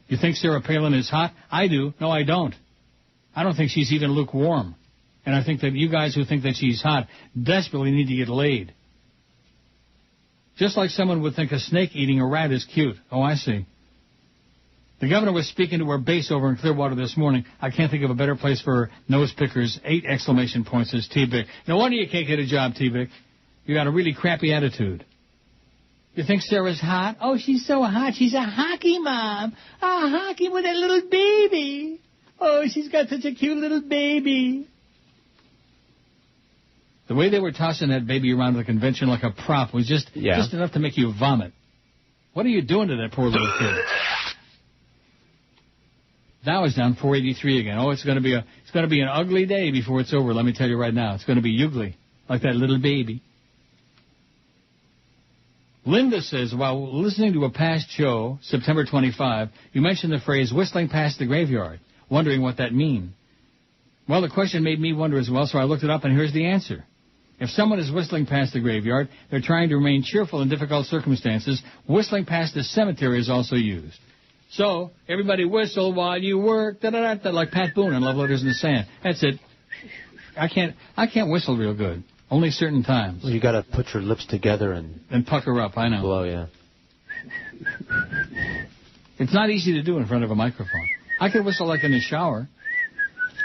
You think Sarah Palin is hot? I do. No, I don't. I don't think she's even lukewarm. And I think that you guys who think that she's hot desperately need to get laid. Just like someone would think a snake eating a rat is cute. Oh, I see. The governor was speaking to her base over in Clearwater this morning. I can't think of a better place for nose pickers. 8 exclamation points, says T-Bic. No wonder you can't get a job, T-Bic. You got a really crappy attitude. You think Sarah's hot? Oh, she's so hot. She's a hockey mom. A hockey with a little baby. Oh, she's got such a cute little baby. The way they were tossing that baby around the convention like a prop was just enough to make you vomit. What are you doing to that poor little kid? Dow is down 483 again. Oh, it's going to be an ugly day before it's over. Let me tell you right now, it's going to be ugly, like that little baby. Linda says, while listening to a past show, September 25, you mentioned the phrase "whistling past the graveyard," wondering what that mean. Well, the question made me wonder as well, so I looked it up, and here's the answer. If someone is whistling past the graveyard, they're trying to remain cheerful in difficult circumstances. Whistling past the cemetery is also used. So, everybody whistle while you work, da-da-da-da, like Pat Boone in Love Letters in the Sand. That's it. I can't whistle real good. Only certain times. Well, you got to put your lips together and pucker up, I know. Blow, yeah. It's not easy to do in front of a microphone. I can whistle like in the shower.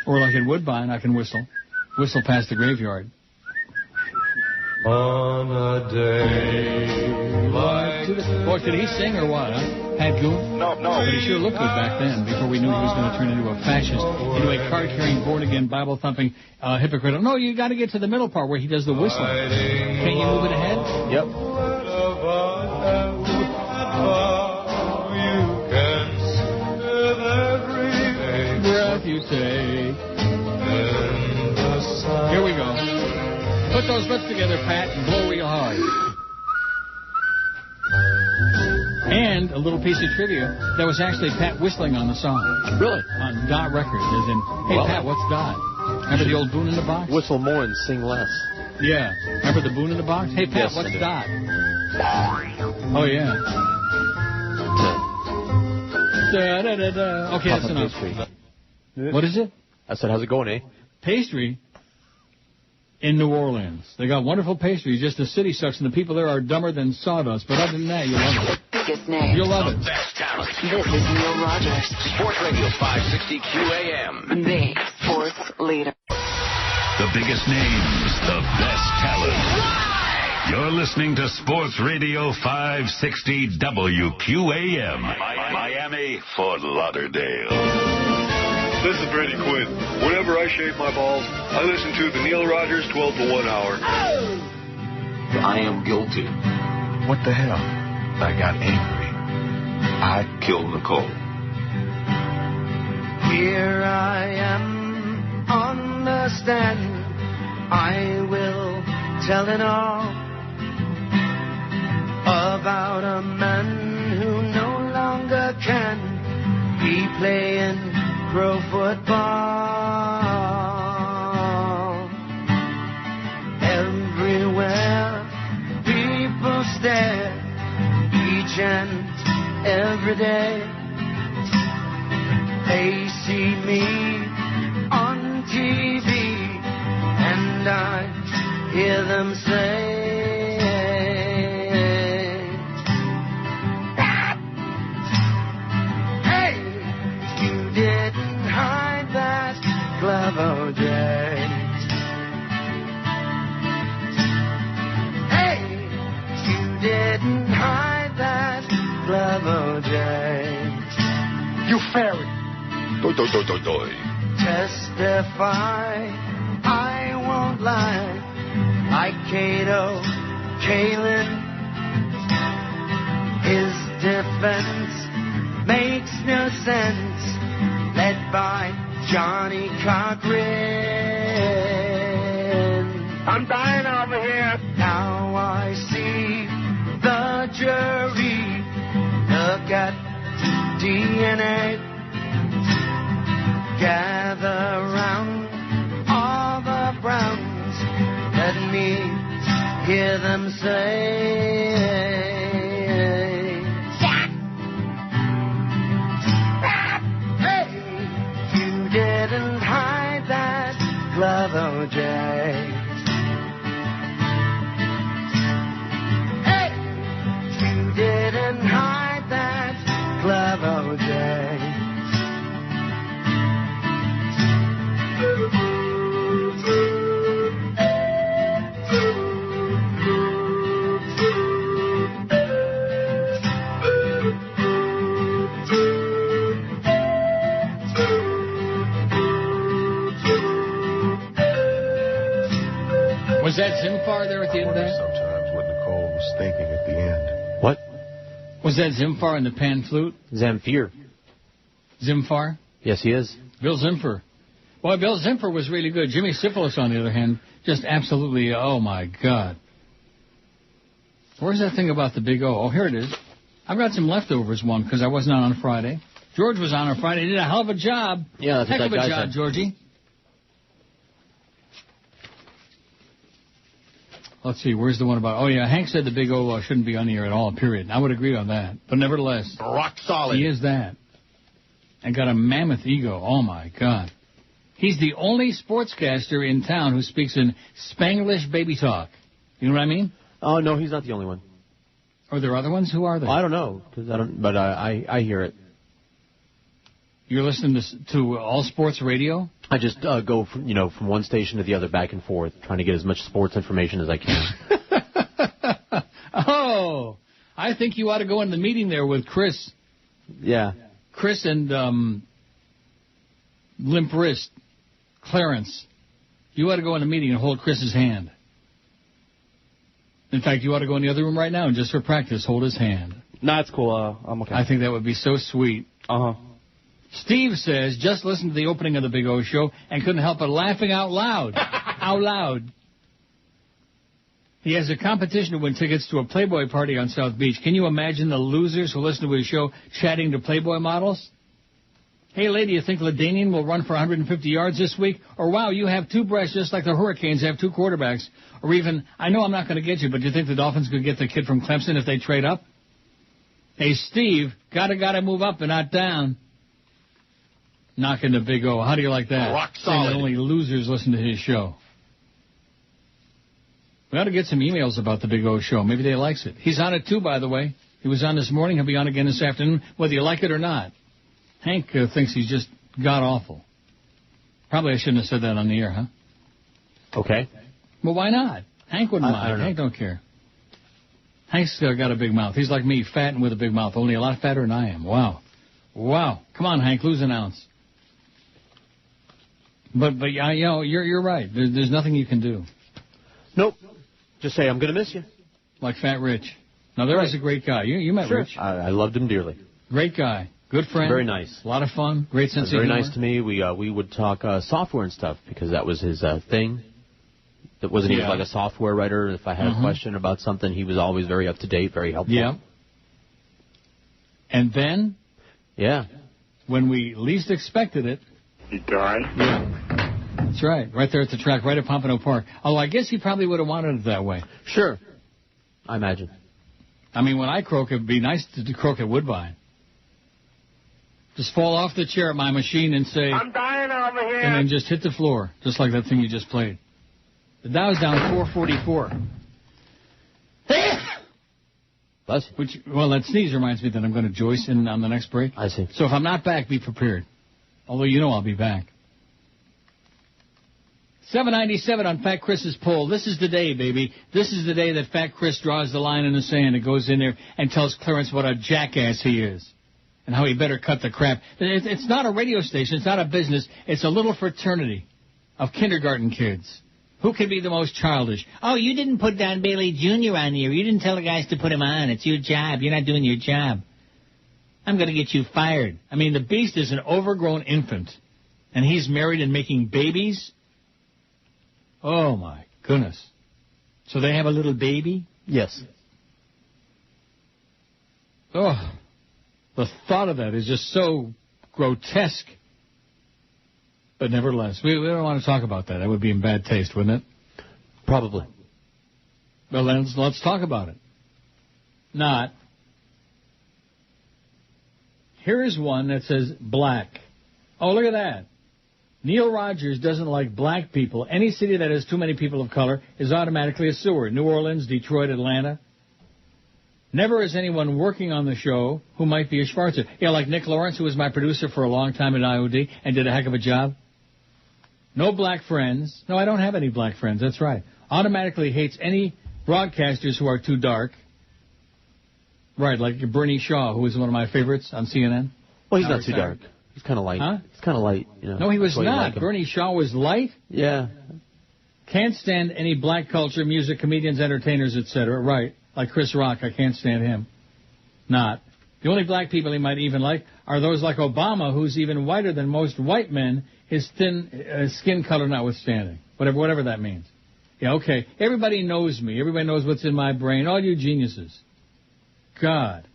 Or like in Woodbine, I can whistle. Whistle past the graveyard. On a day like Boy, did he sing or what, huh? Pat Goon? No. But he sure looked good back then, before we knew he was going to turn into a fascist, into a card-carrying, born-again, Bible-thumping hypocrite. No, you got to get to the middle part where he does the whistling. Can't you move it ahead? Yep. Breath you take. Here we go. Put those lips together, Pat, and blow real hard. And a little piece of trivia, there was actually Pat whistling on the song. Really? On Dot Records, as in, hey, well, Pat, what's Dot? Remember the old Boone in the Box? Whistle more and sing less. Yeah. Remember the Boone in the Box? Hey, Pat, what's Dot? Oh, yeah. Da-da-da-da. Okay, that's enough. Pastry. What is it? I said, how's it going, eh? Pastry in New Orleans. They got wonderful pastry. Just the city sucks, and the people there are dumber than sawdust. But other than that, you'll love it. Biggest name. You'll love it. Best talent. This is Neil Rogers. Sports Radio 560 QAM. The sports leader. The biggest names, the best talent. You're listening to Sports Radio 560 WQAM. Miami, Fort Lauderdale. This is Brady Quinn. Whenever I shave my balls, I listen to the Neil Rogers 12 to 1 hour. I am guilty. What the hell? I got angry. I killed Nicole. Here I am on the stand. I will tell it all about a man who no longer can be playing pro football. Everywhere people stare, each and every day. They see me on TV, and I hear them say, hey, you didn't hide that glove, O.J. Hey, you didn't hide that glove, O.J. You fairy. Testify, I won't lie. Like Cato, Kalin, his defense makes no sense. Led by Johnny Cochran. I'm dying over here. Now I see the jury look at DNA. Gather round all the Browns. Let me hear them say, hey, you didn't hide that glove, O.J. Hey, you didn't hide that glove, O.J. Was that Zimfar there at the end of that? Sometimes what Nicole was thinking at the end. What? Was that Zimfar in the pan flute? Zamfir. Zimfar? Yes, he is. Bill Zimfer. Well, Bill Zimfer was really good. Jimmy Syphilis, on the other hand, just absolutely, oh, my God. Where's that thing about the Big O? Oh, here it is. I've got some leftovers, one, because I wasn't on Friday. George was on Friday. He did a hell of a job. Yeah, that's heck what of a that guy job, said. Georgie. Let's see, where's the one about... Oh, yeah, Hank said the Big O shouldn't be on the air at all, period. I would agree on that. But nevertheless... Rock solid. He is that. And got a mammoth ego. Oh, my God. He's the only sportscaster in town who speaks in Spanglish baby talk. You know what I mean? Oh, no, he's not the only one. Are there other ones? Who are they? Well, I don't know, but I hear it. You're listening to All Sports Radio? I just go from one station to the other, back and forth, trying to get as much sports information as I can. Oh, I think you ought to go in the meeting there with Chris. Yeah. Chris and Limp Wrist, Clarence. You ought to go in the meeting and hold Chris's hand. In fact, you ought to go in the other room right now and just for practice, hold his hand. Nah, it's cool. I'm okay. I think that would be so sweet. Uh-huh. Steve says, just listened to the opening of the Big O Show and couldn't help but laughing out loud. Out loud. He has a competition to win tickets to a Playboy party on South Beach. Can you imagine the losers who listen to his show chatting to Playboy models? Hey, lady, you think LaDainian will run for 150 yards this week? Or, wow, you have two breasts just like the Hurricanes have two quarterbacks. Or even, I know I'm not going to get you, but do you think the Dolphins could get the kid from Clemson if they trade up? Hey, Steve, gotta move up and not down. Knocking the Big O. How do you like that? Rock Saying that solid. only losers listen to his show. We ought to get some emails about the Big O Show. Maybe they likes it. He's on it, too, by the way. He was on this morning. He'll be on again this afternoon, whether you like it or not. Hank thinks he's just god-awful. Probably I shouldn't have said that on the air, huh? Okay. Well, why not? Hank wouldn't I mind. don't know. Hank don't care. Hank's got a big mouth. He's like me, fat and with a big mouth, only a lot fatter than I am. Wow. Come on, Hank, lose an ounce. But you're right. There's nothing you can do. Nope. Just say, I'm going to miss you. Like Fat Rich. Now, there was a great guy. You met Sure. Rich. I loved him dearly. Great guy. Good friend. Very nice. A lot of fun. Great sense of Very humor. nice to me. We would talk software and stuff because that was his thing. That wasn't even like a software writer. If I had a question about something, he was always very up to date, very helpful. Yeah. And then? Yeah. When we least expected it. He died? Yeah. That's right. Right there at the track, right at Pompano Park. Oh, I guess he probably would have wanted it that way. Sure. I imagine. I mean, when I croak, it would be nice to croak at Woodbine. Just fall off the chair at my machine and say... I'm dying over here. And then just hit the floor, just like that thing you just played. The Dow's down 444. Bless you. Well, that sneeze reminds me that I'm going to Joyce in on the next break. I see. So if I'm not back, be prepared. Although you know I'll be back. 797 on Fat Chris's poll. This is the day, baby. This is the day that Fat Chris draws the line in the sand and goes in there and tells Clarence what a jackass he is and how he better cut the crap. It's not a radio station. It's not a business. It's a little fraternity of kindergarten kids. Who can be the most childish? Oh, you didn't put Don Bailey Jr. on here. You didn't tell the guys to put him on. It's your job. You're not doing your job. I'm going to get you fired. I mean, the beast is an overgrown infant, and he's married and making babies? Oh, my goodness. So they have a little baby? Yes. Oh, the thought of that is just so grotesque. But nevertheless, we don't want to talk about that. That would be in bad taste, wouldn't it? Probably. Well, then let's talk about it. Not. Here's one that says black. Oh, look at that. Neil Rogers doesn't like black people. Any city that has too many people of color is automatically a sewer. New Orleans, Detroit, Atlanta. Never is anyone working on the show who might be a Schwarzer. Yeah, like Nick Lawrence, who was my producer for a long time at IOD and did a heck of a job. No black friends. No, I don't have any black friends. That's right. Automatically hates any broadcasters who are too dark. Right, like Bernie Shaw, who was one of my favorites on CNN. Well, he's not too dark. He's kind of light. Huh? He's kind of light. You know. No, he was That's why you not. like him. Bernie Shaw was light. Yeah. Can't stand any black culture, music, comedians, entertainers, etc. Right, like Chris Rock. I can't stand him. Not. The only black people he might even like are those like Obama, who's even whiter than most white men, his thin skin color notwithstanding. Whatever that means. Yeah, okay. Everybody knows me. Everybody knows what's in my brain. All you geniuses. God.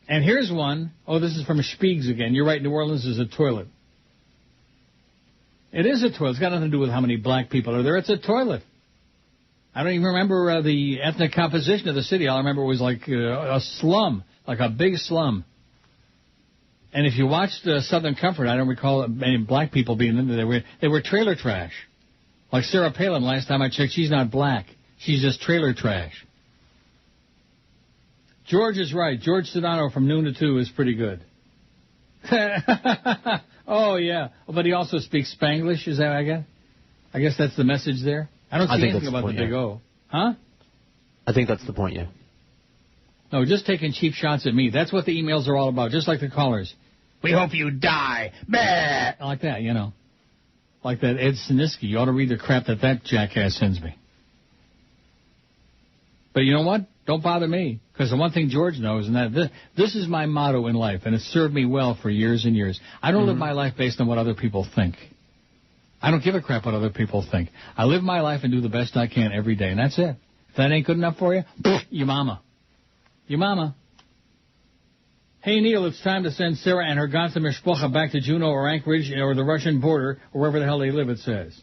And here's one. Oh, this is from Spiegs again. You're right, New Orleans is a toilet. It is a toilet. It's got nothing to do with how many black people are there. It's a toilet. I don't even remember the ethnic composition of the city. All I remember was like a slum, like a big slum. And if you watched Southern Comfort, I don't recall any black people being in there. They were trailer trash. Like Sarah Palin, last time I checked, she's not black. She's just trailer trash. George is right. George Sedano from noon to 2 is pretty good. Oh, yeah. But he also speaks Spanglish, is that, I guess that's the message there? I don't see anything about the Big O. Huh? I think that's the point, yeah. No, just taking cheap shots at me. That's what the emails are all about, just like the callers. We hope you die. Bah! Like that, you know. Like that Ed Sinisky. You ought to read the crap that jackass sends me. But you know what? Don't bother me. Because the one thing George knows, and that this is my motto in life, and it's served me well for years and years. I don't live my life based on what other people think. I don't give a crap what other people think. I live my life and do the best I can every day, and that's it. If that ain't good enough for you, your mama. Your mama. Hey, Neil, it's time to send Sarah and her ganze Mishpocha back to Juneau or Anchorage or the Russian border, or wherever the hell they live, it says.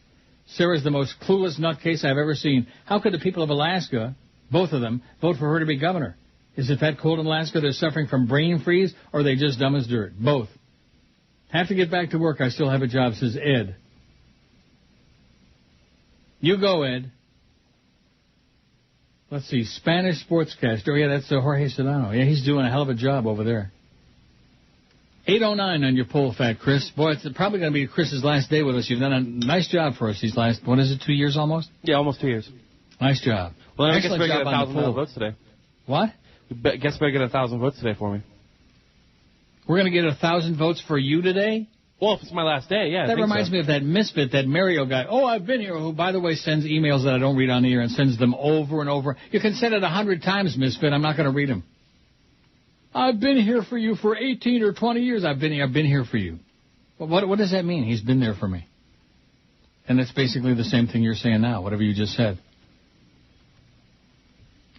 Sarah's the most clueless nutcase I've ever seen. How could the people of Alaska, both of them, vote for her to be governor? Is it that cold in Alaska they're suffering from brain freeze, or are they just dumb as dirt? Both. Have to get back to work. I still have a job, says Ed. You go, Ed. Let's see, Spanish sportscaster. Oh, yeah, that's Jorge Sedano. Yeah, he's doing a hell of a job over there. 8:09 on your poll, Fat Chris. Boy, it's probably going to be Chris's last day with us. You've done a nice job for us these last, 2 years almost? Yeah, almost 2 years. Nice job. Well, I guess Excellent better get job on the 1,000 poll. votes today. What? Guess better get 1,000 votes today for me. We're going to get 1,000 votes for you today? Well, if it's my last day, yeah. That reminds me of that misfit, that Mario guy. Oh, I've been here, who, by the way, sends emails that I don't read on the air and sends them over and over. You can send it 100 times, misfit. I'm not going to read them. I've been here for you for 18 or 20 years. I've been here for you. Well, what does that mean? He's been there for me. And that's basically the same thing you're saying now, whatever you just said.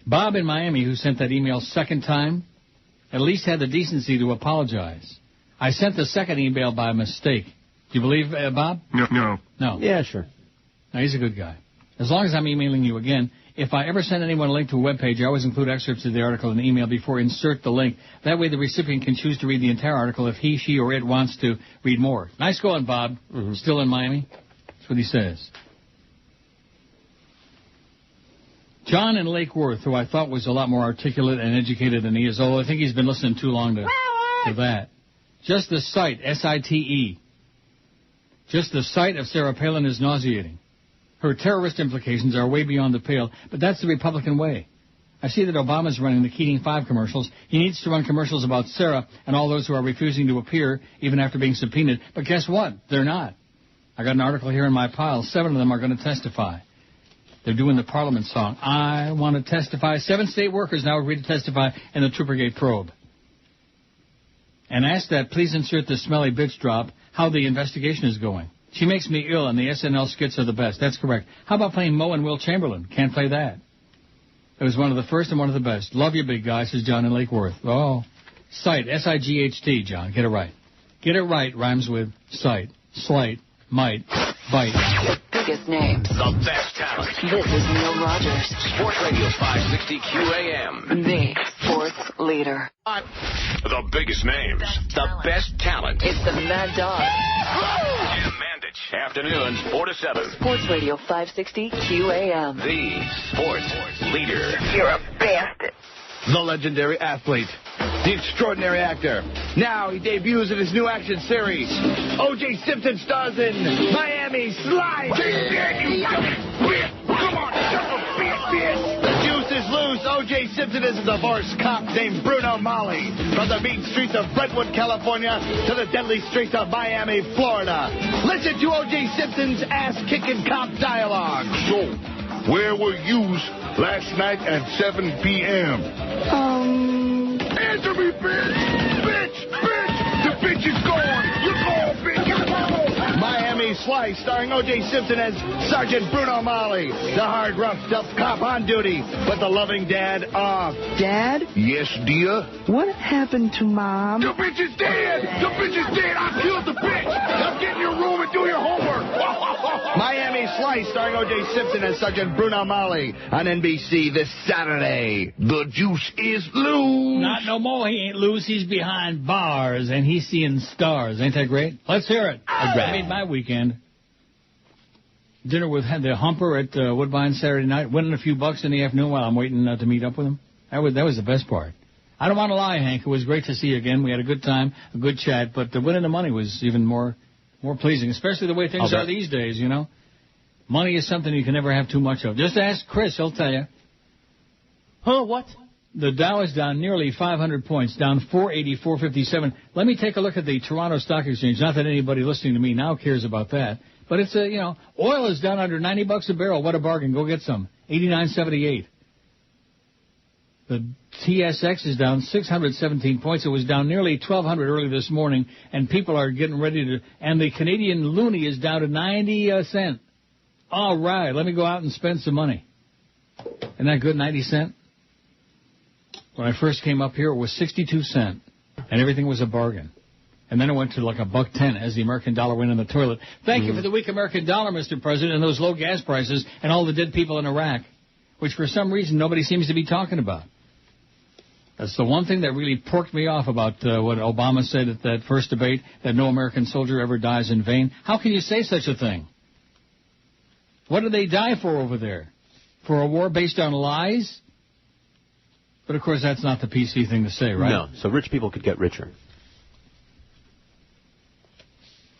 Bob in Miami, who sent that email second time, at least had the decency to apologize. I sent the second email by mistake. Do you believe, Bob? No. No. Yeah, sure. No, he's a good guy. As long as I'm emailing you again, if I ever send anyone a link to a web page, I always include excerpts of the article in the email before insert the link. That way the recipient can choose to read the entire article if he, she, or it wants to read more. Nice going, Bob. Still in Miami? That's what he says. John in Lake Worth, who I thought was a lot more articulate and educated than he is, although I think he's been listening too long to that. Just the sight, S-I-T-E. Just the sight of Sarah Palin is nauseating. Her terrorist implications are way beyond the pale, but that's the Republican way. I see that Obama's running the Keating 5 commercials. He needs to run commercials about Sarah and all those who are refusing to appear, even after being subpoenaed. But guess what? They're not. I got an article here in my pile. 7 of them are going to testify. They're doing the Parliament song. I want to testify. 7 state workers now agreed to testify in the Troopergate probe. And ask that, please insert the smelly bitch drop, how the investigation is going. She makes me ill, and the SNL skits are the best. That's correct. How about playing Mo and Will Chamberlain? Can't play that. It was one of the first and one of the best. Love you, big guy, says John in Lake Worth. Oh, sight, S-I-G-H-T, John. Get it right. Get it right rhymes with sight, slight, might, bite. The biggest names. The best talent. This is Neil Rogers. Sports Radio 560 QAM. The sports leader. The biggest names. The best talent. It's the Mad Dog. Jim Mandich. Afternoons 4 to 7. Sports Radio 560 QAM. The sports leader. You're a bastard. The legendary athlete. The extraordinary actor. Now he debuts in his new action series. O.J. Simpson stars in Miami Slide. Come on, the juice is loose. O.J. Simpson is a divorced cop named Bruno Mali. From the mean streets of Brentwood, California, to the deadly streets of Miami, Florida. Listen to O.J. Simpson's ass-kicking cop dialogue. So, where were yous last night at 7 p.m.? Answer me, bitch! Bitch! The bitch is gone! You're gone, bitch! You're gone! Miami Slice, starring O.J. Simpson as Sergeant Bruno Mali, the hard, rough, tough cop on duty, but the loving dad of... Dad? Yes, dear? What happened to Mom? The bitch is dead! The bitch is dead! I killed the bitch! Now get in your room and do your homework! Miami Slice, starring O.J. Simpson as Sergeant Bruno Mali on NBC this Saturday. The juice is loose. Not no more. He ain't loose. He's behind bars, and he's seeing stars. Ain't that great? Let's hear it. I made my weekend. Dinner with the Humper at Woodbine Saturday night. Winning a few bucks in the afternoon while I'm waiting to meet up with him. That was the best part. I don't want to lie, Hank. It was great to see you again. We had a good time, a good chat, but the winning the money was even more pleasing, especially the way things are these days, you know. Money is something you can never have too much of. Just ask Chris, he'll tell you. Huh, what? The Dow is down nearly 500 points, down 480, 457. Let me take a look at the Toronto Stock Exchange. Not that anybody listening to me now cares about that. But it's oil is down under $90 a barrel. What a bargain. Go get some. 89.78. The TSX is down 617 points. It was down nearly 1,200 early this morning, and people are getting ready to... And the Canadian loonie is down to 90 cents. All right, let me go out and spend some money. Isn't that good, 90 cents? When I first came up here, it was 62 cents, and everything was a bargain. And then it went to like $1.10 as the American dollar went in the toilet. Thank you for the weak American dollar, Mr. President, and those low gas prices and all the dead people in Iraq, which for some reason nobody seems to be talking about. That's the one thing that really porked me off about what Obama said at that first debate, that no American soldier ever dies in vain. How can you say such a thing? What did they die for over there? For a war based on lies? But, of course, that's not the PC thing to say, right? No, so rich people could get richer.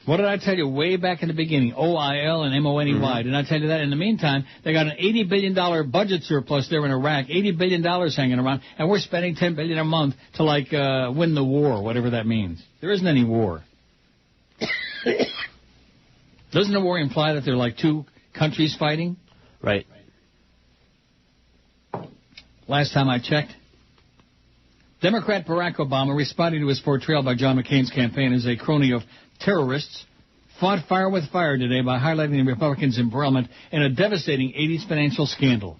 What did I tell you way back in the beginning? OIL and MONEY. Didn't I tell you that? In the meantime, they got an $80 billion budget surplus there in Iraq, $80 billion hanging around, and we're spending $10 billion a month to, like, win the war, whatever that means. There isn't any war. Doesn't the war imply that there are, like, two countries fighting? Right. Last time I checked, Democrat Barack Obama, responding to his portrayal by John McCain's campaign as a crony of terrorists, fought fire with fire today by highlighting the Republicans' embroilment in a devastating 80s financial scandal.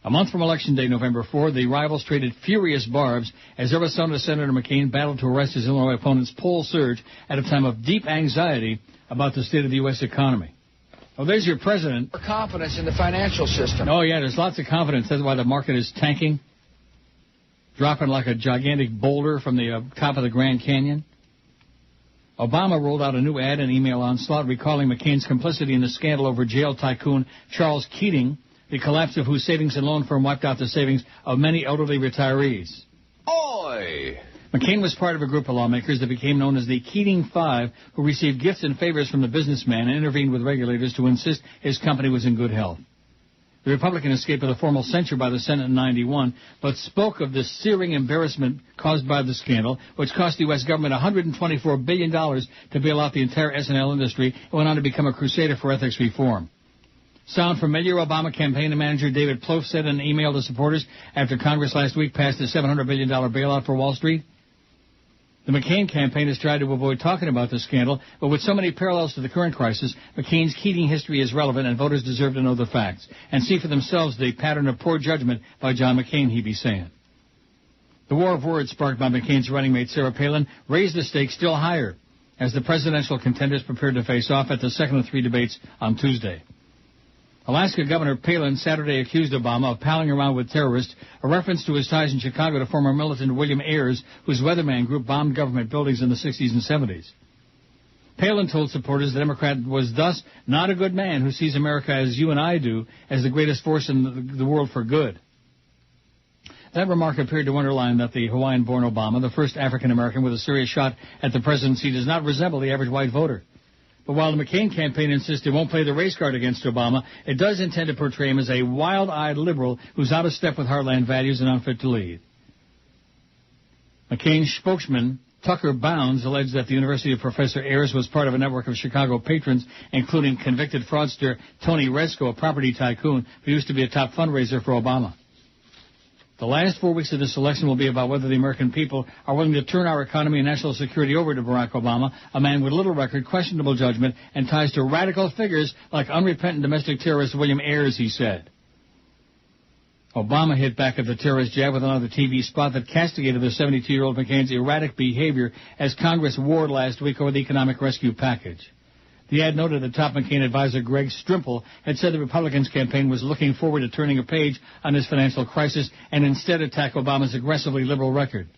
A month from Election Day, November 4, the rivals traded furious barbs as Arizona Senator McCain battled to arrest his Illinois opponent's poll surge at a time of deep anxiety about the state of the U.S. economy. Oh, there's your president. Confidence in the financial system. Oh, yeah, there's lots of confidence. That's why the market is tanking, dropping like a gigantic boulder from the top of the Grand Canyon. Obama rolled out a new ad and email onslaught recalling McCain's complicity in the scandal over jail tycoon Charles Keating, the collapse of whose savings and loan firm wiped out the savings of many elderly retirees. Oi! McCain was part of a group of lawmakers that became known as the Keating Five, who received gifts and favors from the businessman and intervened with regulators to insist his company was in good health. The Republican escaped with a formal censure by the Senate in 91, but spoke of the searing embarrassment caused by the scandal, which cost the U.S. government $124 billion to bail out the entire S&L industry, and went on to become a crusader for ethics reform. Sound familiar? Obama campaign manager David Plouffe said in an email to supporters after Congress last week passed a $700 billion bailout for Wall Street. The McCain campaign has tried to avoid talking about the scandal, but with so many parallels to the current crisis, McCain's Keating history is relevant and voters deserve to know the facts and see for themselves the pattern of poor judgment by John McCain, he be saying. The war of words sparked by McCain's running mate Sarah Palin raised the stakes still higher as the presidential contenders prepared to face off at the second of three debates on Tuesday. Alaska Governor Palin Saturday accused Obama of palling around with terrorists, a reference to his ties in Chicago to former militant William Ayers, whose Weatherman group bombed government buildings in the 60s and 70s. Palin told supporters the Democrat was thus not a good man who sees America as you and I do, as the greatest force in the world for good. That remark appeared to underline that the Hawaiian-born Obama, the first African-American with a serious shot at the presidency, does not resemble the average white voter. But while the McCain campaign insists it won't play the race card against Obama, it does intend to portray him as a wild-eyed liberal who's out of step with heartland values and unfit to lead. McCain's spokesman, Tucker Bounds, alleged that the University of Professor Ayers was part of a network of Chicago patrons, including convicted fraudster Tony Rezko, a property tycoon who used to be a top fundraiser for Obama. The last 4 weeks of this election will be about whether the American people are willing to turn our economy and national security over to Barack Obama, a man with little record, questionable judgment, and ties to radical figures like unrepentant domestic terrorist William Ayers, he said. Obama hit back at the terrorist jab with another TV spot that castigated the 72-year-old McCain's erratic behavior as Congress warred last week over the economic rescue package. The ad noted that top McCain advisor Greg Strimple had said the Republicans' campaign was looking forward to turning a page on this financial crisis and instead attack Obama's aggressively liberal record.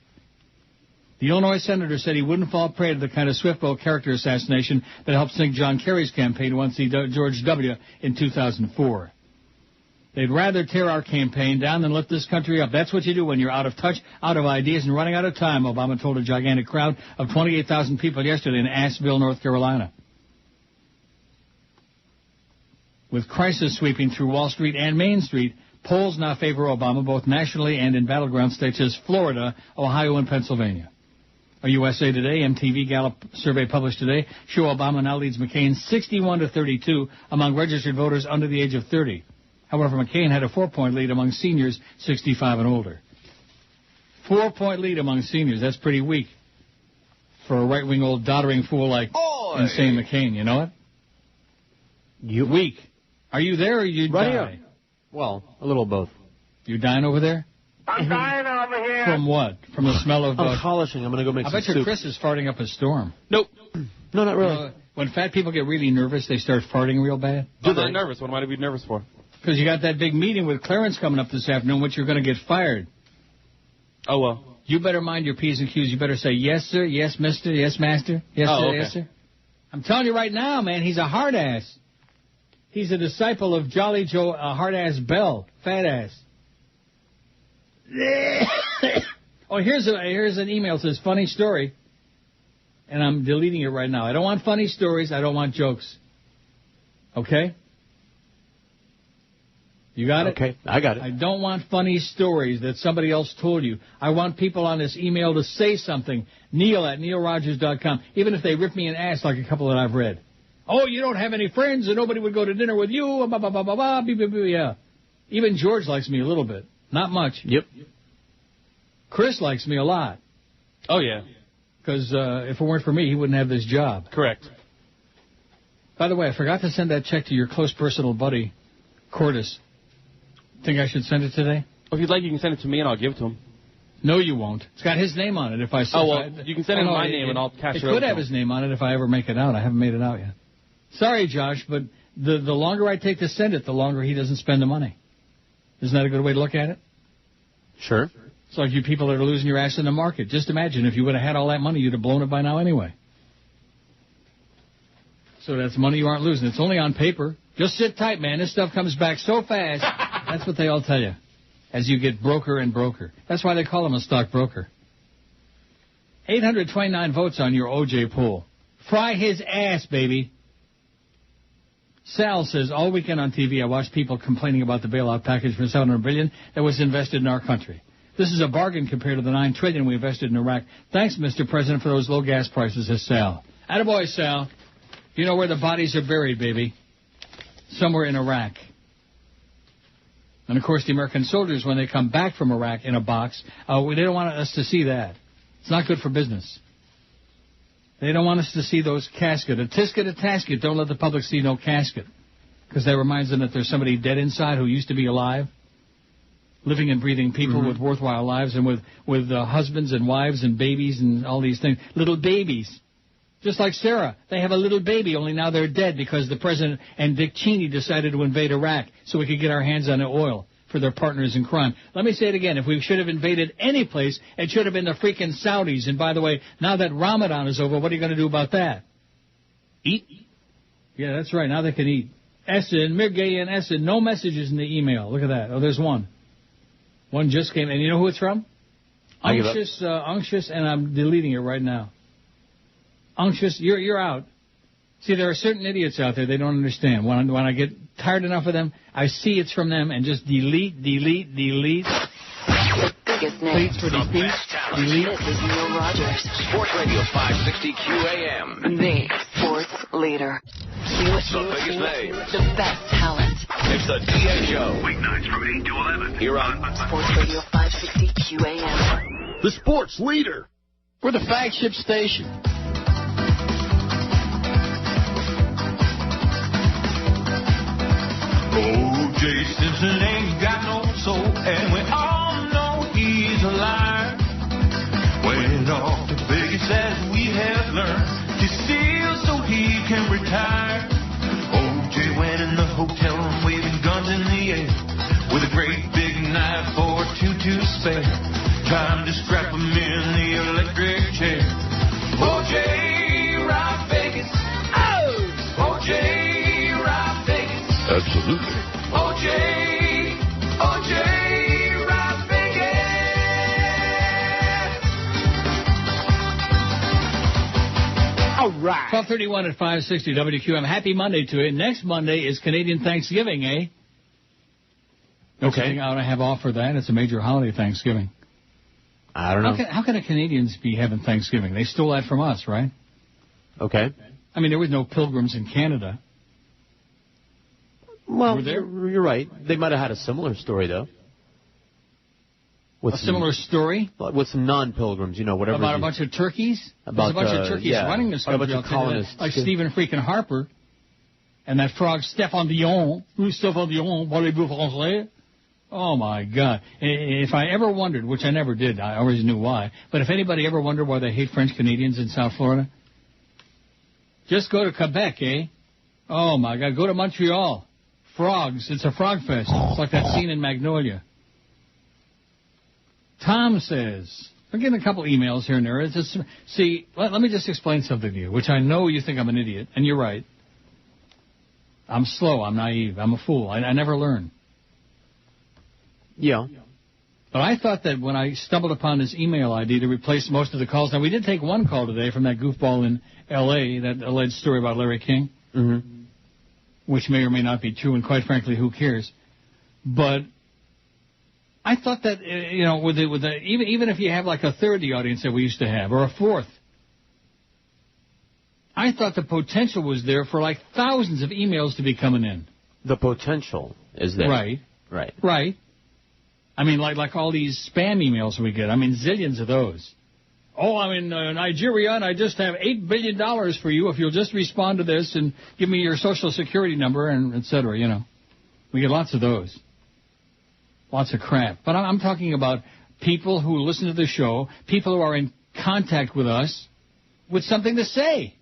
The Illinois senator said he wouldn't fall prey to the kind of swift-bow character assassination that helped sink John Kerry's campaign to unseat George W. in 2004. They'd rather tear our campaign down than lift this country up. That's what you do when you're out of touch, out of ideas, and running out of time, Obama told a gigantic crowd of 28,000 people yesterday in Asheville, North Carolina. With crisis sweeping through Wall Street and Main Street, polls now favor Obama both nationally and in battleground states as Florida, Ohio, and Pennsylvania. A USA Today MTV Gallup survey published today show Obama now leads McCain 61-32 among registered voters under the age of 30. However, McCain had a 4-point lead among seniors 65 and older. 4-point lead among seniors. That's pretty weak for a right-wing old doddering fool like insane McCain. You know it? Weak. Are you there or you die? Here. Well, a little both. You dying over there? I'm dying over here. From what? From the smell of... I'm polishing. I'm going to go make some soup. I bet you Chris is farting up a storm. Nope. No, not really. When fat people get really nervous, they start farting real bad? I'm not nervous. What am I to be nervous for? Because you got that big meeting with Clarence coming up this afternoon, which you're going to get fired. Oh, well. You better mind your P's and Q's. You better say, yes, sir, yes, mister, yes, master, yes, sir, okay. yes, sir. I'm telling you right now, man, he's a hard ass. He's a disciple of Jolly Joe Hard-Ass Bell, fat ass. Oh, here's an email that says, funny story. and I'm deleting it right now. I don't want funny stories. I don't want jokes. Okay? You got it? Okay, I got it. I don't want funny stories that somebody else told you. I want people on this email to say something. Neil@neilrogers.com. Even if they rip me an ass like a couple that I've read. Oh, you don't have any friends and nobody would go to dinner with you. Blah, blah, blah, blah, blah, yeah. Even George likes me a little bit. Not much. Yep. Chris likes me a lot. Oh, yeah. Because if it weren't for me, he wouldn't have this job. Correct. By the way, I forgot to send that check to your close personal buddy, Cordis. Think I should send it today? Well, if you'd like, you can send it to me and I'll give it to him. No, you won't. It's got his name on it. If I Oh, well, you can send it in my name and I'll cash it over. It could to have him. his name on it if I ever make it out. I haven't made it out yet. Sorry, Josh, but the longer I take to send it, the longer he doesn't spend the money. Isn't that a good way to look at it? Sure. It's like you people that are losing your ass in the market. Just imagine if you would have had all that money, you'd have blown it by now anyway. So that's money you aren't losing. It's only on paper. Just sit tight, man. This stuff comes back so fast. That's what they all tell you. As you get broker and broker. That's why they call him a stockbroker. 829 votes on your OJ poll. Fry his ass, baby. Sal says, all weekend on TV I watched people complaining about the bailout package for $700 billion that was invested in our country. This is a bargain compared to the $9 trillion we invested in Iraq. Thanks, Mr. President, for those low gas prices, says Sal. Attaboy, Sal. You know where the bodies are buried, baby. Somewhere in Iraq. And, of course, the American soldiers, when they come back from Iraq in a box, they don't want us to see that. It's not good for business. They don't want us to see those caskets. A tisket, a tasket. Don't let the public see no casket. Because that reminds them that there's somebody dead inside who used to be alive. Living and breathing people with worthwhile lives and with husbands and wives and babies and all these things. Little babies. Just like Sarah. They have a little baby, only now they're dead because the president and Dick Cheney decided to invade Iraq so we could get our hands on the oil for their partners in crime. Let me say it again. If we should have invaded any place, it should have been the freaking Saudis. And by the way, now that Ramadan is over, what are you going to do about that? Eat? Yeah, that's right. Now they can eat. Essen, Mirgay and Essen. No messages in the email. Look at that. Oh, there's one. One just came. And you know who it's from? Unctious, and I'm deleting it right now. Unctious, you're out. See, there are certain idiots out there, they don't understand. When I get tired enough of them, I see it's from them and just delete. The biggest name. Please for defeat. Delete. This is Neil Rogers. Sports Radio 560 QAM. The sports leader. The biggest name. The best talent. It's the DA Show. Weeknights from 8 to 11. Here on Sports Radio 560 QAM. The sports leader. We're the flagship station. O.J. Simpson ain't got no soul, and we all know he's a liar. Went off to Vegas as we have learned to steal so he can retire. O.J. went in the hotel room waving guns in the air with a great big knife or two to spare. Time to strap him in the electric chair. O.J. robbed Vegas. Oh! O.J. robbed Vegas. Absolutely. O.J. robbed Vegas. All right. 12:31 at 560 WQM. Happy Monday to you. Next Monday is Canadian Thanksgiving, eh? Okay. I ought to have off for that. It's a major holiday, Thanksgiving. I don't know. How can the Canadians be having Thanksgiving? They stole that from us, right? Okay. I mean, there was no pilgrims in Canada. Well, you're right. They might have had a similar story, though. With similar story? With some non-pilgrims, whatever. About a bunch of turkeys? There's a bunch of turkeys running this country. A bunch of colonists. Like Stephen freaking Harper. And that frog, Stéphane Dion. Who's Stéphane Dion? Parlez-vous français? Oh, my God. If I ever wondered, which I never did, I always knew why, but if anybody ever wondered why they hate French Canadians in South Florida, just go to Quebec, eh? Oh, my God. Go to Montreal. Frogs. It's a frog fest. It's like that scene in Magnolia. Tom says, I'm getting a couple emails here and there. It's just, see, let me just explain something to you, which I know you think I'm an idiot, and you're right. I'm slow. I'm naive. I'm a fool. I never learn. Yeah. But I thought that when I stumbled upon this email ID to replace most of the calls, now we did take one call today from that goofball in L.A., that alleged story about Larry King, which may or may not be true, and quite frankly, who cares? But I thought that, you know, even if you have like a third of the audience that we used to have, or a fourth, I thought the potential was there for like thousands of emails to be coming in. The potential is there. Right. Right. Right. I mean, like all these spam emails we get. I mean, zillions of those. Oh, I'm in Nigeria, and I just have $8 billion for you if you'll just respond to this and give me your Social Security number, and et cetera, you know. We get lots of those. Lots of crap. But I'm talking about people who listen to the show, people who are in contact with us with something to say.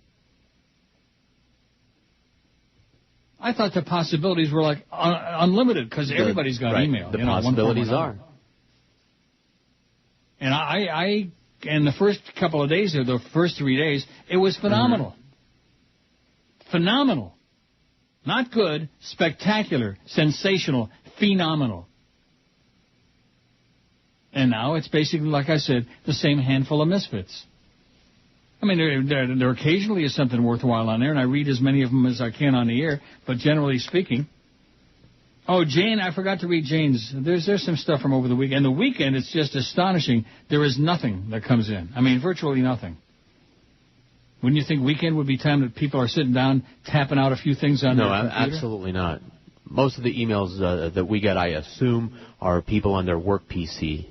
I thought the possibilities were like unlimited because everybody's got email. The possibilities are. And I in the first couple of days, or the first 3 days, it was phenomenal. Phenomenal. Not good, spectacular, sensational, phenomenal. And now it's basically, like I said, the same handful of misfits. I mean, there occasionally is something worthwhile on there, and I read as many of them as I can on the air, but generally speaking. Oh, Jane, I forgot to read Jane's. There's some stuff from over the weekend. The weekend, it's just astonishing. There is nothing that comes in. I mean, virtually nothing. Wouldn't you think weekend would be time that people are sitting down, tapping out a few things on their computer? No, absolutely not. Most of the emails that we get, I assume, are people on their work PC.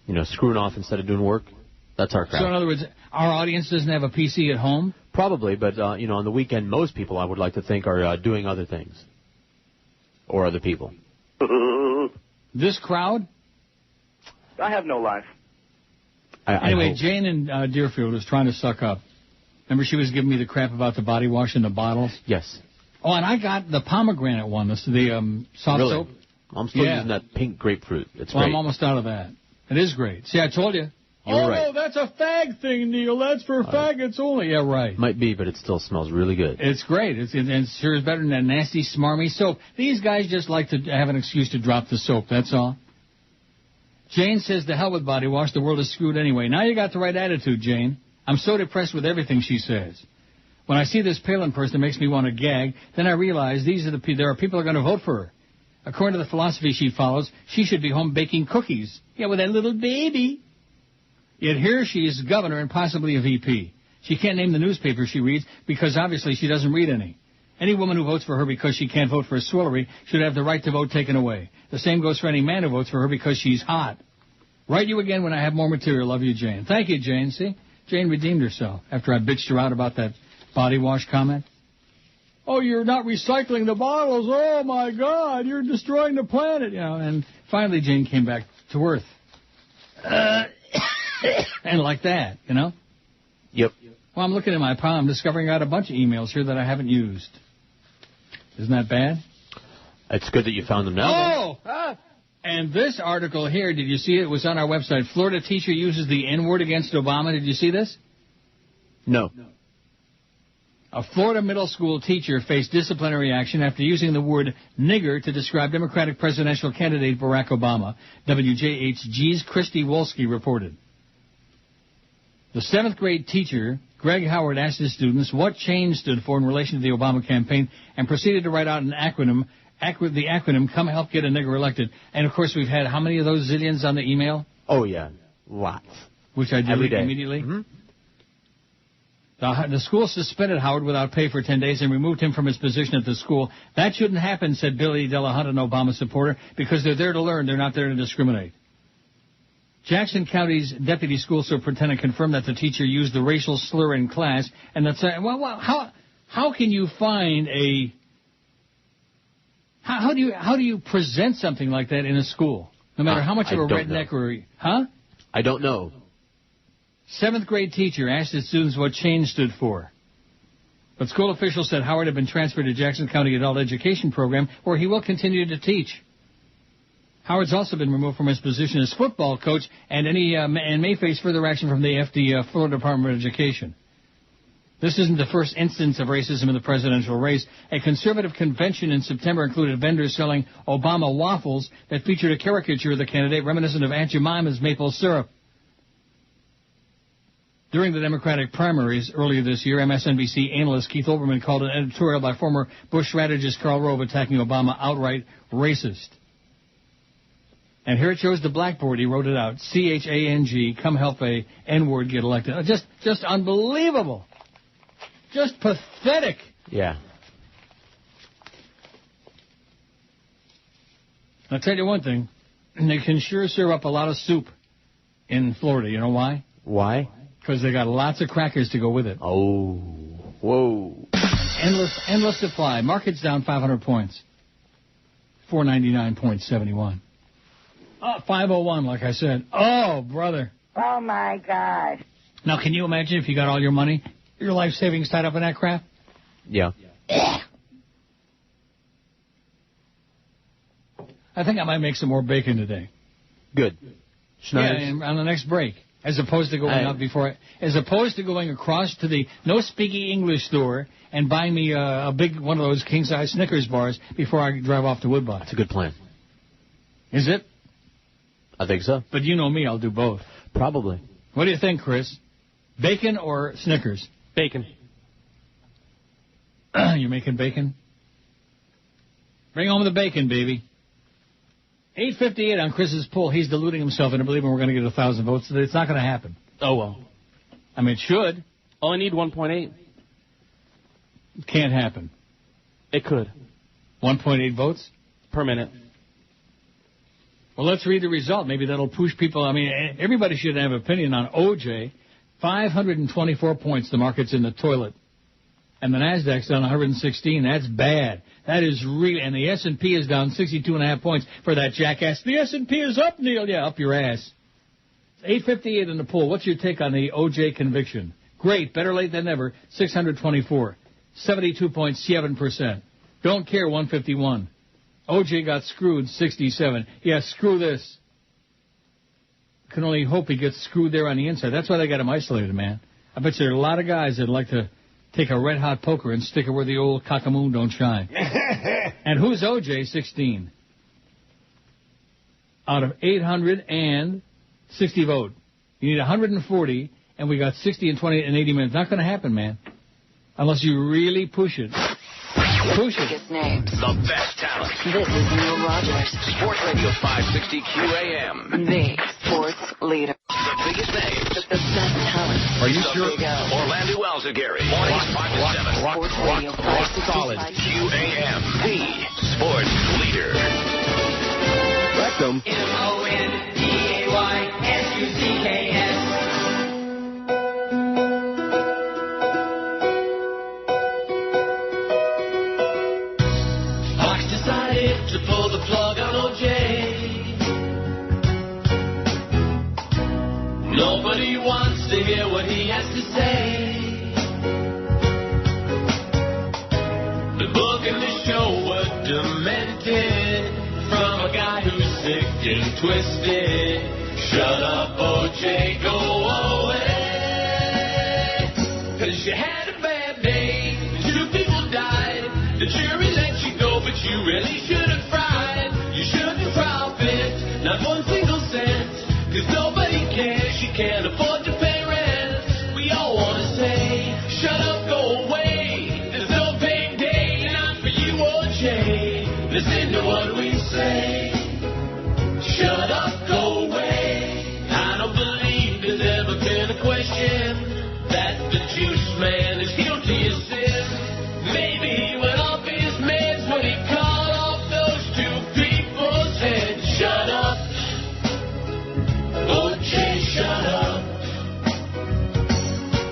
You know, screwing off instead of doing work. That's our crowd. So, in other words, our audience doesn't have a PC at home? Probably, but, you know, on the weekend, most people, I would like to think, are doing other things. Or other people. This crowd? I have no life. Anyway, Jane in Deerfield was trying to suck up. Remember she was giving me the crap about the body wash in the bottles? Yes. Oh, and I got the pomegranate one, the soft soap. I'm still using that pink grapefruit. It's great. I'm almost out of that. It is great. See, I told you. You're right. No, that's a fag thing, Neil. That's for faggots only. Yeah, right. Might be, but it still smells really good. It's great. It sure is better than that nasty, smarmy soap. These guys just like to have an excuse to drop the soap, that's all. Jane says, the hell with body wash. The world is screwed anyway. Now you got the right attitude, Jane. I'm so depressed with everything she says. When I see this Palin person, it makes me want to gag. Then I realize there are people who are going to vote for her. According to the philosophy she follows, she should be home baking cookies. Yeah, with that little baby. Yet here she is governor and possibly a VP. She can't name the newspaper she reads because obviously she doesn't read any. Any woman who votes for her because she can't vote for a swillery should have the right to vote taken away. The same goes for any man who votes for her because she's hot. Write you again when I have more material. Love you, Jane. Thank you, Jane. See? Jane redeemed herself after I bitched her out about that body wash comment. Oh, you're not recycling the bottles. Oh, my God. You're destroying the planet. You know, and finally Jane came back to earth. And like that, you know? Yep. Well, I'm looking at my pile. I'm discovering I got a bunch of emails here that I haven't used. Isn't that bad? It's good that you found them now. Oh! And this article here, did you see it? It was on our website. Florida teacher uses the N-word against Obama. Did you see this? No. A Florida middle school teacher faced disciplinary action after using the word nigger to describe Democratic presidential candidate Barack Obama. WJHG's Christy Wolski reported. The 7th grade teacher, Greg Howard, asked his students what change stood for in relation to the Obama campaign and proceeded to write out an acronym, the acronym, Come Help Get a Nigger Elected. And, of course, we've had how many of those zillions on the email? Oh, yeah. Lots. Which I deleted immediately. Mm-hmm. The school suspended Howard without pay for 10 days and removed him from his position at the school. That shouldn't happen, said Billy Delahunt, an Obama supporter, because they're there to learn. They're not there to discriminate. Jackson County's deputy school superintendent confirmed that the teacher used the racial slur in class, and that's well, how can you find a how do you present something like that in a school? No matter how much of a redneck or I don't know. 7th grade teacher asked his students what change stood for. But school officials said Howard had been transferred to Jackson County Adult Education Program, where he will continue to teach. Howard's also been removed from his position as football coach and may face further action from the Florida Department of Education. This isn't the first instance of racism in the presidential race. A conservative convention in September included vendors selling Obama waffles that featured a caricature of the candidate reminiscent of Aunt Jemima's maple syrup. During the Democratic primaries earlier this year, MSNBC analyst Keith Olbermann called an editorial by former Bush strategist Karl Rove attacking Obama outright racist. And here it shows the blackboard. He wrote it out. C-H-A-N-G, come help a N-word get elected. Just unbelievable. Just pathetic. Yeah. I'll tell you one thing. They can sure serve up a lot of soup in Florida. You know why? Why? Because they got lots of crackers to go with it. Oh. Whoa. Endless supply. Market's down 500 points. 499.71. 501, like I said. Oh, brother. Oh, my gosh. Now, can you imagine if you got all your money, your life savings tied up in that crap? Yeah. I think I might make some more bacon today. Good. Schneider's. Yeah, on the next break. As opposed to going as opposed to going across to the no speaking English store and buying me a big one of those king size Snickers bars before I drive off to Woodbine. That's a good plan. Is it? I think so. But you know me, I'll do both. Probably. What do you think, Chris? Bacon or Snickers? Bacon. You're making bacon? Bring home the bacon, baby. 858 on Chris's poll. He's deluding himself into believing we're going to get 1,000 votes. It's not going to happen. Oh, well. I mean, it should. Oh, I need 1.8. It can't happen. It could. 1.8 votes? Per minute. Well, let's read the result. Maybe that'll push people. I mean, everybody should have an opinion on OJ. 524 points. The market's in the toilet. And the Nasdaq's down 116. That's bad. That is really, and the S&P is down 62.5 points for that jackass. The S&P is up, Neil. Yeah, up your ass. 858 in the poll. What's your take on the OJ conviction? Great. Better late than never. 624. 72.7%. Don't care, 151. OJ got screwed, 67. Yeah, screw this. Can only hope he gets screwed there on the inside. That's why they got him isolated, man. I bet you there are a lot of guys that like to take a red-hot poker and stick it where the old cockamoon don't shine. And who's OJ? 16. Out of 860 vote. You need 140, and we got 60 and 20 and 80 minutes. Not going to happen, man. Unless you really push it. Push it. Names. The best talent. This is Neil Rogers. Sports Radio 560 QAM. The sports leader. The biggest names. The best talent. Are you sure? Orlando Alzagari. Mornings 5 to 7. Sports Radio 560 solid. QAM. The sports leader. Rectum. MONDAYSUCKS. To pull the plug on OJ. Nobody wants to hear what he has to say. The book and the show were demented from a guy who's sick and twisted. Shut up, OJ, go away. 'Cause you had a bad day, 2 people died. The jury let you go, but you really should have fried. You shouldn't profit, not 1 single cent. 'Cause nobody cares, you can't afford to pay rent. We all want to say, shut up, go away. There's no payday, not for you, OJ. Listen to what we say. Shut up, go away. I don't believe there's ever been a question that the juice man is guilty of sin. Maybe he went off his meds when he called off those 2 people's heads. Shut up. OJ, shut up.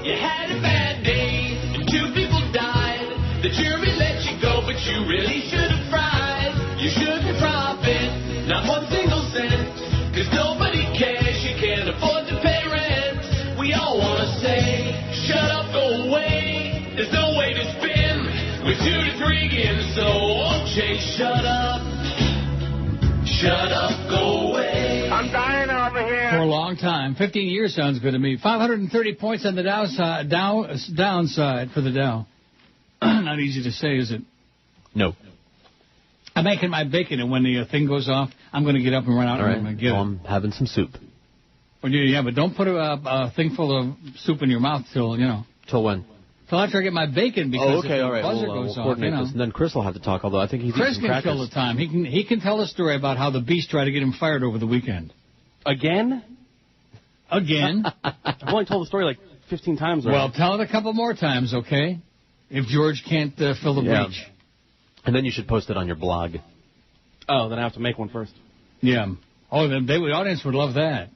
You had a bad day and 2 people died. The jury let you go, but you really should have fried. You shouldn't profit, not 1 single cent. 'Cause nobody cares, you can't afford to pay rent. We all want to say, shut up, go away. There's no way to spin with 2 to 3 again, so OJ, shut up. Shut up, go away. I'm dying over here. a long time. 15 years sounds good to me. 530 points on the downside for the Dow. Not easy to say, is it? No. I'm making my bacon, and when the thing goes off, I'm going to get up and run out and I'm going to get it. I'm having some soup. Well, yeah, but don't put a thing full of soup in your mouth till, Till when? Till after I get my bacon, because if the buzzer goes off, this. And then Chris will have to talk, although I think he's Chris eating can crackers. kill the time. He can tell a story about how the Beast tried to get him fired over the weekend. Again? Again? I've only told the story like 15 times already. Well, tell it a couple more times, okay? If George can't fill the breach. And then you should post it on your blog. Oh, then I have to make one first. Yeah. Oh, the audience would love that.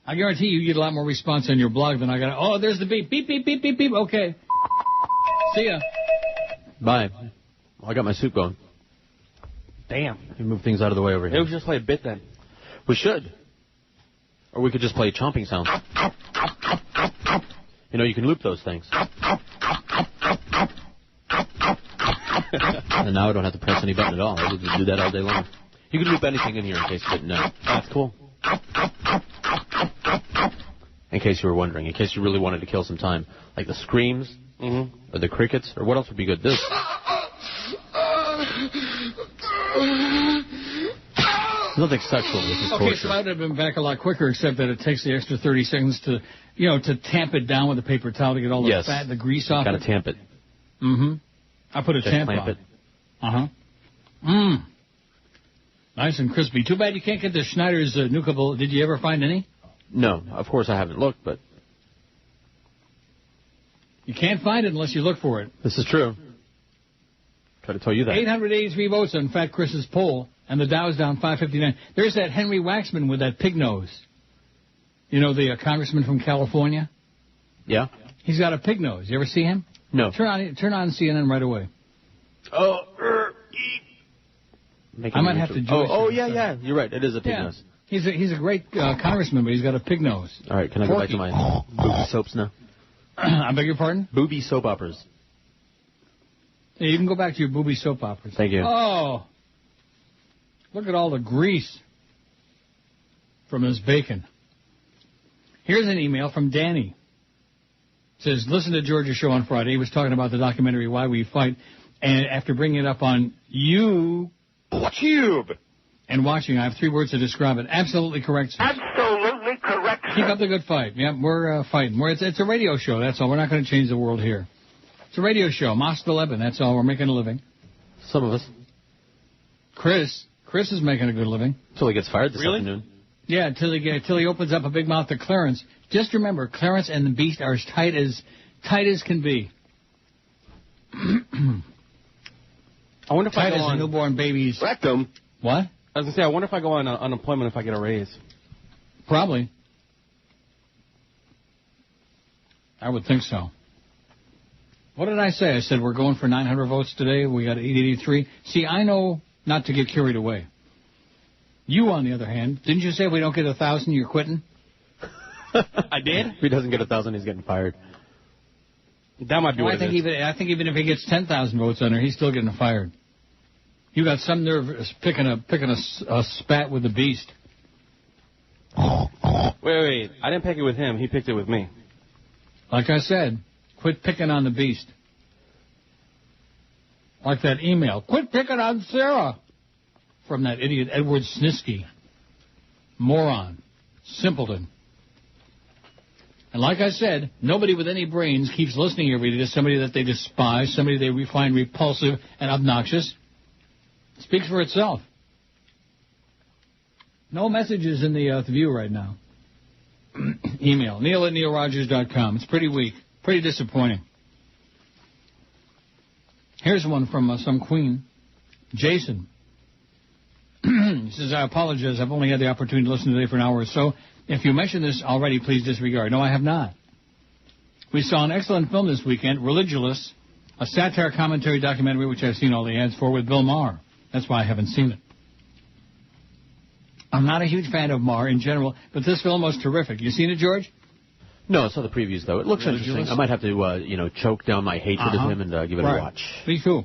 I guarantee you get a lot more response on your blog than I got. Oh, there's the beep. Beep, beep, beep, beep, beep. Okay. See ya. Bye. Well, I got my soup going. Damn. You move things out of the way over here. Maybe we should just play a bit then. We should. Or we could just play chomping sounds. You can loop those things. And now I don't have to press any button at all. I can just do that all day long. You can loop anything in here in case you didn't know. That's cool. In case you were wondering. In case you really wanted to kill some time. Like the screams, or the crickets, or what else would be good? This. Nothing sexual. This is torture. Okay, so I would have been back a lot quicker, except that it takes the extra 30 seconds to, to tamp it down with a paper towel to get all the fat, the grease off. Got to tamp it. Mm-hmm. I put a tamp on it. Uh-huh. Mmm. Nice and crispy. Too bad you can't get the Schneider's Nuka. Did you ever find any? No, of course I haven't looked, but... You can't find it unless you look for it. This is true. Try to tell you that. 883 votes on Fat Chris's poll, and the Dow's down 559. There's that Henry Waxman with that pig nose. The congressman from California? Yeah? He's got a pig nose. You ever see him? No. Turn on CNN right away. Oh, I might have to join. Oh, yeah. You're right. It is a pig nose. He's a great congressman, but he's got a pig nose. All right, can I go back to my booby soaps now? I beg your pardon? Booby soap operas. Yeah, you can go back to your booby soap operas. Thank you. Oh, look at all the grease from his bacon. Here's an email from Danny. It says, listen to George's show on Friday. He was talking about the documentary Why We Fight, and after bringing it up on YouTube and watching, I have 3 words to describe it. Absolutely correct, sir. Absolutely correct, sir. Keep up the good fight. Yeah, we're fighting. It's a radio show, that's all. We're not going to change the world here. It's a radio show. Mosque 11, that's all. We're making a living. Some of us. Chris is making a good living. Until he gets fired this afternoon. Yeah, until he opens up a big mouth to Clarence. Just remember, Clarence and the Beast are as tight as can be. I wonder if tight I go as on a newborn baby's rectum. What? I was going to say, I wonder if I go on unemployment if I get a raise. Probably. I would think so. What did I say? I said we're going for 900 votes today. We got 883. See, I know not to get carried away. You, on the other hand, didn't you say if we don't get 1,000, you're quitting? I did? If he doesn't get 1,000, he's getting fired. That might be what I think even if he gets 10,000 votes on there, he's still getting fired. You got some nerve picking a spat with the Beast. Wait. I didn't pick it with him. He picked it with me. Like I said, quit picking on the Beast. Like that email. Quit picking on Sarah. From that idiot Edward Snisky. Moron. Simpleton. And like I said, nobody with any brains keeps listening every day to somebody that they despise, somebody they find repulsive and obnoxious. It speaks for itself. No messages in the view right now. Email, Neil@neilrogers.com. It's pretty weak. Pretty disappointing. Here's one from some queen. Jason. He says, I apologize. I've only had the opportunity to listen today for an hour or so. If you mentioned this already, please disregard. No, I have not. We saw an excellent film this weekend, Religulous, a satire commentary documentary, which I've seen all the ads for, with Bill Maher. That's why I haven't seen it. I'm not a huge fan of Maher in general, but this film was terrific. You seen it, George? No, I saw the previews, though. It looks interesting. I might have to, choke down my hatred of him and give it a watch. Me too.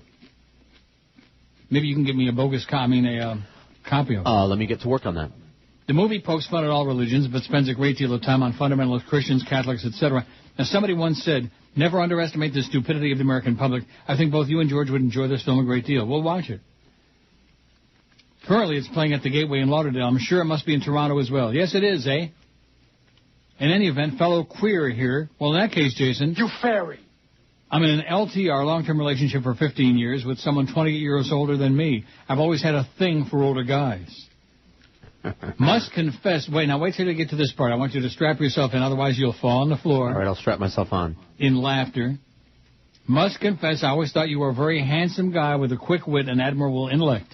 Maybe you can give me a bogus copy of it. Let me get to work on that. The movie pokes fun at all religions, but spends a great deal of time on fundamentalist Christians, Catholics, etc. Now, somebody once said, never underestimate the stupidity of the American public. I think both you and George would enjoy this film a great deal. We'll watch it. Currently, it's playing at the Gateway in Lauderdale. I'm sure it must be in Toronto as well. Yes, it is, eh? In any event, fellow queer here. Well, in that case, Jason... You fairy. I'm in an LTR, long-term relationship for 15 years, with someone 28 years older than me. I've always had a thing for older guys. Must confess... Wait till you get to this part. I want you to strap yourself in, otherwise you'll fall on the floor. All right, I'll strap myself on. In laughter. Must confess, I always thought you were a very handsome guy with a quick wit and admirable intellect.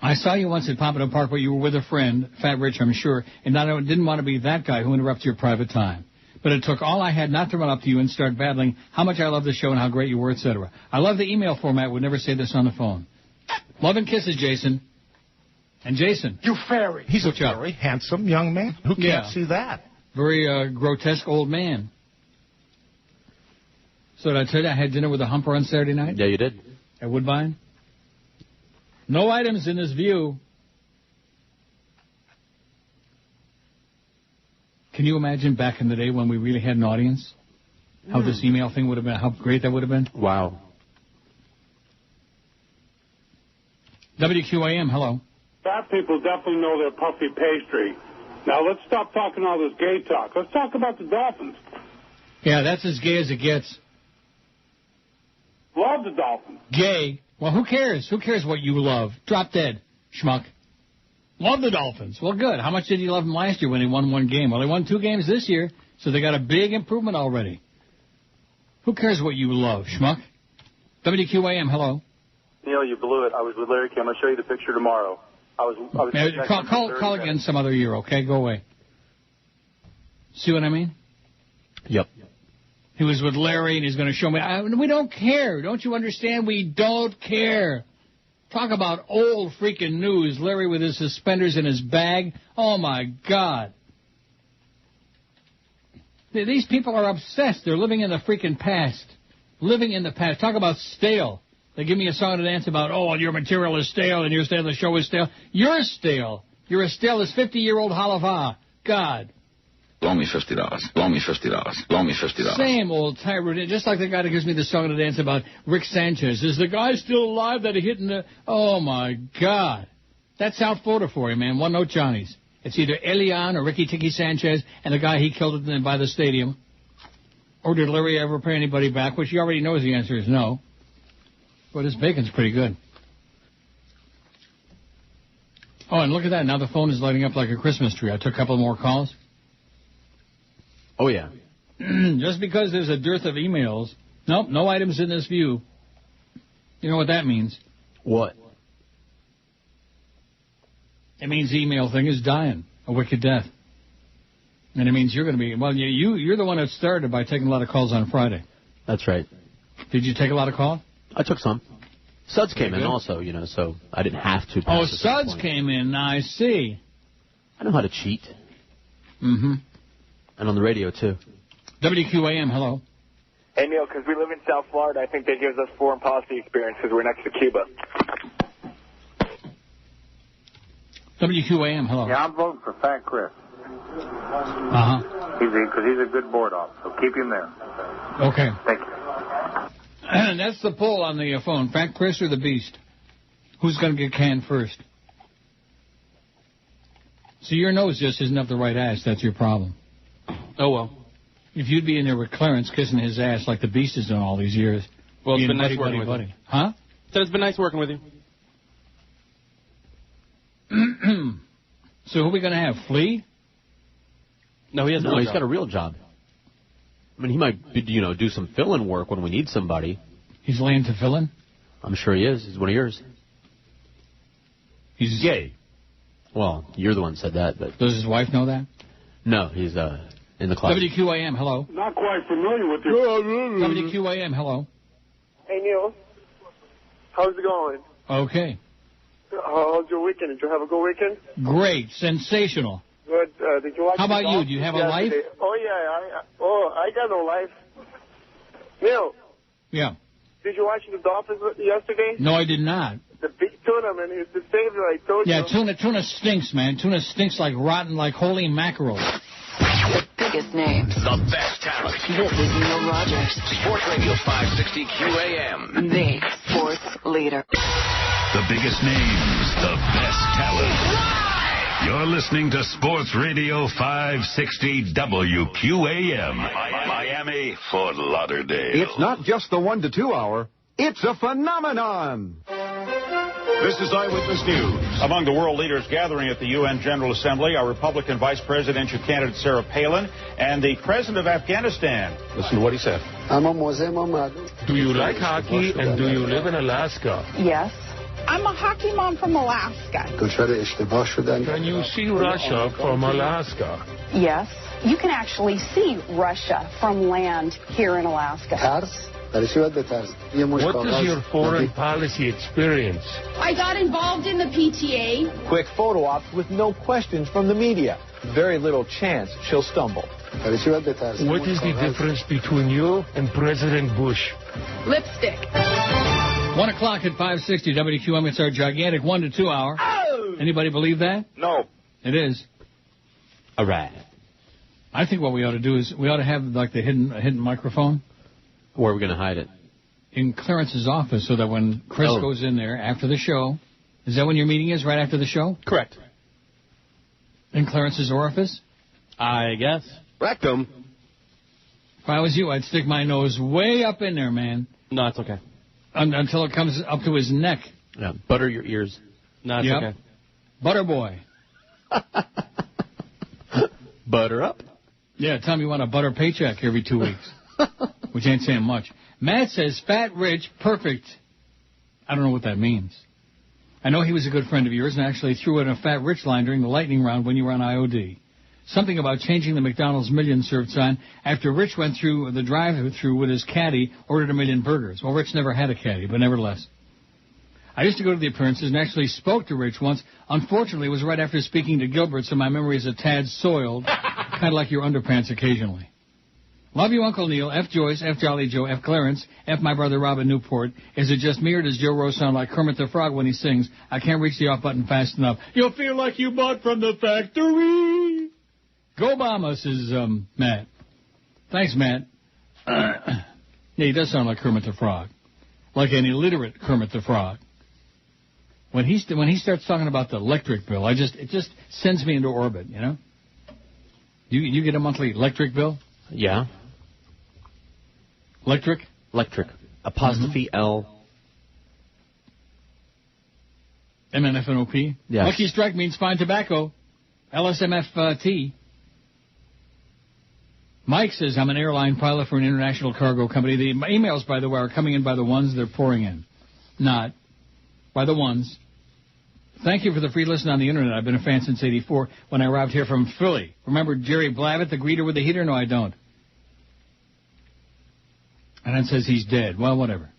I saw you once at Pompano Park where you were with a friend, Fat Rich, I'm sure, and I didn't want to be that guy who interrupts your private time. But it took all I had not to run up to you and start babbling how much I love the show and how great you were, etc. I love the email format. Would never say this on the phone. Love and kisses, Jason. And Jason. You fairy. He's a very handsome young man. Who can't see that? Very grotesque old man. So did I tell you I had dinner with a humper on Saturday night? Yeah, you did. At Woodbine? No items in this view. Can you imagine back in the day when we really had an audience? How this email thing would have been, how great that would have been? Wow. WQAM, hello. Fat people definitely know their puffy pastry. Now, let's stop talking all this gay talk. Let's talk about the Dolphins. Yeah, that's as gay as it gets. Love the Dolphins. Gay? Well, who cares? Who cares what you love? Drop dead, schmuck. Love the Dolphins. Well, good. How much did you love them last year when they won one game? Well, they won 2 games this year, so they got a big improvement already. Who cares what you love, schmuck? WQAM, hello. Neil, you blew it. I was with Larry King. I'm going to show you the picture tomorrow. Call again some other year, okay? Go away. See what I mean? Yep. He was with Larry, and he's going to show me. We don't care. Don't you understand? We don't care. Talk about old freaking news. Larry with his suspenders in his bag. Oh, my God. These people are obsessed. They're living in the freaking past. Living in the past. Talk about stale. They give me a song to dance about, oh, your material is stale, and your style, the show is stale. You're stale. You're as stale as 50-year-old halava. God. Blow me $50. Blow me $50. Blow me $50. Same old tirade, just like the guy that gives me the song to dance about Rick Sanchez. Is the guy still alive that he hit in the... Oh, my God. That's South Florida for you, man. 1-note Johnnies. It's either Elian or Ricky Tiki Sanchez and the guy he killed by the stadium. Or did Larry ever pay anybody back? Which he already knows the answer is no. But his bacon's pretty good. Oh, and look at that. Now the phone is lighting up like a Christmas tree. I took a couple more calls. Oh, yeah. Just because there's a dearth of emails. Nope, no items in this view. You know what that means? What? It means the email thing is dying. A wicked death. And it means you're going to be... Well, you're the one that started by taking a lot of calls on Friday. That's right. Did you take a lot of calls? I took some. Suds came in also, so I didn't have to. Oh, Suds came in. I see. I know how to cheat. Mm-hmm. And on the radio, too. WQAM, hello. Hey, Neil, because we live in South Florida, I think that gives us foreign policy experience because we're next to Cuba. WQAM, hello. Yeah, I'm voting for Fat Chris. Uh-huh. Because he's a good board op, so keep him there. Okay. Thank you. And that's the poll on the phone. Fat Chris or the Beast? Who's going to get canned first? See, your nose just isn't up the right ass. That's your problem. Oh, well. If you'd be in there with Clarence kissing his ass like the Beast has done all these years. Well, it's been nice working with you. Huh? So it's been nice working with you. So who are we going to have? Flea? No, he has he's got a real job. I mean, he might, do some fill-in work when we need somebody. He's laying to fill in? I'm sure he is. He's one of yours. He's gay. Well, you're the one who said that, but... Does his wife know that? No, he's in the closet. WQAM, hello. Not quite familiar with you. WQAM, hello. Hey, Neil. How's it going? Okay. How's your weekend? Did you have a good weekend? Great. Sensational. Good. Did you watch How about you? Do you have a life? Oh, yeah. I got no life. Neil. Yeah. Did you watch the Dolphins yesterday? No, I did not. The big tuna, man. It's the same that I told you. Yeah, tuna stinks, man. Tuna stinks like rotten, like holy mackerel. The biggest names. The best talent. This is Neil Rogers. Sports Radio 560 QAM. The sports leader. The biggest names, the best talent. You're listening to Sports Radio 560 WQAM. Miami, Fort Lauderdale. It's not just the 1 to 2 hour. It's a phenomenon. This is Eyewitness News. Among the world leaders gathering at the UN General Assembly are Republican Vice Presidential candidate Sarah Palin and the President of Afghanistan. Listen to what he said. Do you like hockey and do you live in Alaska? Yes. I'm a hockey mom from Alaska. Can you see Russia from Alaska? Yes. You can actually see Russia from land here in Alaska. What is your foreign policy experience? I got involved in the PTA. Quick photo ops with no questions from the media. Very little chance she'll stumble. What is the difference between you and President Bush? Lipstick. 1 o'clock at 560 WQAM. It's our gigantic 1 to 2 hour. Oh! Anybody believe that? No. It is. All right. I think what we ought to do is we ought to have like the hidden microphone. Where are we going to hide it? In Clarence's office, so that when Chris goes in there after the show, is that when your meeting is, right after the show? Correct. In Clarence's orifice? I guess. Rectum. If I was you, I'd stick my nose way up in there, man. No, it's okay. Until it comes up to his neck. Yeah, butter your ears. No, it's okay. Butter boy. Butter up. Yeah, tell me you want a butter paycheck every 2 weeks. Which ain't saying much. Matt says, fat, rich, perfect. I don't know what that means. I know he was a good friend of yours and actually threw in a fat, rich line during the lightning round when you were on IOD. Something about changing the McDonald's million served sign after Rich went through the drive-thru with his caddy, ordered 1 million burgers. Well, Rich never had a caddy, but nevertheless. I used to go to the appearances and actually spoke to Rich once. Unfortunately, it was right after speaking to Gilbert, so my memory is a tad soiled, kind of like your underpants occasionally. Love you, Uncle Neil. F. Joyce, F. Jolly Joe, F. Clarence, F. my brother Robin Newport. Is it just me or does Joe Rose sound like Kermit the Frog when he sings? I can't reach the off button fast enough. You'll feel like you bought from the factory. Go Obama, says Matt. Thanks, Matt. Yeah, he does sound like Kermit the Frog. Like an illiterate Kermit the Frog. When he starts talking about the electric bill, it just sends me into orbit, you know? You get a monthly electric bill? Yeah. Electric? Electric. Apostrophe L. MNFNOP? Yes. Lucky Strike means fine tobacco. LSMFT. Mike says, I'm an airline pilot for an international cargo company. The emails, by the way, are coming in by the ones they're pouring in. Not by the ones. Thank you for the free listen on the Internet. I've been a fan since '84 when I arrived here from Philly. Remember Jerry Blavitt, the greeter with the heater? No, I don't. And it says he's dead. Well, whatever.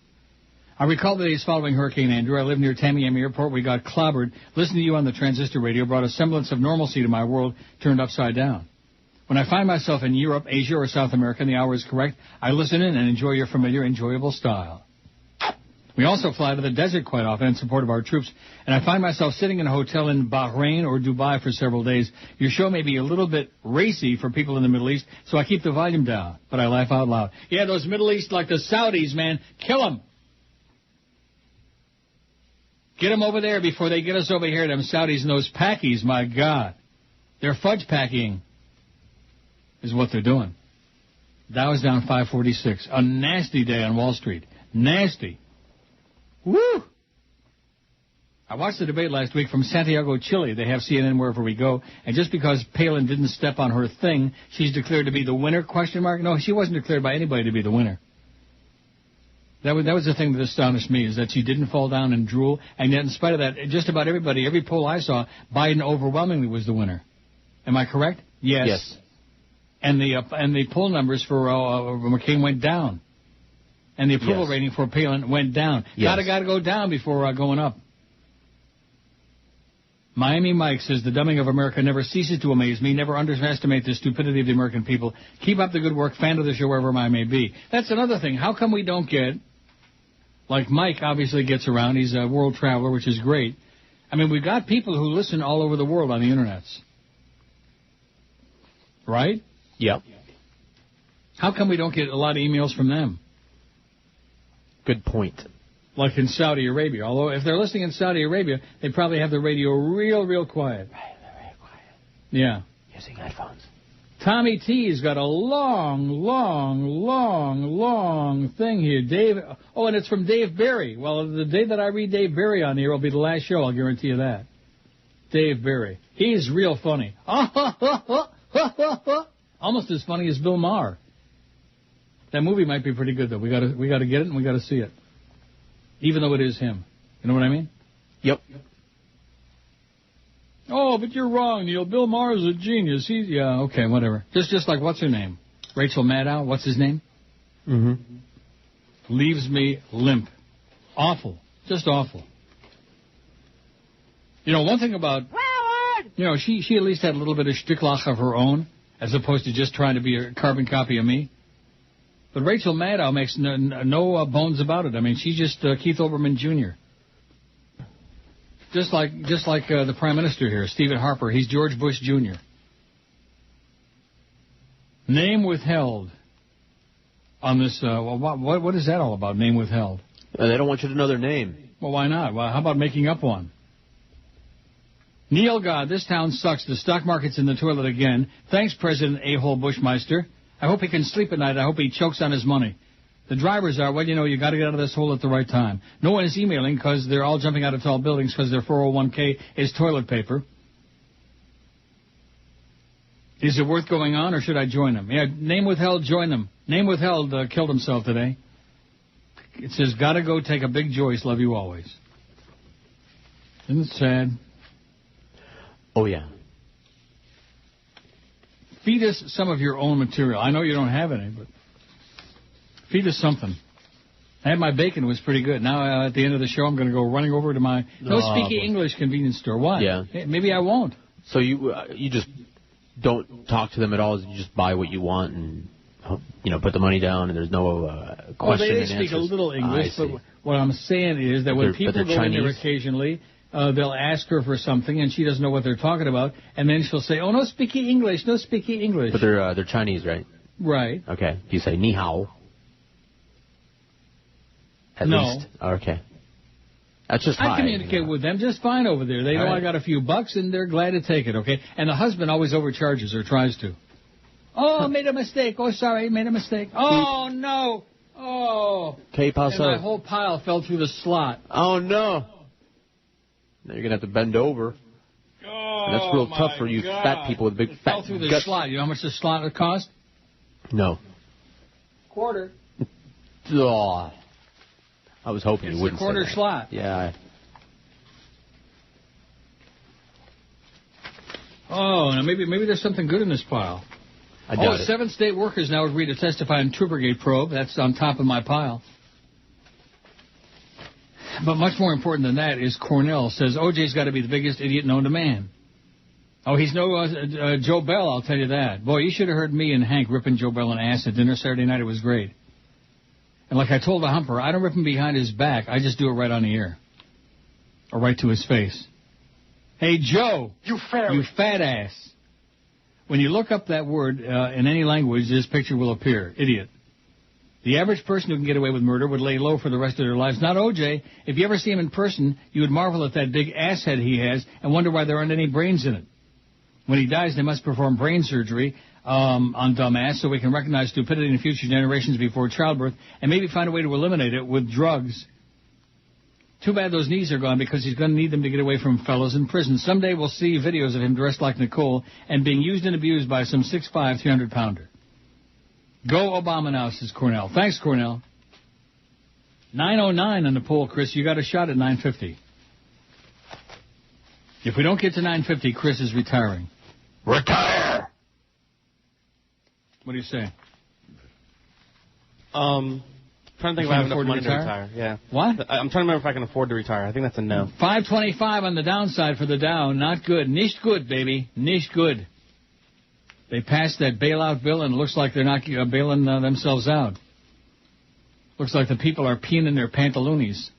I recall the days following Hurricane Andrew. I lived near Tamiami Airport. We got clobbered. Listening to you on the transistor radio brought a semblance of normalcy to my world turned upside down. When I find myself in Europe, Asia, or South America, and the hour is correct, I listen in and enjoy your familiar, enjoyable style. We also fly to the desert quite often in support of our troops, and I find myself sitting in a hotel in Bahrain or Dubai for several days. Your show may be a little bit racy for people in the Middle East, so I keep the volume down, but I laugh out loud. Yeah, those Middle East, like the Saudis, man, kill them. Get them over there before they get us over here, them Saudis and those packies, my God. They're fudge packing is what they're doing. Dow is down 546. A nasty day on Wall Street. Nasty. Woo! I watched the debate last week from Santiago, Chile. They have CNN wherever we go. And just because Palin didn't step on her thing, she's declared to be the winner, question mark? No, she wasn't declared by anybody to be the winner. That was the thing that astonished me, is that she didn't fall down and drool. And yet, in spite of that, just about everybody, every poll I saw, Biden overwhelmingly was the winner. Am I correct? Yes. Yes. And the poll numbers for McCain went down. And the approval rating for Palin went down. Yes. Gotta go down before going up. Miami Mike says, the dumbing of America never ceases to amaze me. Never underestimate the stupidity of the American people. Keep up the good work. Fan of the show wherever I may be. That's another thing. How come we don't get Like Mike obviously gets around. He's a world traveler, which is great. I mean, we've got people who listen all over the world on the internets. Right? Yep. How come we don't get a lot of emails from them? Good point. Like in Saudi Arabia. Although if they're listening in Saudi Arabia, they probably have the radio real quiet. Very quiet. Yeah. Using headphones. Tommy T's got a long thing here. Dave. Oh, and it's from Dave Barry. Well, the day that I read Dave Barry on here will be the last show. I'll guarantee you that. Dave Barry. He's real funny. Almost as funny as Bill Maher. That movie might be pretty good, though. We got to get it and we got to see it. Even though it is him. You know what I mean? Yep. Oh, but you're wrong, Neil. Bill Maher is a genius. Yeah, okay, whatever. Just like, what's her name? Rachel Maddow. What's his name? Mm-hmm. Leaves me limp. Awful. Just awful. You know, one thing about... You know, she at least had a little bit of shticklach of her own, as opposed to just trying to be a carbon copy of me. But Rachel Maddow makes no bones about it. I mean, she's just Keith Olbermann Jr. Just like the Prime Minister here, Stephen Harper. He's George Bush Jr. Name withheld on this. What is that all about, name withheld? They don't want you to know their name. Well, why not? Well, how about making up one? Neil God, this town sucks. The stock market's in the toilet again. Thanks, President A-hole Bushmeister. I hope he can sleep at night. I hope he chokes on his money. The drivers are, well, you know, you got to get out of this hole at the right time. No one is emailing because they're all jumping out of tall buildings because their 401k is toilet paper. Is it worth going on or should I join them? Yeah, name withheld, join them. Name withheld killed himself today. It says, gotta go take a big Joyce, love you always. Isn't it sad? Oh, yeah. Feed us some of your own material. I know you don't have any, but feed us something. I had my bacon. It was pretty good. Now, at the end of the show, I'm going to go running over to my no-speaking English convenience store. Why? Yeah. Hey, maybe I won't. So you just don't talk to them at all? You just buy what you want and, you know, put the money down and there's no question and they speak answers? a little English, but what I'm saying is that when people go in there occasionally... they'll ask her for something, and she doesn't know what they're talking about, and then she'll say, oh, no speaking English, no speaking English. But they're Chinese, right? Right. Okay. You say ni hao. At least. Okay. That's just I communicate with them just fine over there. They know I got a few bucks, and they're glad to take it, okay? And the husband always overcharges or tries to. Oh, made a mistake. Oh, sorry, made a mistake. Oh, no. Oh. ¿Qué pasó? And my whole pile fell through the slot. Oh, no. Now you're going to have to bend over. Oh, and that's real tough for you fat people with big fat fell through the guts. slot. You know how much the slot would cost? No. Quarter. Oh. I was hoping you wouldn't say that. It's a quarter slot. Yeah. Oh, now maybe there's something good in this pile. I doubt it. 7 state workers now agree to testify in Troopergate probe. That's on top of my pile. But much more important than that is Cornell says O.J.'s got to be the biggest idiot known to man. Oh, he's no Joe Bell, I'll tell you that. Boy, you should have heard me and Hank ripping Joe Bell an ass at dinner Saturday night. It was great. And like I told the Humper, I don't rip him behind his back. I just do it right on the air. Or right to his face. Hey, Joe. You fat ass. When you look up that word in any language, this picture will appear. Idiot. The average person who can get away with murder would lay low for the rest of their lives. Not O.J. If you ever see him in person, you would marvel at that big ass head he has and wonder why there aren't any brains in it. When he dies, they must perform brain surgery on dumbass so we can recognize stupidity in future generations before childbirth and maybe find a way to eliminate it with drugs. Too bad those knees are gone because he's going to need them to get away from fellows in prison. Someday we'll see videos of him dressed like Nicole and being used and abused by some 6'5", 300-pounder. Go Obama now, says Cornell. Thanks, Cornell. 909 on the poll, Chris. You got a shot at 950. If we don't get to 950, Chris is retiring. Retire! What do you say? Trying to think if I have enough money to retire. Yeah. What? I'm trying to remember if I can afford to retire. I think that's a no. 525 on the downside for the Dow. Not good. Nicht good, baby. Nicht good. They passed that bailout bill, and it looks like they're not bailing themselves out. Looks like the people are peeing in their pantaloonies.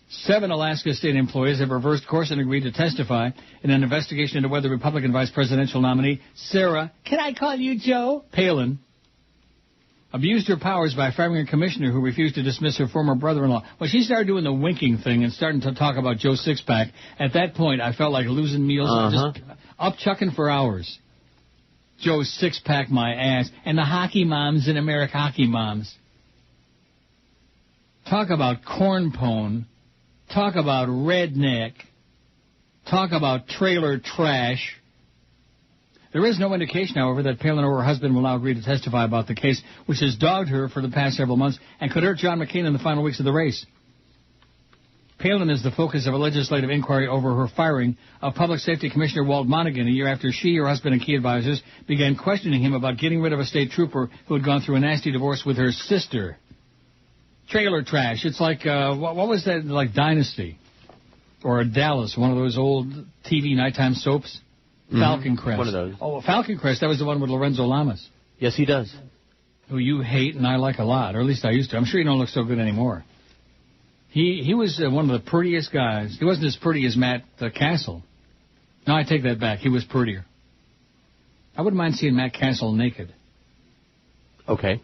7 Alaska state employees have reversed course and agreed to testify in an investigation into whether Republican vice presidential nominee Sarah, can I call you Joe? Palin, abused her powers by firing a commissioner who refused to dismiss her former brother-in-law. When she started doing the winking thing and starting to talk about Joe Sixpack, at that point I felt like losing meals and just up-chucking for hours. Joe Sixpack my ass. And the hockey moms in America, hockey moms. Talk about cornpone. Talk about redneck. Talk about trailer trash. There is no indication, however, that Palin or her husband will now agree to testify about the case, which has dogged her for the past several months and could hurt John McCain in the final weeks of the race. Palin is the focus of a legislative inquiry over her firing of Public Safety Commissioner Walt Monaghan a year after she, her husband, and key advisors began questioning him about getting rid of a state trooper who had gone through a nasty divorce with her sister. Trailer trash. It's like, what was that, like Dynasty? Or Dallas, one of those old TV nighttime soaps? Falcon Crest. One of those. Oh, Falcon Crest, that was the one with Lorenzo Lamas. Yes, he does. Who you hate and I like a lot, or at least I used to. I'm sure you don't look so good anymore. He was one of the prettiest guys. He wasn't as pretty as Matt Castle. No, I take that back. He was prettier. I wouldn't mind seeing Matt Castle naked. Okay.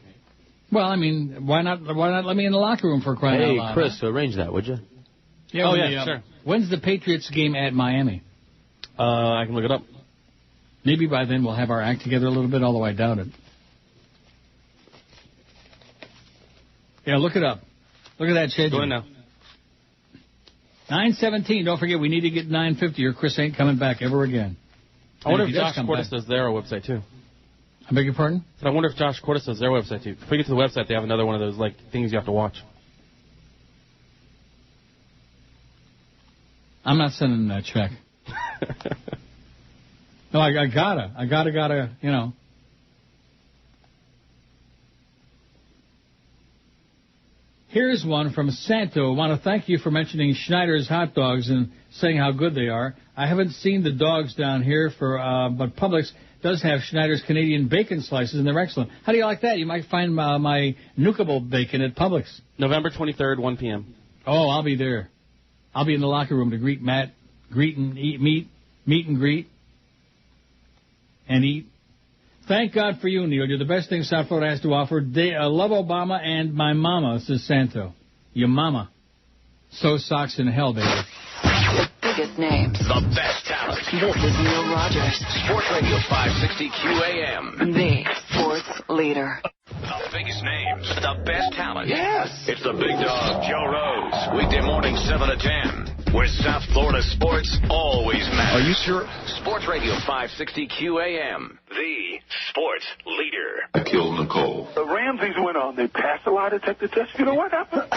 Well, I mean, why not let me in the locker room for crying out loud? Hey, Chris, arrange that, would you? Yeah, sure. When's the Patriots game at Miami? I can look it up. Maybe by then we'll have our act together a little bit, although I doubt it. Yeah, look it up. Look at that schedule. Go in now. 9:17. Don't forget, we need to get 9:50 or Chris ain't coming back ever again. I wonder if Josh Cordes does their website, too. I beg your pardon? I wonder if Josh Cordes does their website, too. If we get to the website, they have another one of those like things you have to watch. I'm not sending that check. No, I gotta, you know. Here's one from Santo. I want to thank you for mentioning Schneider's hot dogs and saying how good they are. I haven't seen the dogs down here, but Publix does have Schneider's Canadian bacon slices, and they're excellent. How do you like that? You might find my Nukeable bacon at Publix. November 23rd, 1 p.m. Oh, I'll be there. I'll be in the locker room to greet Matt, greet and eat meet and greet, and eat. Thank God for you, Neil. You're the best thing South Florida has to offer. Love Obama and my mama, says Santo. Your mama. Sew socks in hell, baby. The biggest names. The best talent. This is Neil Rogers. Sports Radio 560 QAM. The sports leader. The biggest names. The best talent. Yes. It's the big dog, Joe Rose. Weekday morning, 7 to 10. Where South Florida sports always matter. Are you sure? Sports Radio 560 QAM. The sports leader. I killed Nicole. The Ramseys went on. They passed a lie detector test. You know what happened?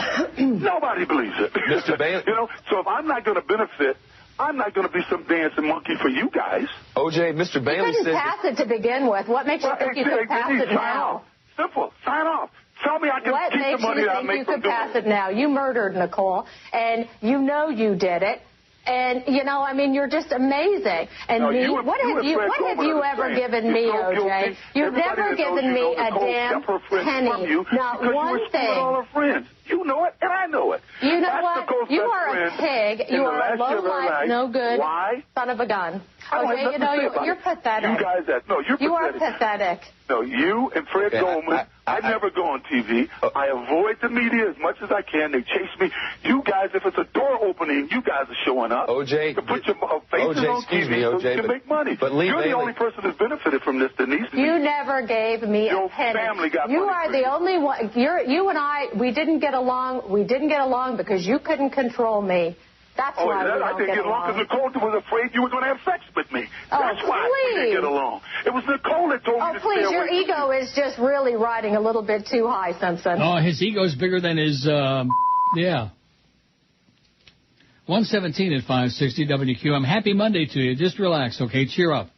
Nobody believes it. Mr. Bailey. You know, so if I'm not going to benefit, I'm not going to be some dancing monkey for you guys. OJ, Mr. Bailey You says... couldn't pass it to begin with. What makes you think you could pass it now? Simple. Sign off. Tell me I can What keep makes the money you that I think make you from could doing pass it? it now? You murdered Nicole, and you know you did it. And, you know, I mean, you're just amazing. And No, me, what have you are ever the same. given me, You're so OJ? guilty. You've Everybody never that knows given you me know a Nicole damn kept her friends penny. from you Not because one you were screwing thing. all her friends. You know it, and I know it. You know That's what? Nicole's You best are a friend pig. in You the are a last year of her low-life, life. no-good Why? son of a gun. I don't have OJ, you nothing to know, say about you're it. pathetic. You guys, you're You are pathetic. pathetic. No, you and Fred Goldman, I never go on TV. I avoid the media as much as I can. They chase me. You guys, if it's a door opening, you guys are showing up. OJ, to put your faces on excuse TV me, so OJ, you can make money. But Lee You're Bailey, the only person who's benefited from this, Denise. You never gave me Your a penny. family got You money are for the you. only one. You and I, we didn't get along. We didn't get along because you couldn't control me. That's why we I don't didn't get get along along. because Nicole was afraid you were going to have sex with me. Oh, That's why we please. didn't get along. It was Nicole that told me Oh, to please, stay your away from ego is just really riding a little bit too high, Simpson. Oh, his ego's bigger than his, yeah. 117 at 560 WQM. Happy Monday to you. Just relax, okay? Cheer up.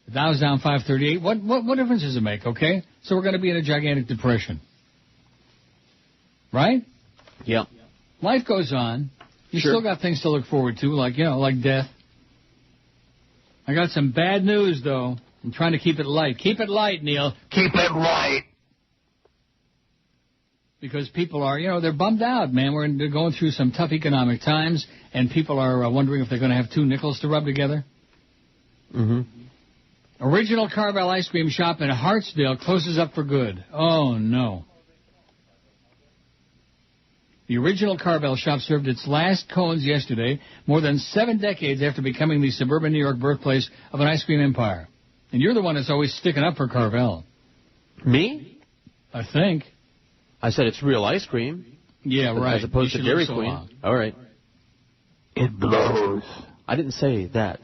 The Dow's down 538. What difference does it make, okay? So we're going to be in a gigantic depression. Right? Yep. Life goes on. You Sure. still got things to look forward to, like, you know, like death. I got some bad news, though. I'm trying to keep it light. Keep it light, Neil. Keep it right. Because people are, they're bummed out, man. They're going through some tough economic times, and people are wondering if they're going to have 2 nickels to rub together. Mm-hmm. Original Carvel Ice Cream Shop in Hartsdale closes up for good. Oh, no. The original Carvel shop served its last cones yesterday, more than 7 decades after becoming the suburban New York birthplace of an ice cream empire. And you're the one that's always sticking up for Carvel. Me? I think. I said it's real ice cream. Yeah, right. As opposed to Dairy Queen. All right. It blows. I didn't say that.